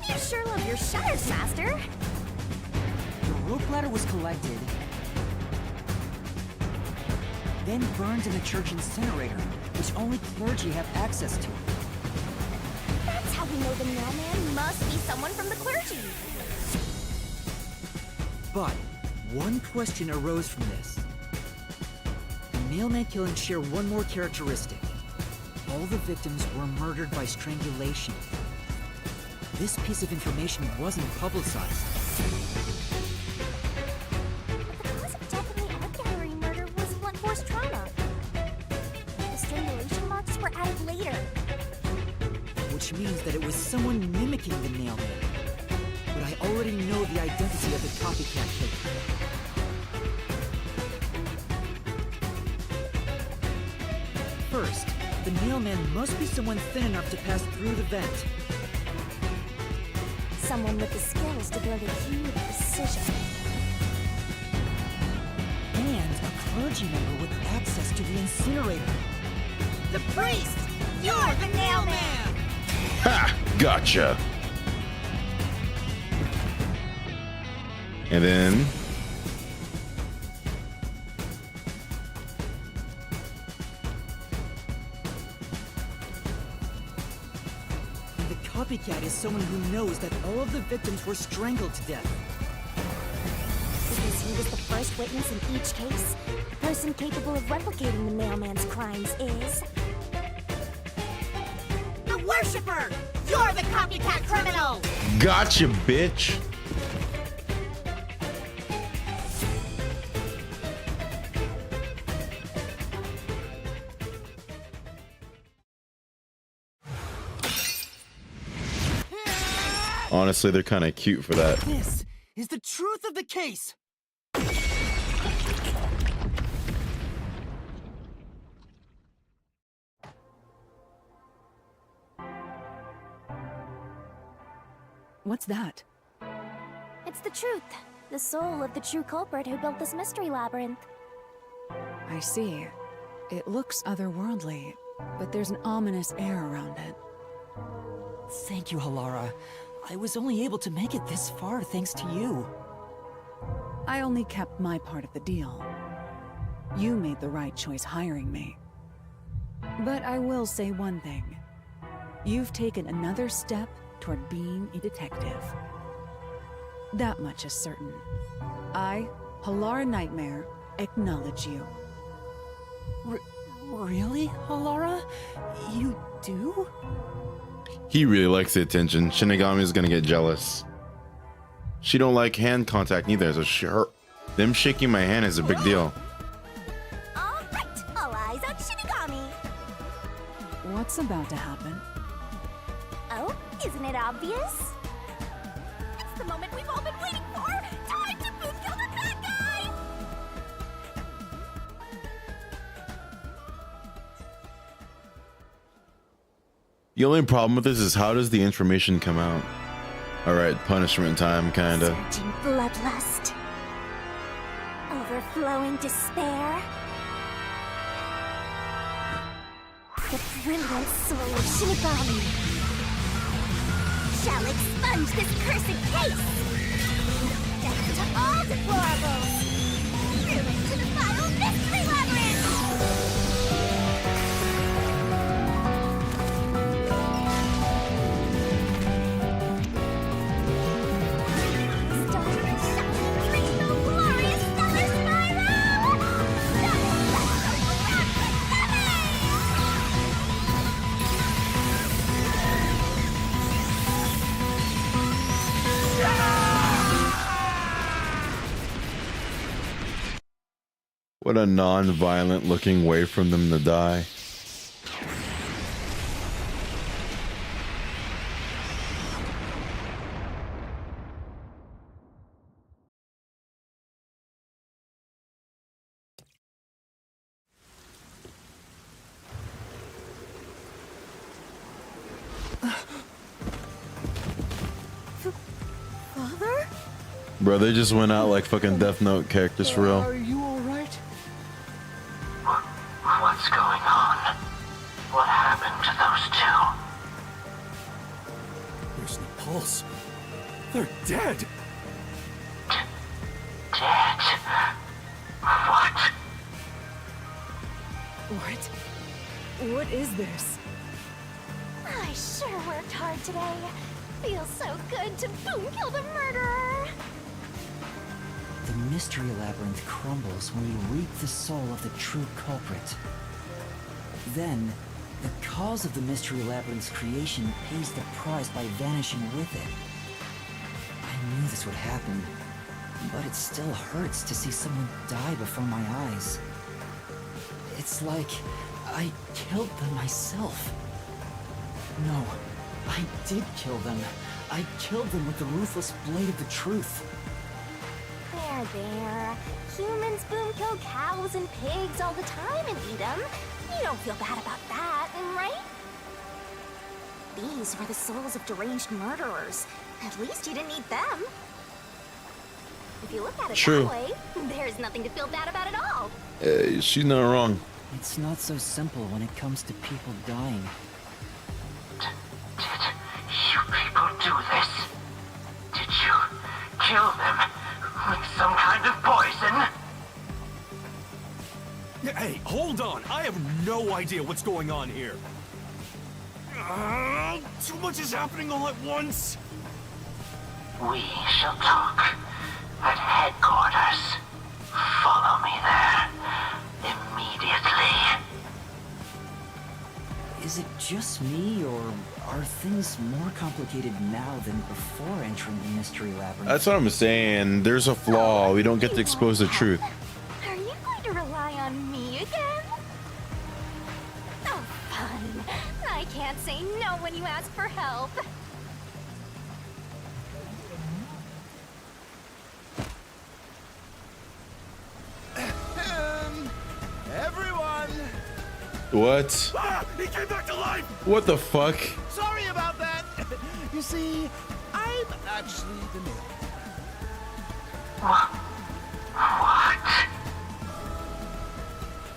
You sure love your shutters, Master.
The rope ladder was collected, then burned in the church incinerator, which only clergy have access to.
That's how we know the mailman must be someone from the clergy.
But one question arose from this. The mailman killings share one more characteristic. All the victims were murdered by strangulation. This piece of information wasn't publicized.
But the cause of death in the art gallery murder was blunt force trauma. The strangulation marks were added later.
Which means that it was someone mimicking the mailman. But I already know the identity of the copycat killer. First, the mailman must be someone thin enough to pass through the vent.
Someone with the skills to build a key with precision.
And a clergy member with access to the incinerator.
The priest! You're the mailman!
Ha! Gotcha. And then
copycat is someone who knows that all of the victims were strangled to death.
Because he was the first witness in each case, the person capable of replicating the mailman's crimes is...
The Worshipper! You're the copycat criminal!
Gotcha, bitch. Honestly, they're kind of cute for that.
This is the truth of the case!
What's that?
It's the truth. The soul of the true culprit who built this mystery labyrinth.
I see. It looks otherworldly, but there's an ominous air around it.
Thank you, Halara. I was only able to make it this far thanks to you.
I only kept my part of the deal. You made the right choice hiring me. But I will say one thing. You've taken another step toward being a detective. That much is certain. I, Halara Nightmare, acknowledge you.
Really, Halara? You do?
He really likes the attention. Shinigami's gonna get jealous. She don't like hand contact neither, so them shaking my hand is a big deal.
All right, all eyes on Shinigami.
What's about to happen?
Oh, isn't it obvious? It's the moment we've all been waiting for! Time to boom kill the bad guy!
The only problem with this is how does the information come out? Alright, punishment time, kinda.
Surging bloodlust. Overflowing despair. The brilliant soul of Shinigami shall expunge this cursed case! Death to all deplorables! Ruin to the final mystery labyrinth!
What a non-violent looking way from them to die.
Father?
Bro, they just went out like fucking Death Note characters for real.
Are you alright?
What's going on? What happened to those two?
There's no pulse. They're dead.
Dead? What?
What is this?
I sure worked hard today. Feels so good to boom kill the murderer.
The mystery labyrinth crumbles when you reap the soul of the true culprit. Then, the cause of the mystery labyrinth's creation pays the price by vanishing with it. I knew this would happen, but it still hurts to see someone die before my eyes. It's like I killed them myself. No, I did kill them. I killed them with the ruthless blade of the truth.
There. Humans boom kill cows and pigs all the time and eat them. You don't feel bad about that, right? These were the souls of deranged murderers. At least you didn't eat them. If you look at it
True.
that way, there's nothing to feel bad about at all.
She's not wrong.
It's not so simple when it comes to people dying.
Did you people do this? Did you kill them with some kind of poison?
Hey, hold on. I have no idea what's going on here. Too much is happening all at once.
We shall talk at headquarters. Follow me there immediately.
Is it just me, or are things more complicated now than before entering the mystery labyrinth?
That's what I'm saying. There's a flaw. We don't get to expose the truth.
Are you going to rely on me again? Oh, fun. I can't say no when you ask for help.
Everyone!
What?
Ah! He came back to life!
What the fuck?
Sorry about that. You see, I'm actually the mail.
What?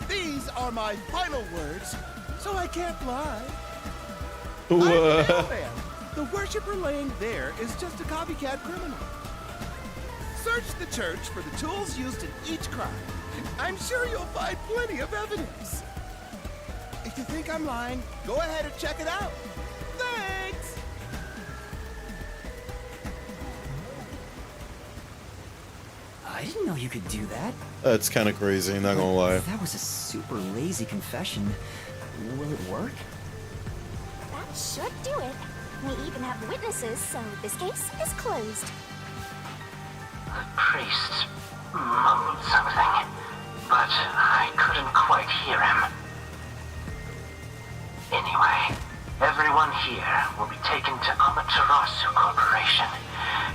These are my final words, so I can't lie.
What?
I'm the mailman. The worshiper laying there is just a copycat criminal. Search the church for the tools used in each crime. I'm sure you'll find plenty of evidence. If you think I'm lying, go ahead and check it out. Thanks!
I didn't know you could do that.
That's kind of crazy, not gonna lie.
That was a super lazy confession. Will it work?
That should do it. We even have witnesses, so this case is closed.
The priest mumbled something, but I couldn't quite hear him. Anyway, everyone here will be taken to Amaterasu Corporation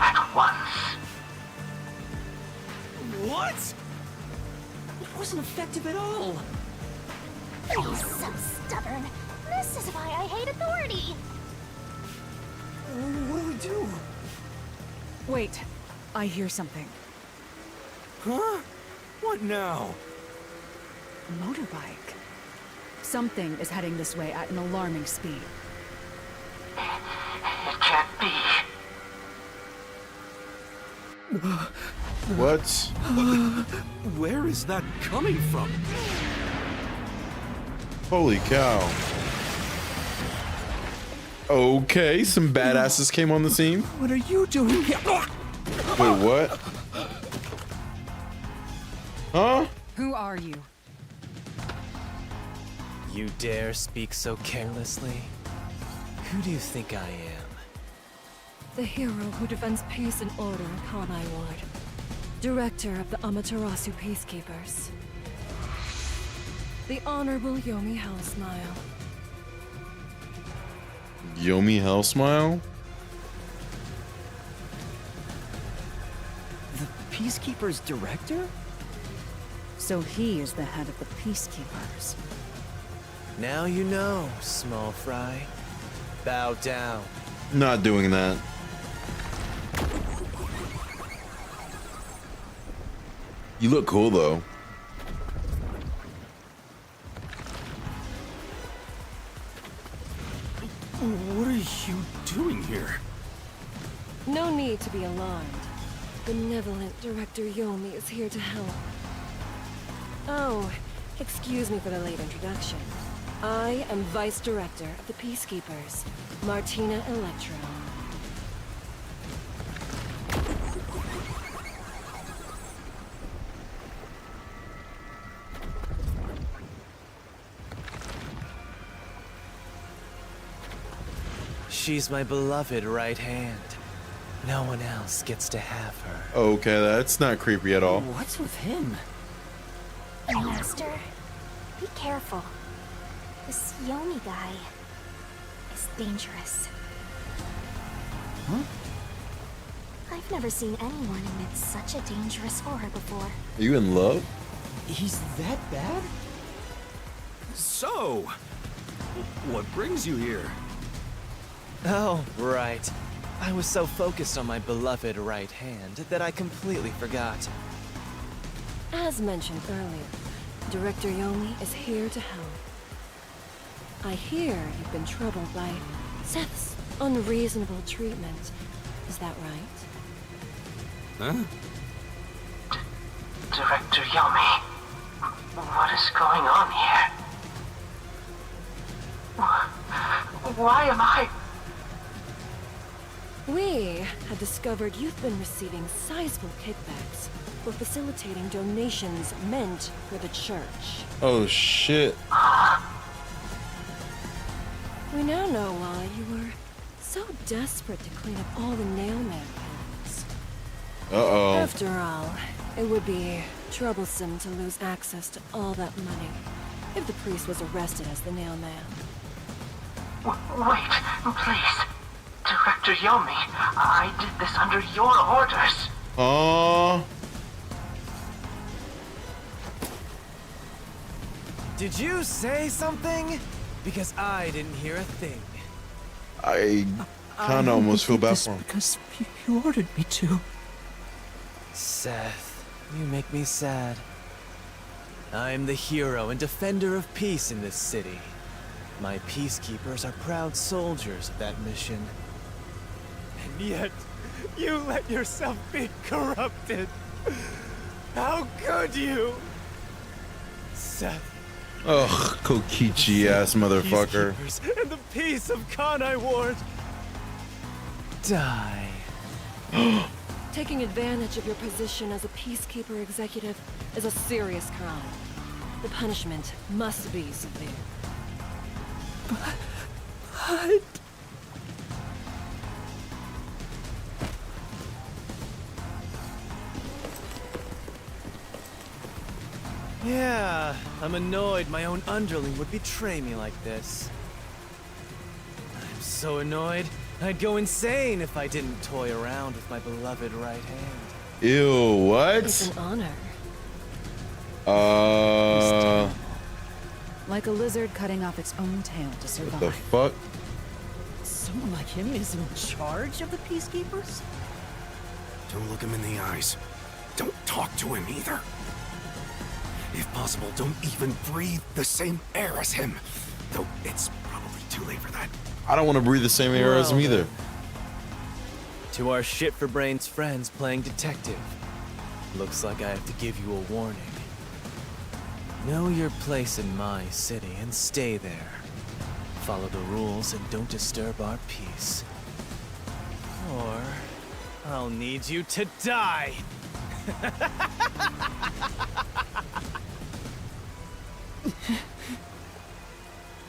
at once.
What?
It wasn't effective at all.
He's so stubborn. This is why I hate authority.
What do we do?
Wait, I hear something.
Huh? What now?
A motorbike. Something is heading this way at an alarming speed.
It can't be.
What?
Where is that coming from?
Holy cow. Okay, some badasses came on the scene.
What are you doing here?
Wait, what? Huh?
Who are you?
You dare speak so carelessly? Who do you think I am?
The hero who defends peace and order in Kanai Ward. Director of the Amaterasu Peacekeepers. The Honorable Yomi Hellsmile.
Yomi Hellsmile?
The Peacekeeper's director?
So he is the head of the Peacekeepers.
Now you know, small fry. Bow down.
Not doing that. You look cool though.
What are you doing here?
No need to be alarmed. Benevolent Director Yomi is here to help. Oh, excuse me for the late introduction. I am Vice Director of the Peacekeepers, Martina Electro.
She's my beloved right hand. No one else gets to have her.
Okay, that's not creepy at all.
What's with him?
Master, be careful. This Yomi guy is dangerous.
Huh?
I've never seen anyone emit such a dangerous aura before.
Are you in love?
He's that bad?
So, what brings you here?
Oh, right. I was so focused on my beloved right hand that I completely forgot.
As mentioned earlier, Director Yomi is here to help. I hear you've been troubled by Seth's unreasonable treatment. Is that right?
Huh?
Director Yomi, what is going on here?
Why am I?
We have discovered you've been receiving sizable kickbacks for facilitating donations meant for the church.
Oh shit.
We now know why you were so desperate to clean up all the nailman pens.
Uh-oh.
After all, it would be troublesome to lose access to all that money if the priest was arrested as the nailman.
Wait, please. Director Yomi, I did this under your orders.
Did you say something? Because I didn't hear a thing.
I kind of almost feel bad for him.
Because you ordered me to.
Seth, you make me sad. I'm the hero and defender of peace in this city. My peacekeepers are proud soldiers of that mission. And yet, you let yourself be corrupted. How could you? Seth.
Ugh, Kokichi ass motherfucker.
Peacekeepers and the peace of Kanai Ward. Die.
Taking advantage of your position as a peacekeeper executive is a serious crime. The punishment must be severe.
But...
Yeah, I'm annoyed my own underling would betray me like this. I'm so annoyed, I'd go insane if I didn't toy around with my beloved right hand.
Ew, what?
It's an honor.
Like a lizard cutting off its own tail to survive.
What the fuck?
Someone like him is in charge of the Peacekeepers?
Don't look him in the eyes. Don't talk to him either. If possible, don't even breathe the same air as him. Though it's probably too late for that.
I don't want to breathe the same air as him either.
To our shit-for-brains friends playing detective, looks like I have to give you a warning. Know your place in my city and stay there. Follow the rules and don't disturb our peace. Or I'll need you to die!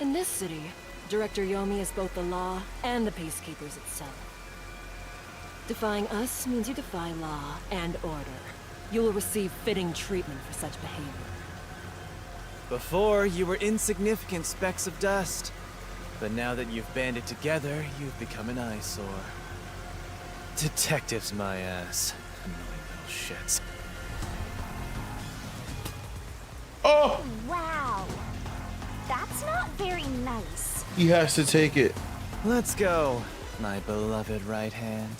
In this city, Director Yomi is both the law and the Peacekeepers itself. Defying us means you defy law and order. You will receive fitting treatment for such behavior.
Before, you were insignificant specks of dust. But now that you've banded together, you've become an eyesore. Detectives, my ass. Annoying little shits.
Oh!
Wow. That's not very nice.
He has to take it.
Let's go, my beloved right hand.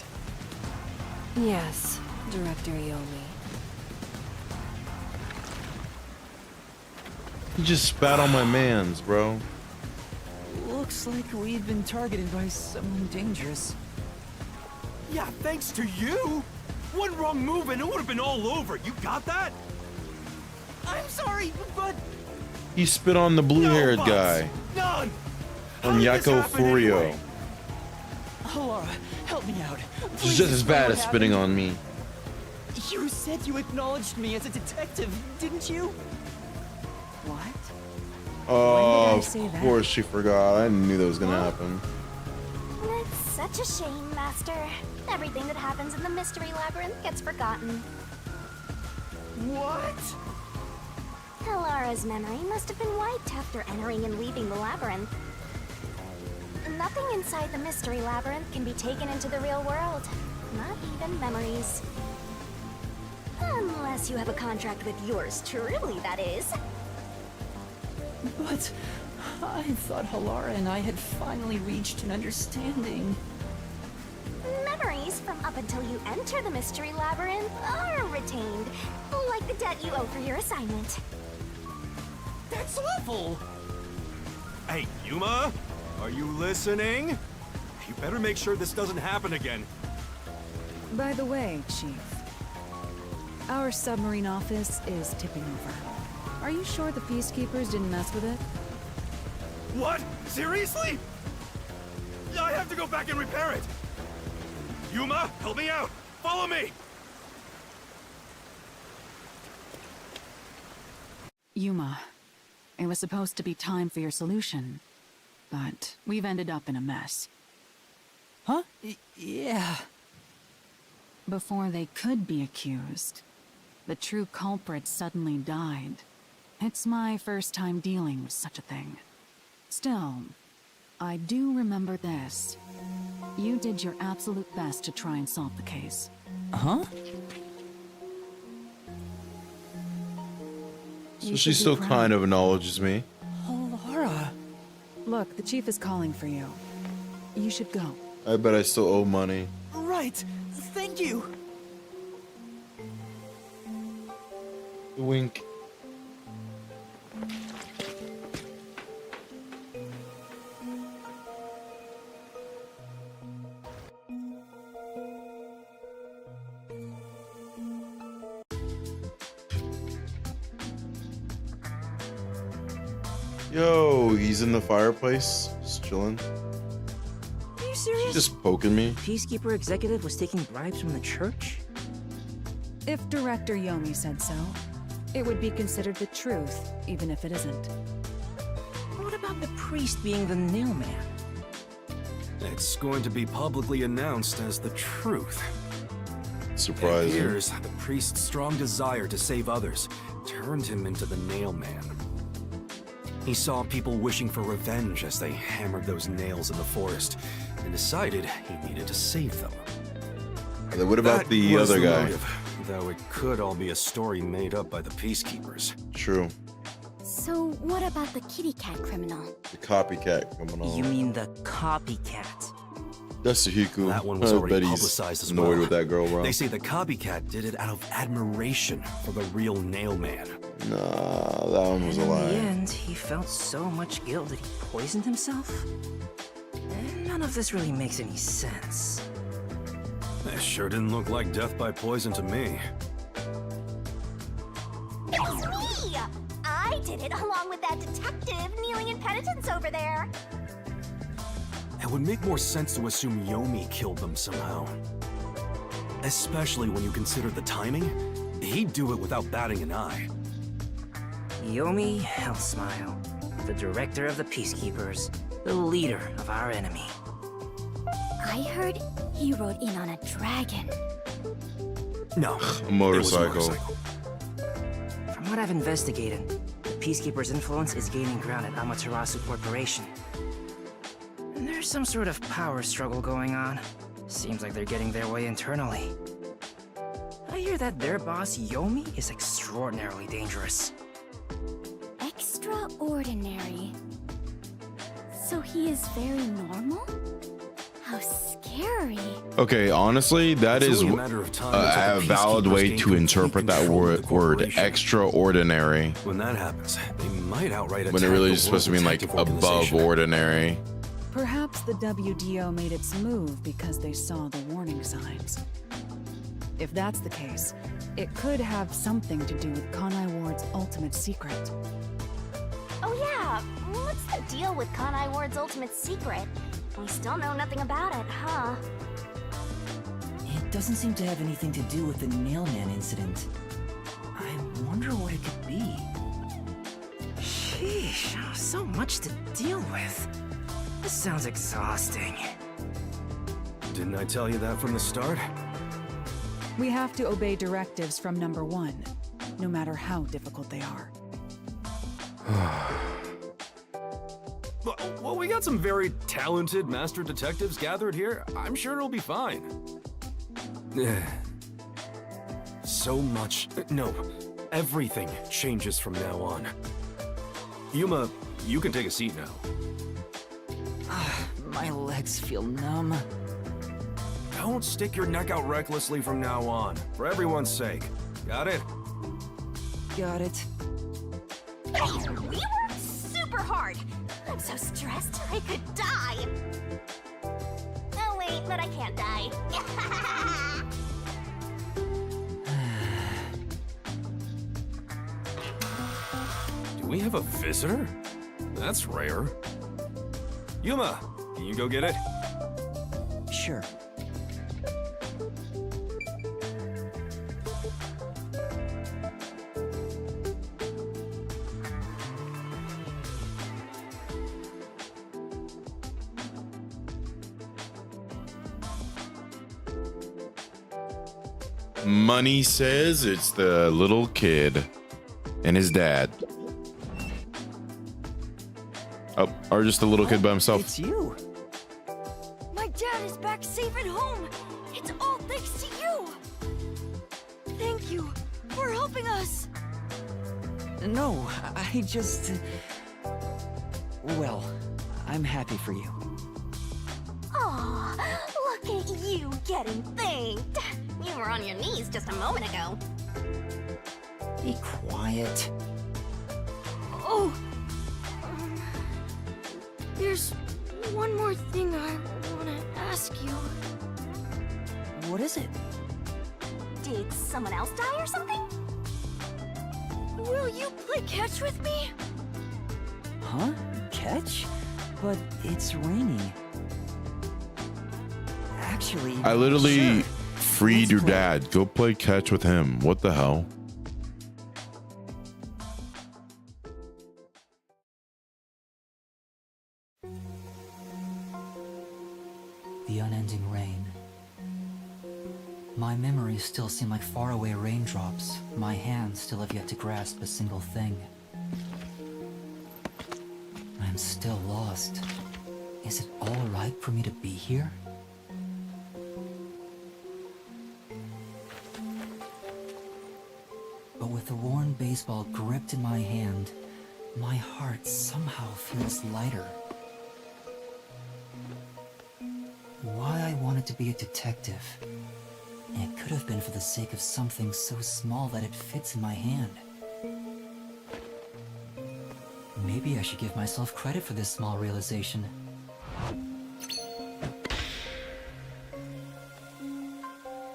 Yes, Director Yomi.
He just spat on my mans, bro.
Looks like we've been targeted by someone dangerous.
Yeah, thanks to you. One wrong move and it would have been all over. You got that?
I'm sorry, but...
He spit on the blue-haired guy.
None.
From Yako Furio.
Anyway?
Laura, help me out.
She's just as bad as spitting on me.
You said you acknowledged me as a detective, didn't you? What?
Oh,
I say
of
that?
course she forgot. I knew that was gonna happen.
It's such a shame, Master. Everything that happens in the Mystery Labyrinth gets forgotten.
What?
Halara's memory must have been wiped after entering and leaving the labyrinth. Nothing inside the Mystery Labyrinth can be taken into the real world. Not even memories. Unless you have a contract with yours truly, that is.
But I thought Halara and I had finally reached an understanding.
Memories from up until you enter the Mystery Labyrinth are retained, like the debt you owe for your assignment.
That's awful!
Hey, Yuma, are you listening? You better make sure this doesn't happen again.
By the way, Chief, our submarine office is tipping over. Are you sure the Peacekeepers didn't mess with it?
What? Seriously?
I have to go back and repair it! Yuma, help me out! Follow me!
Yuma, it was supposed to be time for your solution, but we've ended up in a mess.
Huh? Yeah.
Before they could be accused, the true culprit suddenly died. It's my first time dealing with such a thing. Still, I do remember this. You did your absolute best to try and solve the case.
Huh?
So she still kind of acknowledges me.
Oh, Laura.
Look, the chief is calling for you. You should go.
I bet I still owe money.
Right. Thank you.
Wink. Yo, he's in the fireplace, just chilling.
Are you serious?
She's just poking me.
Peacekeeper executive was taking bribes from the church?
If Director Yomi said so, it would be considered the truth, even if it isn't.
What about the priest being the nail man?
It's going to be publicly announced as the truth.
Surprising.
It appears the priest's strong desire to save others turned him into the nail man. He saw people wishing for revenge as they hammered those nails in the forest, and decided he needed to save them.
And then what about the
was
other
the
guy?
motive, though it could all be a story made up by the peacekeepers.
True.
So, what about the kitty cat criminal?
The copycat coming on.
You mean the copycat?
That's Hiku.
That one was
I
already
bet he's
publicized as
annoyed
well.
with that girl, bro.
They say the copycat did it out of admiration for the real nail man.
Nah, that one was a
In the
lie.
end, he felt so much guilt that he poisoned himself? And none of this really makes any sense.
That sure didn't look like death by poison to me.
It's me! I did it along with that detective kneeling in penitence over there.
It would make more sense to assume Yomi killed them somehow. Especially when you consider the timing. He'd do it without batting an eye.
Yomi Hellsmile, the director of the Peacekeepers, the leader of our enemy.
I heard he rode in on a dragon.
No,
A motorcycle.
it was a motorcycle.
From what I've investigated, the Peacekeepers' influence is gaining ground at Amaterasu Corporation. And there's some sort of power struggle going on. Seems like they're getting their way internally. I hear that their boss, Yomi, is extraordinarily dangerous.
Extraordinary. So he is very normal? How scary.
Okay, honestly, that
It's
is
only a matter of time until
a
the
valid
peacekeepers
way
gain
to
complete
interpret that
control of
word,
the corporation.
extraordinary.
When that happens, they might outright attack
When it really
the
is supposed to
World
mean like
Detective
above
Organization.
ordinary.
Perhaps the WDO made its move because they saw the warning signs. If that's the case, it could have something to do with Kanai Ward's ultimate secret.
Oh yeah, what's the deal with Kanai Ward's ultimate secret? We still know nothing about it, huh?
It doesn't seem to have anything to do with the Nailman incident. I wonder what it could be.
Sheesh, so much to deal with. This sounds exhausting.
Didn't I tell you that from the start?
We have to obey directives from number one, no matter how difficult they are.
Well, we got some very talented master detectives gathered here. I'm sure it'll be fine. So much. No, everything changes from now on. Yuma, you can take a seat now.
My legs feel numb.
Don't stick your neck out recklessly from now on, for everyone's sake. Got it?
Got it.
We worked super hard. I'm so stressed I could die. Oh wait, but I can't die.
Do we have a visitor? That's rare. Yuma,
Can you go get it?
Sure.
Money says it's the little kid and his dad. Oh, or just the little kid by himself.
It's you.
My dad is back safe at home. It's all thanks to you. Thank you for helping us.
No, I just... Well, I'm happy for you.
Aw, look at you getting thanked. You were on your knees just a moment ago.
Be quiet.
Oh. There's one more thing I want to ask you.
What is it?
Did someone else die or something?
Will you play catch with me?
Huh? Catch? But it's raining. Actually,
I literally
sure.
freed
Let's
your
play.
dad. Go play catch with him. What the hell?
The unending rain. My memories still seem like faraway raindrops. My hands still have yet to grasp a single thing. I'm still lost. Is it all right for me to be here? But with the worn baseball gripped in my hand, my heart somehow feels lighter. Why I wanted to be a detective. It could have been for the sake of something so small that it fits in my hand. Maybe I should give myself credit for this small realization.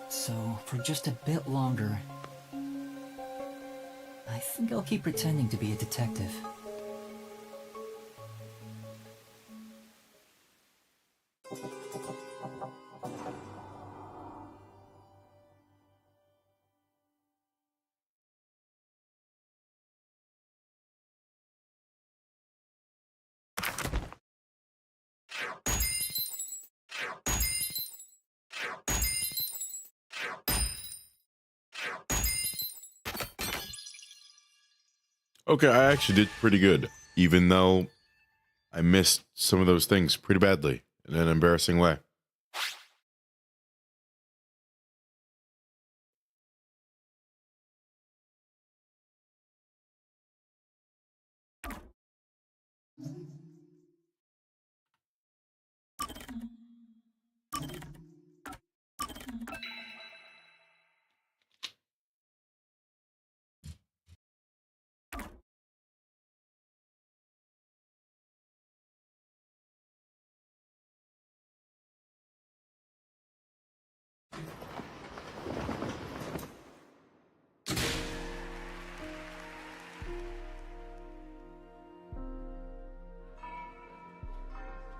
So, for just a bit longer, I think I'll keep pretending to be a detective.
Okay, I actually did pretty good, even though I missed some of those things pretty badly in an embarrassing way.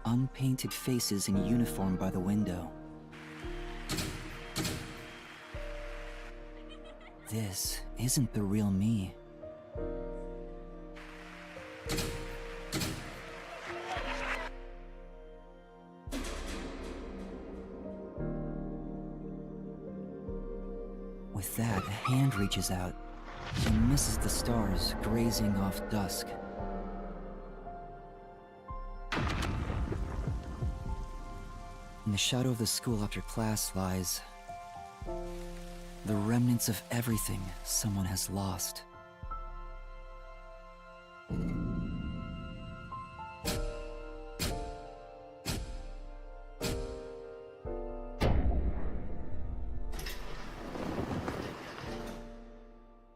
Unpainted faces in uniform by the window. This isn't the real me. With that, a hand reaches out and misses the stars grazing off dusk. In the shadow of the school after class lies the remnants of everything someone has lost.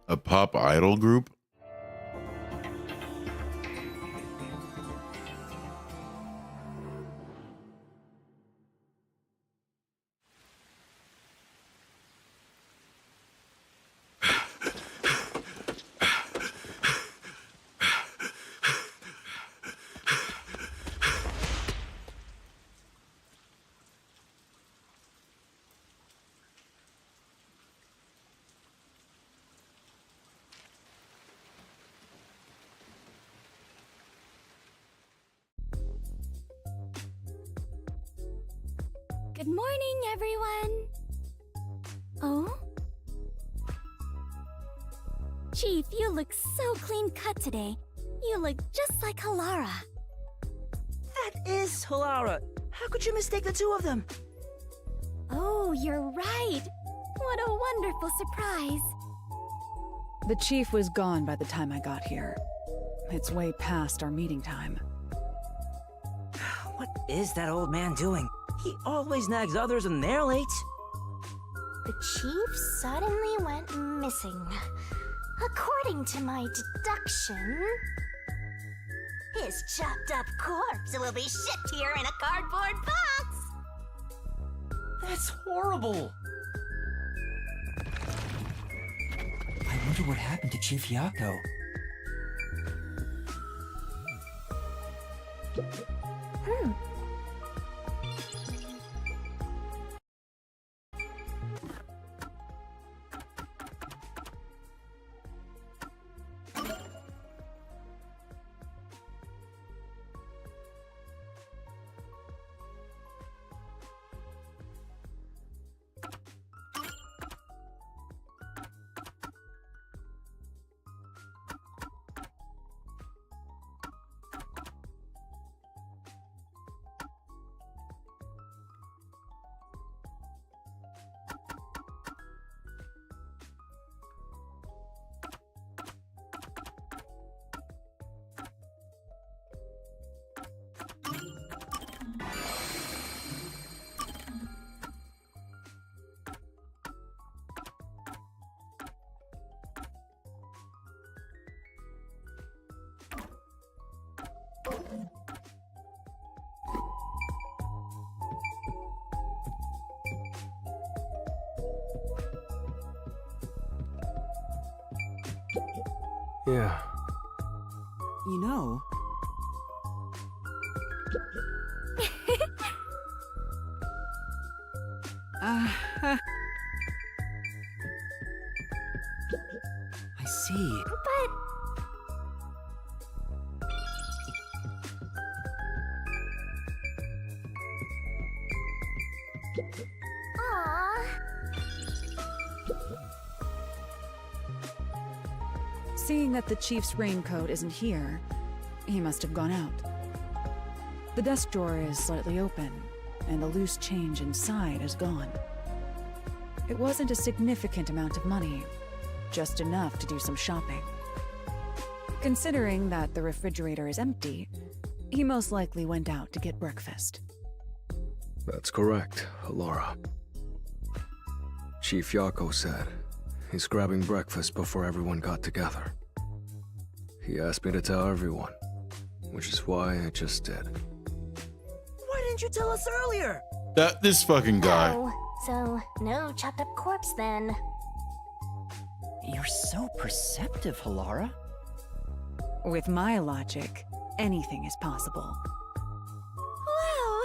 A pop idol group?
Good morning, everyone. Oh? Chief, you look so clean cut today. You look just like Halara.
That is Halara. How could you mistake the two of them?
Oh, you're right. What a wonderful surprise.
The chief was gone by the time I got here. It's way past our meeting time.
What is that old man doing? He always nags others when they're late.
The chief suddenly went missing. According to my deduction, his chopped up corpse will be shipped here in a cardboard box.
That's horrible. I wonder what happened to Chief Yako.
Yeah.
You know, I see.
But... Aww.
Seeing that the chief's raincoat isn't here, he must have gone out. The desk drawer is slightly open, and the loose change inside is gone. It wasn't a significant amount of money, just enough to do some shopping. Considering that the refrigerator is empty, he most likely went out to get breakfast.
That's correct, Halara. Chief Yako said he's grabbing breakfast before everyone got together. He asked me to tell everyone, which is why I just did.
Why didn't you tell us earlier?
This fucking guy.
Oh, so no chopped up corpse then.
You're so perceptive, Halara.
With my logic, anything is possible.
Wow,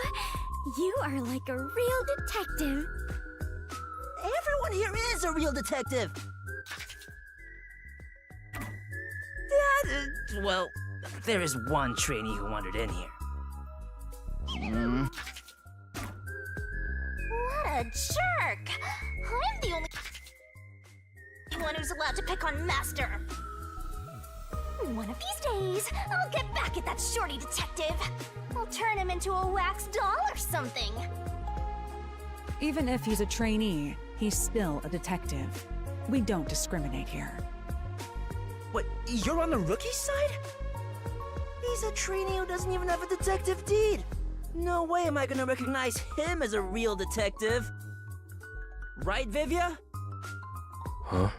you are like a real detective.
Everyone here is a real detective.
Well, there is one trainee who wandered in here.
What a jerk! I'm the only one who's allowed to pick on Master. One of these days, I'll get back at that shorty detective. I'll turn him into a wax doll or something.
Even if he's a trainee, he's still a detective. We don't discriminate here.
What, you're on the rookie side? He's a trainee who doesn't even have a detective deed. No way am I gonna recognize him as a real detective. Right, Vivia?
Huh?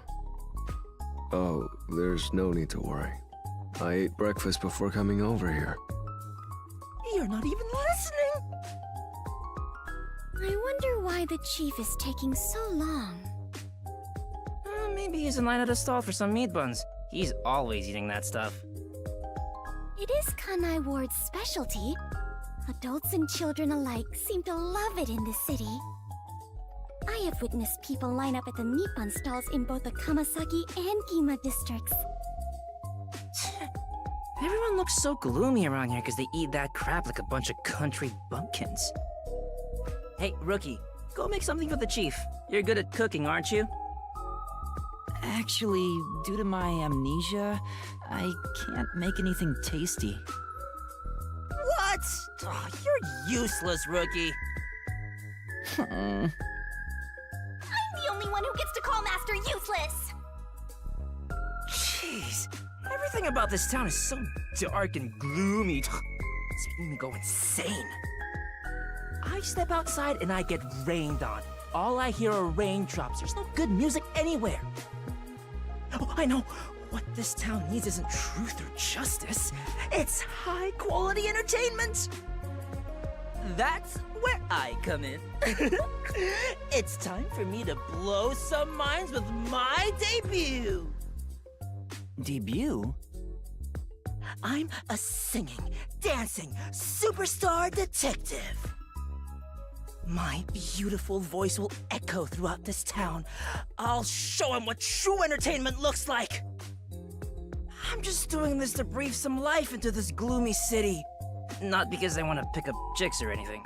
Oh, there's no need to worry. I ate breakfast before coming over here.
You're not even listening!
I wonder why the chief is taking so long.
Maybe he's in line at a stall for some meat buns. He's always eating that stuff.
It is Kanai Ward's specialty. Adults and children alike seem to love it in this city. I have witnessed people line up at the meat bun stalls in both the Kamasaki and Gima districts.
Everyone looks so gloomy around here because they eat that crap like a bunch of country bumpkins. Hey, Rookie, go make something for the Chief. You're good at cooking, aren't you?
Actually, due to my amnesia, I can't make anything tasty.
What? Oh, you're useless, Rookie.
I'm the only one who gets to call Master useless!
Jeez, everything about this town is so dark and gloomy. It's making me go insane. I step outside and I get rained on. All I hear are raindrops. There's no good music anywhere. Oh, I know. What this town needs isn't truth or justice. It's high-quality entertainment. That's where I come in. It's time for me to blow some minds with my debut.
Debut?
I'm a singing, dancing, superstar detective. My beautiful voice will echo throughout this town. I'll show him what true entertainment looks like. I'm just doing this to breathe some life into this gloomy city. Not because I want to pick up chicks or anything.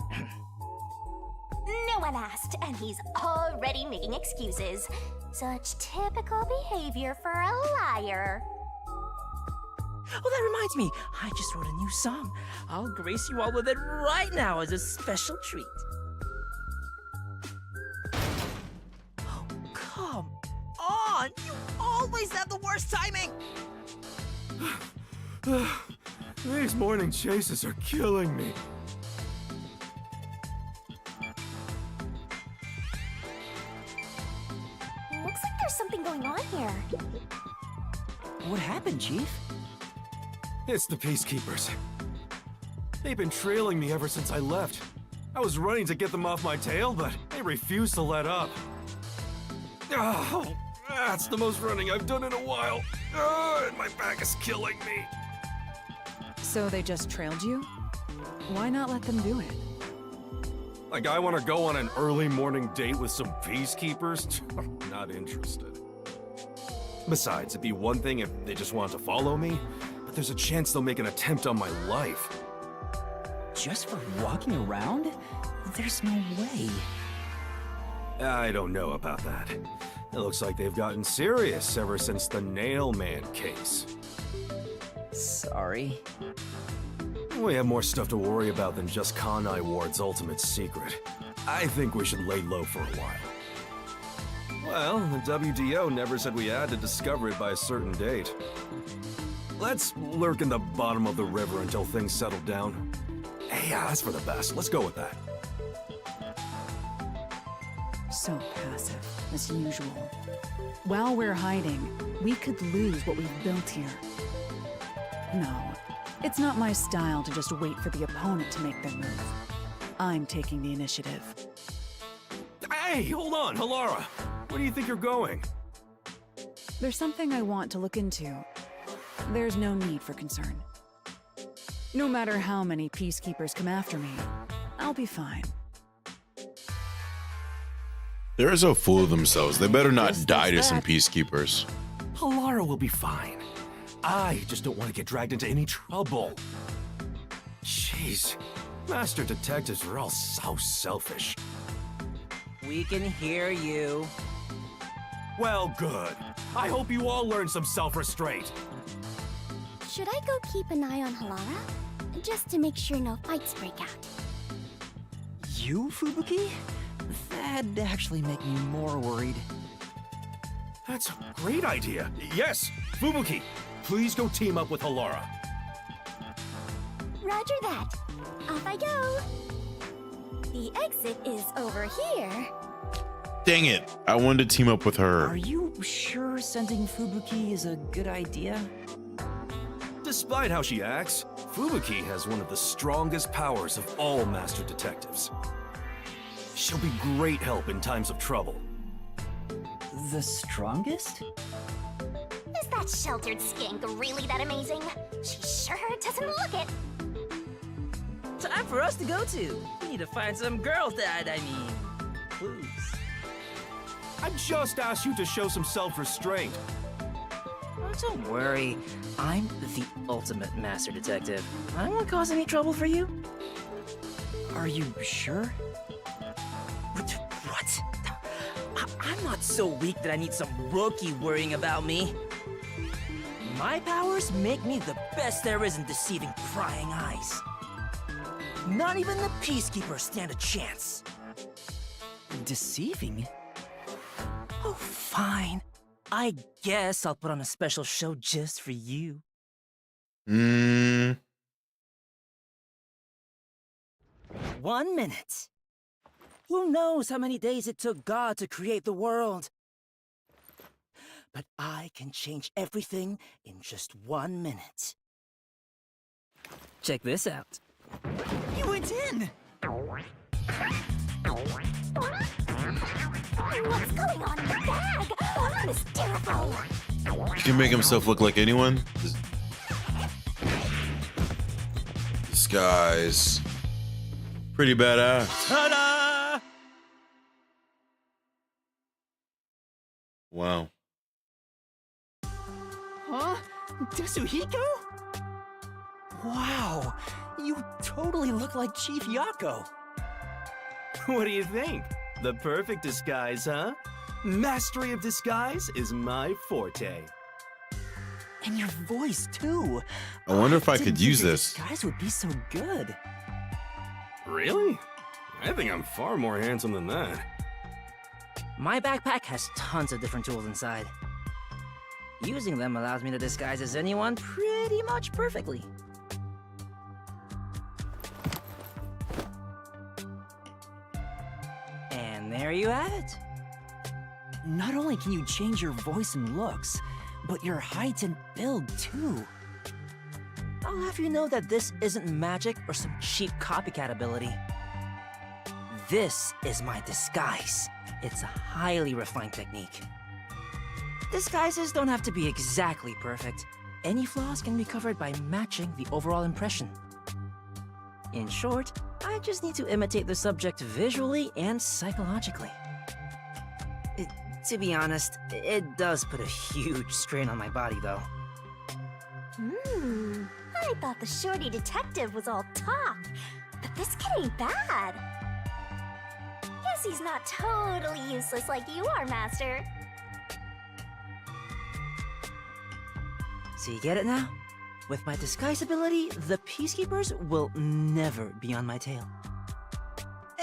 No one asked, and he's already making excuses. Such typical behavior for a liar.
Oh, that reminds me. I just wrote a new song. I'll grace you all with it right now as a special treat. Oh, come on! You always have the worst timing!
These morning chases are killing me.
Looks like there's something going on here.
What happened, Chief?
It's the Peacekeepers. They've been trailing me ever since I left. I was running to get them off my tail, but they refused to let up. Oh, that's the most running I've done in a while. And my back is killing me.
So they just trailed you? Why not let them do it?
Like I want to go on an early morning date with some Peacekeepers? Not interested. Besides, it'd be one thing if they just wanted to follow me, but there's a chance they'll make an attempt on my life.
Just for walking around? There's no way.
I don't know about that. It looks like they've gotten serious ever since the Nail Man case.
Sorry.
We have more stuff to worry about than just Kanai Ward's ultimate secret. I think we should lay low for a while. Well, the WDO never said we had to discover it by a certain date. Let's lurk in the bottom of the river until things settle down. Hey, that's for the best. Let's go with that.
So passive, as usual. While we're hiding, we could lose what we've built here. No, it's not my style to just wait for the opponent to make their move. I'm taking the initiative.
Hey, hold on, Halara. Where do you think you're going?
There's something I want to look into. There's no need for concern. No matter how many Peacekeepers come after me, I'll be fine.
They're so full of themselves. They better not die to some Peacekeepers.
Halara will be fine. I just don't want to get dragged into any trouble. Jeez, Master Detectives are all so selfish.
We can hear you.
Well, good. I hope you all learn some self-restraint.
Should I go keep an eye on Halara? Just to make sure no fights break out.
You, Fubuki? That'd actually make me more worried.
That's a great idea. Yes, Fubuki, please go team up with Halara.
Roger that. Off I go. The exit is over here.
Dang it. I wanted to team up with her.
Are you sure sending Fubuki is a good idea?
Despite how she acts, Fubuki has one of the strongest powers of all Master Detectives. She'll be great help in times of trouble.
The strongest?
Is that sheltered skink really that amazing? She sure doesn't look it.
Time for us to go to. We need to find some girls that, clues.
I just asked you to show some self-restraint.
Oh, don't worry. I'm the ultimate master detective. I won't cause any trouble for you.
Are you sure?
I'm not so weak that I need some rookie worrying about me. My powers make me the best there is in deceiving prying eyes. Not even the Peacekeepers stand a chance. Deceiving? Oh, fine. I guess I'll put on a special show just for you. 1 minute. Who knows how many days it took God to create the world? But I can change everything in just 1 minute. Check this out. You went in!
What's going on in the bag? I'm hysterical.
He can make himself look like anyone. This guy's pretty badass.
Ta-da!
Wow.
Huh? Tetsuhiko? Wow, you totally look like Chief Yako.
What do you think? The perfect disguise, huh? Mastery of disguise is my forte.
And your voice, too.
I wonder if I
didn't
could
think
use
your
this.
disguise would be so good.
Really? I think I'm far more handsome than that.
My backpack has tons of different tools inside. Using them allows me to disguise as anyone pretty much perfectly. And there you have it. Not only can you change your voice and looks, but your height and build too. I'll have you know that this isn't magic or some cheap copycat ability. This is my disguise. It's a highly refined technique. Disguises don't have to be exactly perfect. Any flaws can be covered by matching the overall impression. In short, I just need to imitate the subject visually and psychologically. To be honest, it does put a huge strain on my body, though.
I thought the shorty detective was all talk, but this kid ain't bad. Guess he's not totally useless like you are, Master.
So you get it now? With my disguise ability, the Peacekeepers will never be on my tail.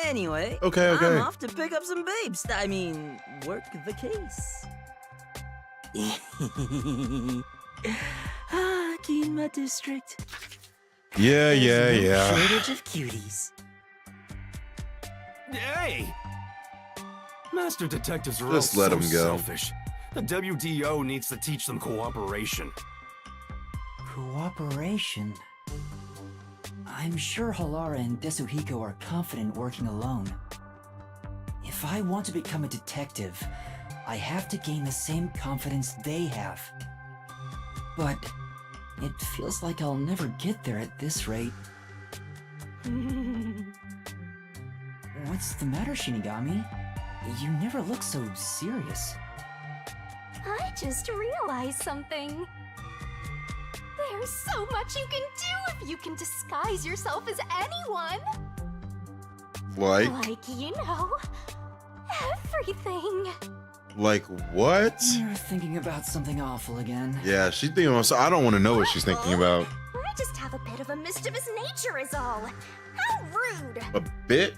Anyway,
Okay.
I'm off to pick up some babes. I mean, work the case. Kinma District.
Yeah.
Shortage of cuties.
Hey! Master detectives are
Just
all
let
so
'em go.
selfish. The WDO needs to teach them cooperation.
Cooperation? I'm sure Halara and Tetsuhiko are confident working alone. If I want to become a detective, I have to gain the same confidence they have. But it feels like I'll never get there at this rate. What's the matter, Shinigami? You never look so serious.
I just realized something. There's so much you can do if you can disguise yourself as anyone.
Like
you know, everything.
Like what?
You're thinking about something awful again.
Yeah, she's thinking about. I don't want to know what she's thinking about.
I just have a bit of a mischievous nature is all. How rude.
A bit.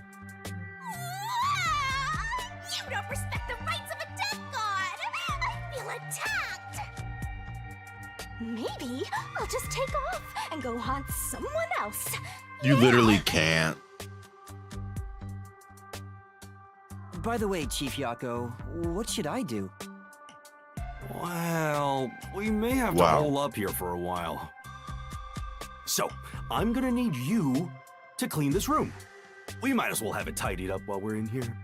You don't respect the rights of a death god. I feel attacked. Maybe I'll just take off and go haunt someone else.
You literally can't.
By the way, Chief Yako, what should I do?
Well, we may have to hole up here for a while. So, I'm gonna need you to clean this room. We might as well have it tidied up while we're in here.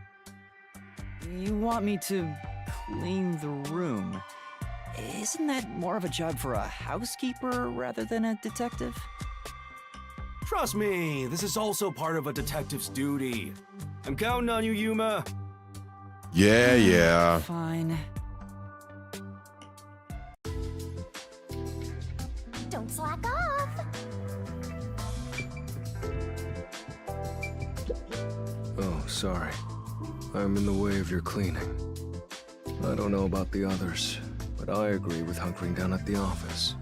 You want me to clean the room? Isn't that more of a job for a housekeeper rather than a detective?
Trust me, this is also part of a detective's duty. I'm counting on you, Yuma.
Yeah.
Fine.
Don't slack off.
Oh, sorry. I'm in the way of your cleaning. I don't know about the others, but I agree with hunkering down at the office.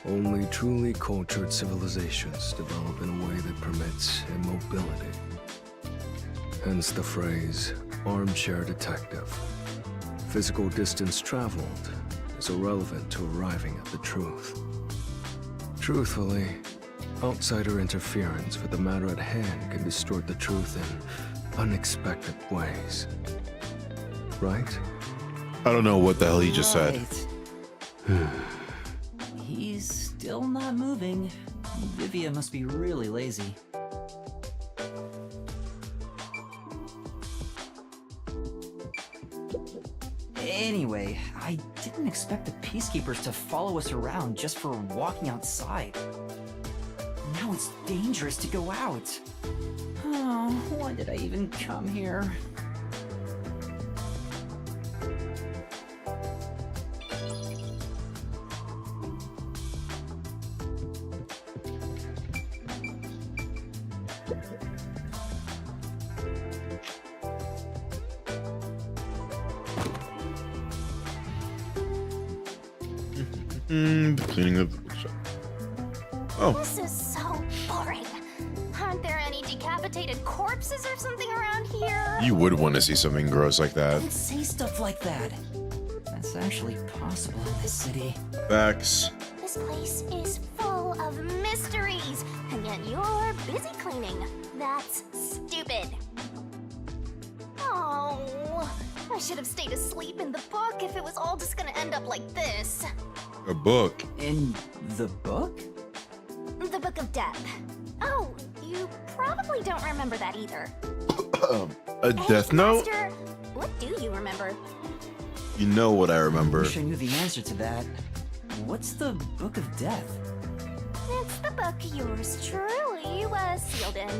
Only truly cultured civilizations develop in a way that permits immobility. Hence the phrase, armchair detective. Physical distance traveled is irrelevant to arriving at the truth. Truthfully, outsider interference for the matter at hand can distort the truth in unexpected ways. Right?
I don't know what the hell he just said.
He's still not moving. Vivia must be really lazy. Anyway, I didn't expect the peacekeepers to follow us around just for walking outside. Now it's dangerous to go out. Oh, why did I even come here?
Cleaning up the bookshop. Oh.
This is so boring. Aren't there any decapitated corpses or something around here?
You would want to see something gross like that.
Don't say stuff like that. That's actually possible in this city.
Facts.
This place is full of mysteries, and yet you're busy cleaning. That's stupid. Oh, I should have stayed asleep in the book if it was all just gonna end up like this.
A book.
In the book?
The Book of Death. Oh, you probably don't remember that either.
A death note?
Master, what do you remember?
You know what I remember.
I wish I knew the answer to that. What's the Book of Death?
It's the book yours truly was sealed in.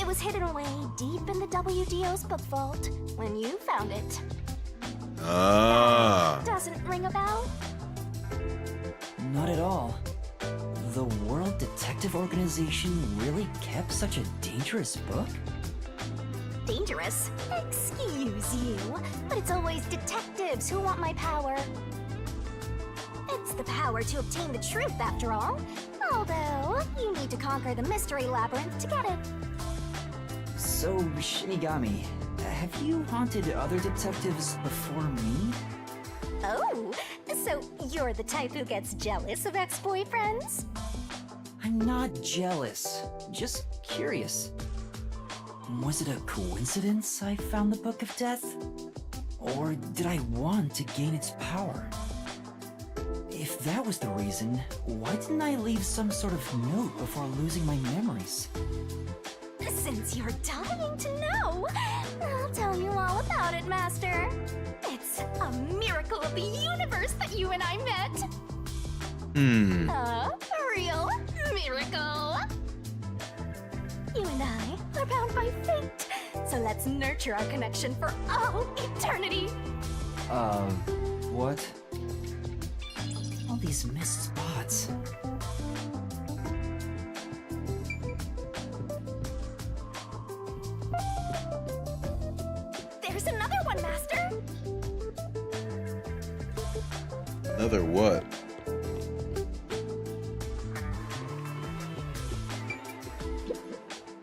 It was hidden away deep in the WDO's book vault when you found it.
Ah.
Doesn't ring a bell?
Not at all. The World Detective Organization really kept such a dangerous book?
Dangerous? Excuse you, but it's always detectives who want my power. It's the power to obtain the truth, after all. Although, you need to conquer the mystery labyrinth to get it.
So, Shinigami, have you haunted other detectives before me?
Oh, so you're the type who gets jealous of ex-boyfriends?
I'm not jealous, just curious. Was it a coincidence I found the Book of Death? Or did I want to gain its power? If that was the reason, why didn't I leave some sort of note before losing my memories?
Since you're dying to know, I'll tell you all about it, Master. It's a miracle of the universe that you and I met. A real miracle. You and I are bound by fate, so let's nurture our connection for all eternity.
What? All these missed spots.
There's another one, Master.
Another what?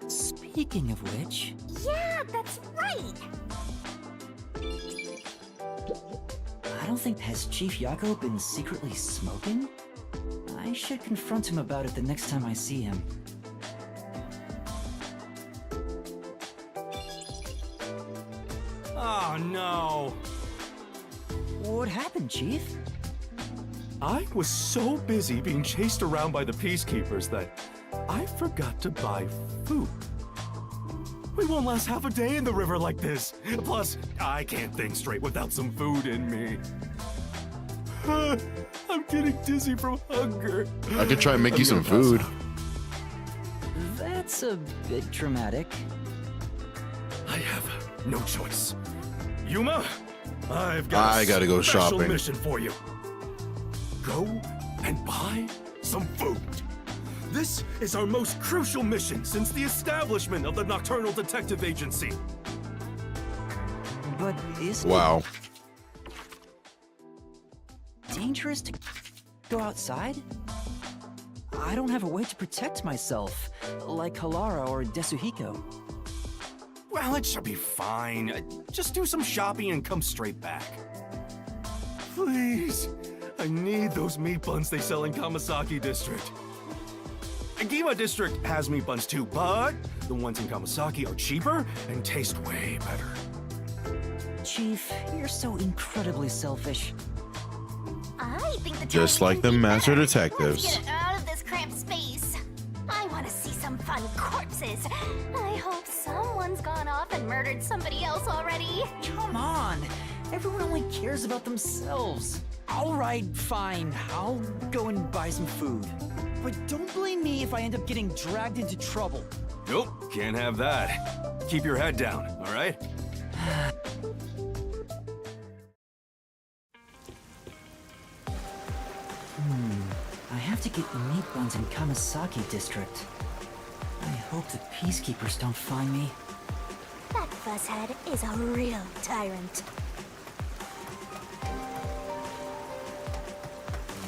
Speaking of which...
Yeah, that's right.
I don't think... Has Chief Yako been secretly smoking? I should confront him about it the next time I see him.
Oh no!
What happened, Chief?
I was so busy being chased around by the peacekeepers that I forgot to buy food. We won't last half a day in the river like this. Plus, I can't think straight without some food in me. I'm getting dizzy from hunger.
I could try and make you some food.
That's a bit dramatic.
I have no choice. Yuma, I
gotta go
special
shopping.
mission for you. Go and buy some food. This is our most crucial mission since the establishment of the Nocturnal Detective Agency.
But isn't
Wow.
dangerous to go outside? I don't have a way to protect myself, like Halara or Desuhiko.
Well, it should be fine. Just do some shopping and come straight back. Please. I need those meat buns they sell in Kamasaki District. Gima District has meat buns too, but the ones in Kamasaki are cheaper and taste way better.
Chief, you're so incredibly selfish.
I think the
Just
town
like the
can be
master
better.
detectives.
Let's get out of this cramped space. I want to see some fun corpses. I hope someone's gone off and murdered somebody else already.
Come on! Everyone only cares about themselves. Alright, fine. I'll go and buy some food. But don't blame me if I end up getting dragged into trouble.
Nope, can't have that. Keep your head down, all right?
I have to get meat buns in Kamasaki District. I hope the peacekeepers don't find me.
That fuzzhead is a real tyrant.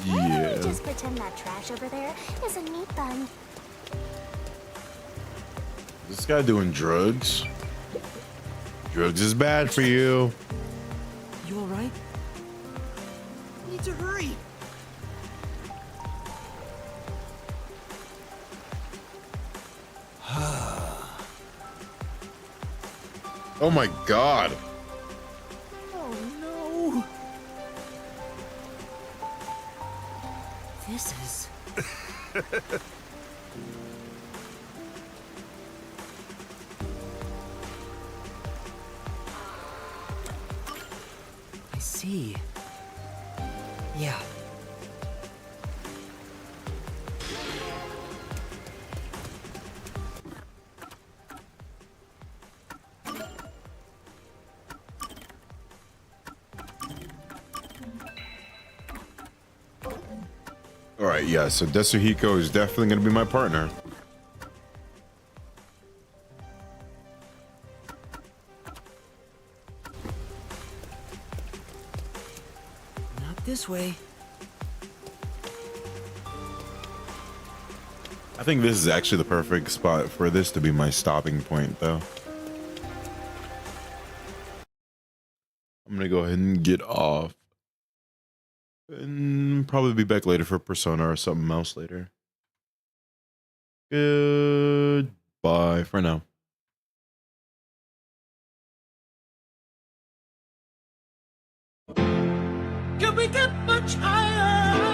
Why don't
Yeah.
we just pretend that trash over there is a meat bun?
This guy doing drugs? Drugs is bad for you.
You alright? Need to hurry!
Oh my god.
Oh no! This is... I see. Yeah.
All right, yeah, so Desuhiko is definitely going to be my partner.
Not this way.
I think this is actually the perfect spot for this to be my stopping point, though. I'm going to go ahead and get off. And probably be back later for Persona or something else later. Goodbye for now.
Can we get much higher?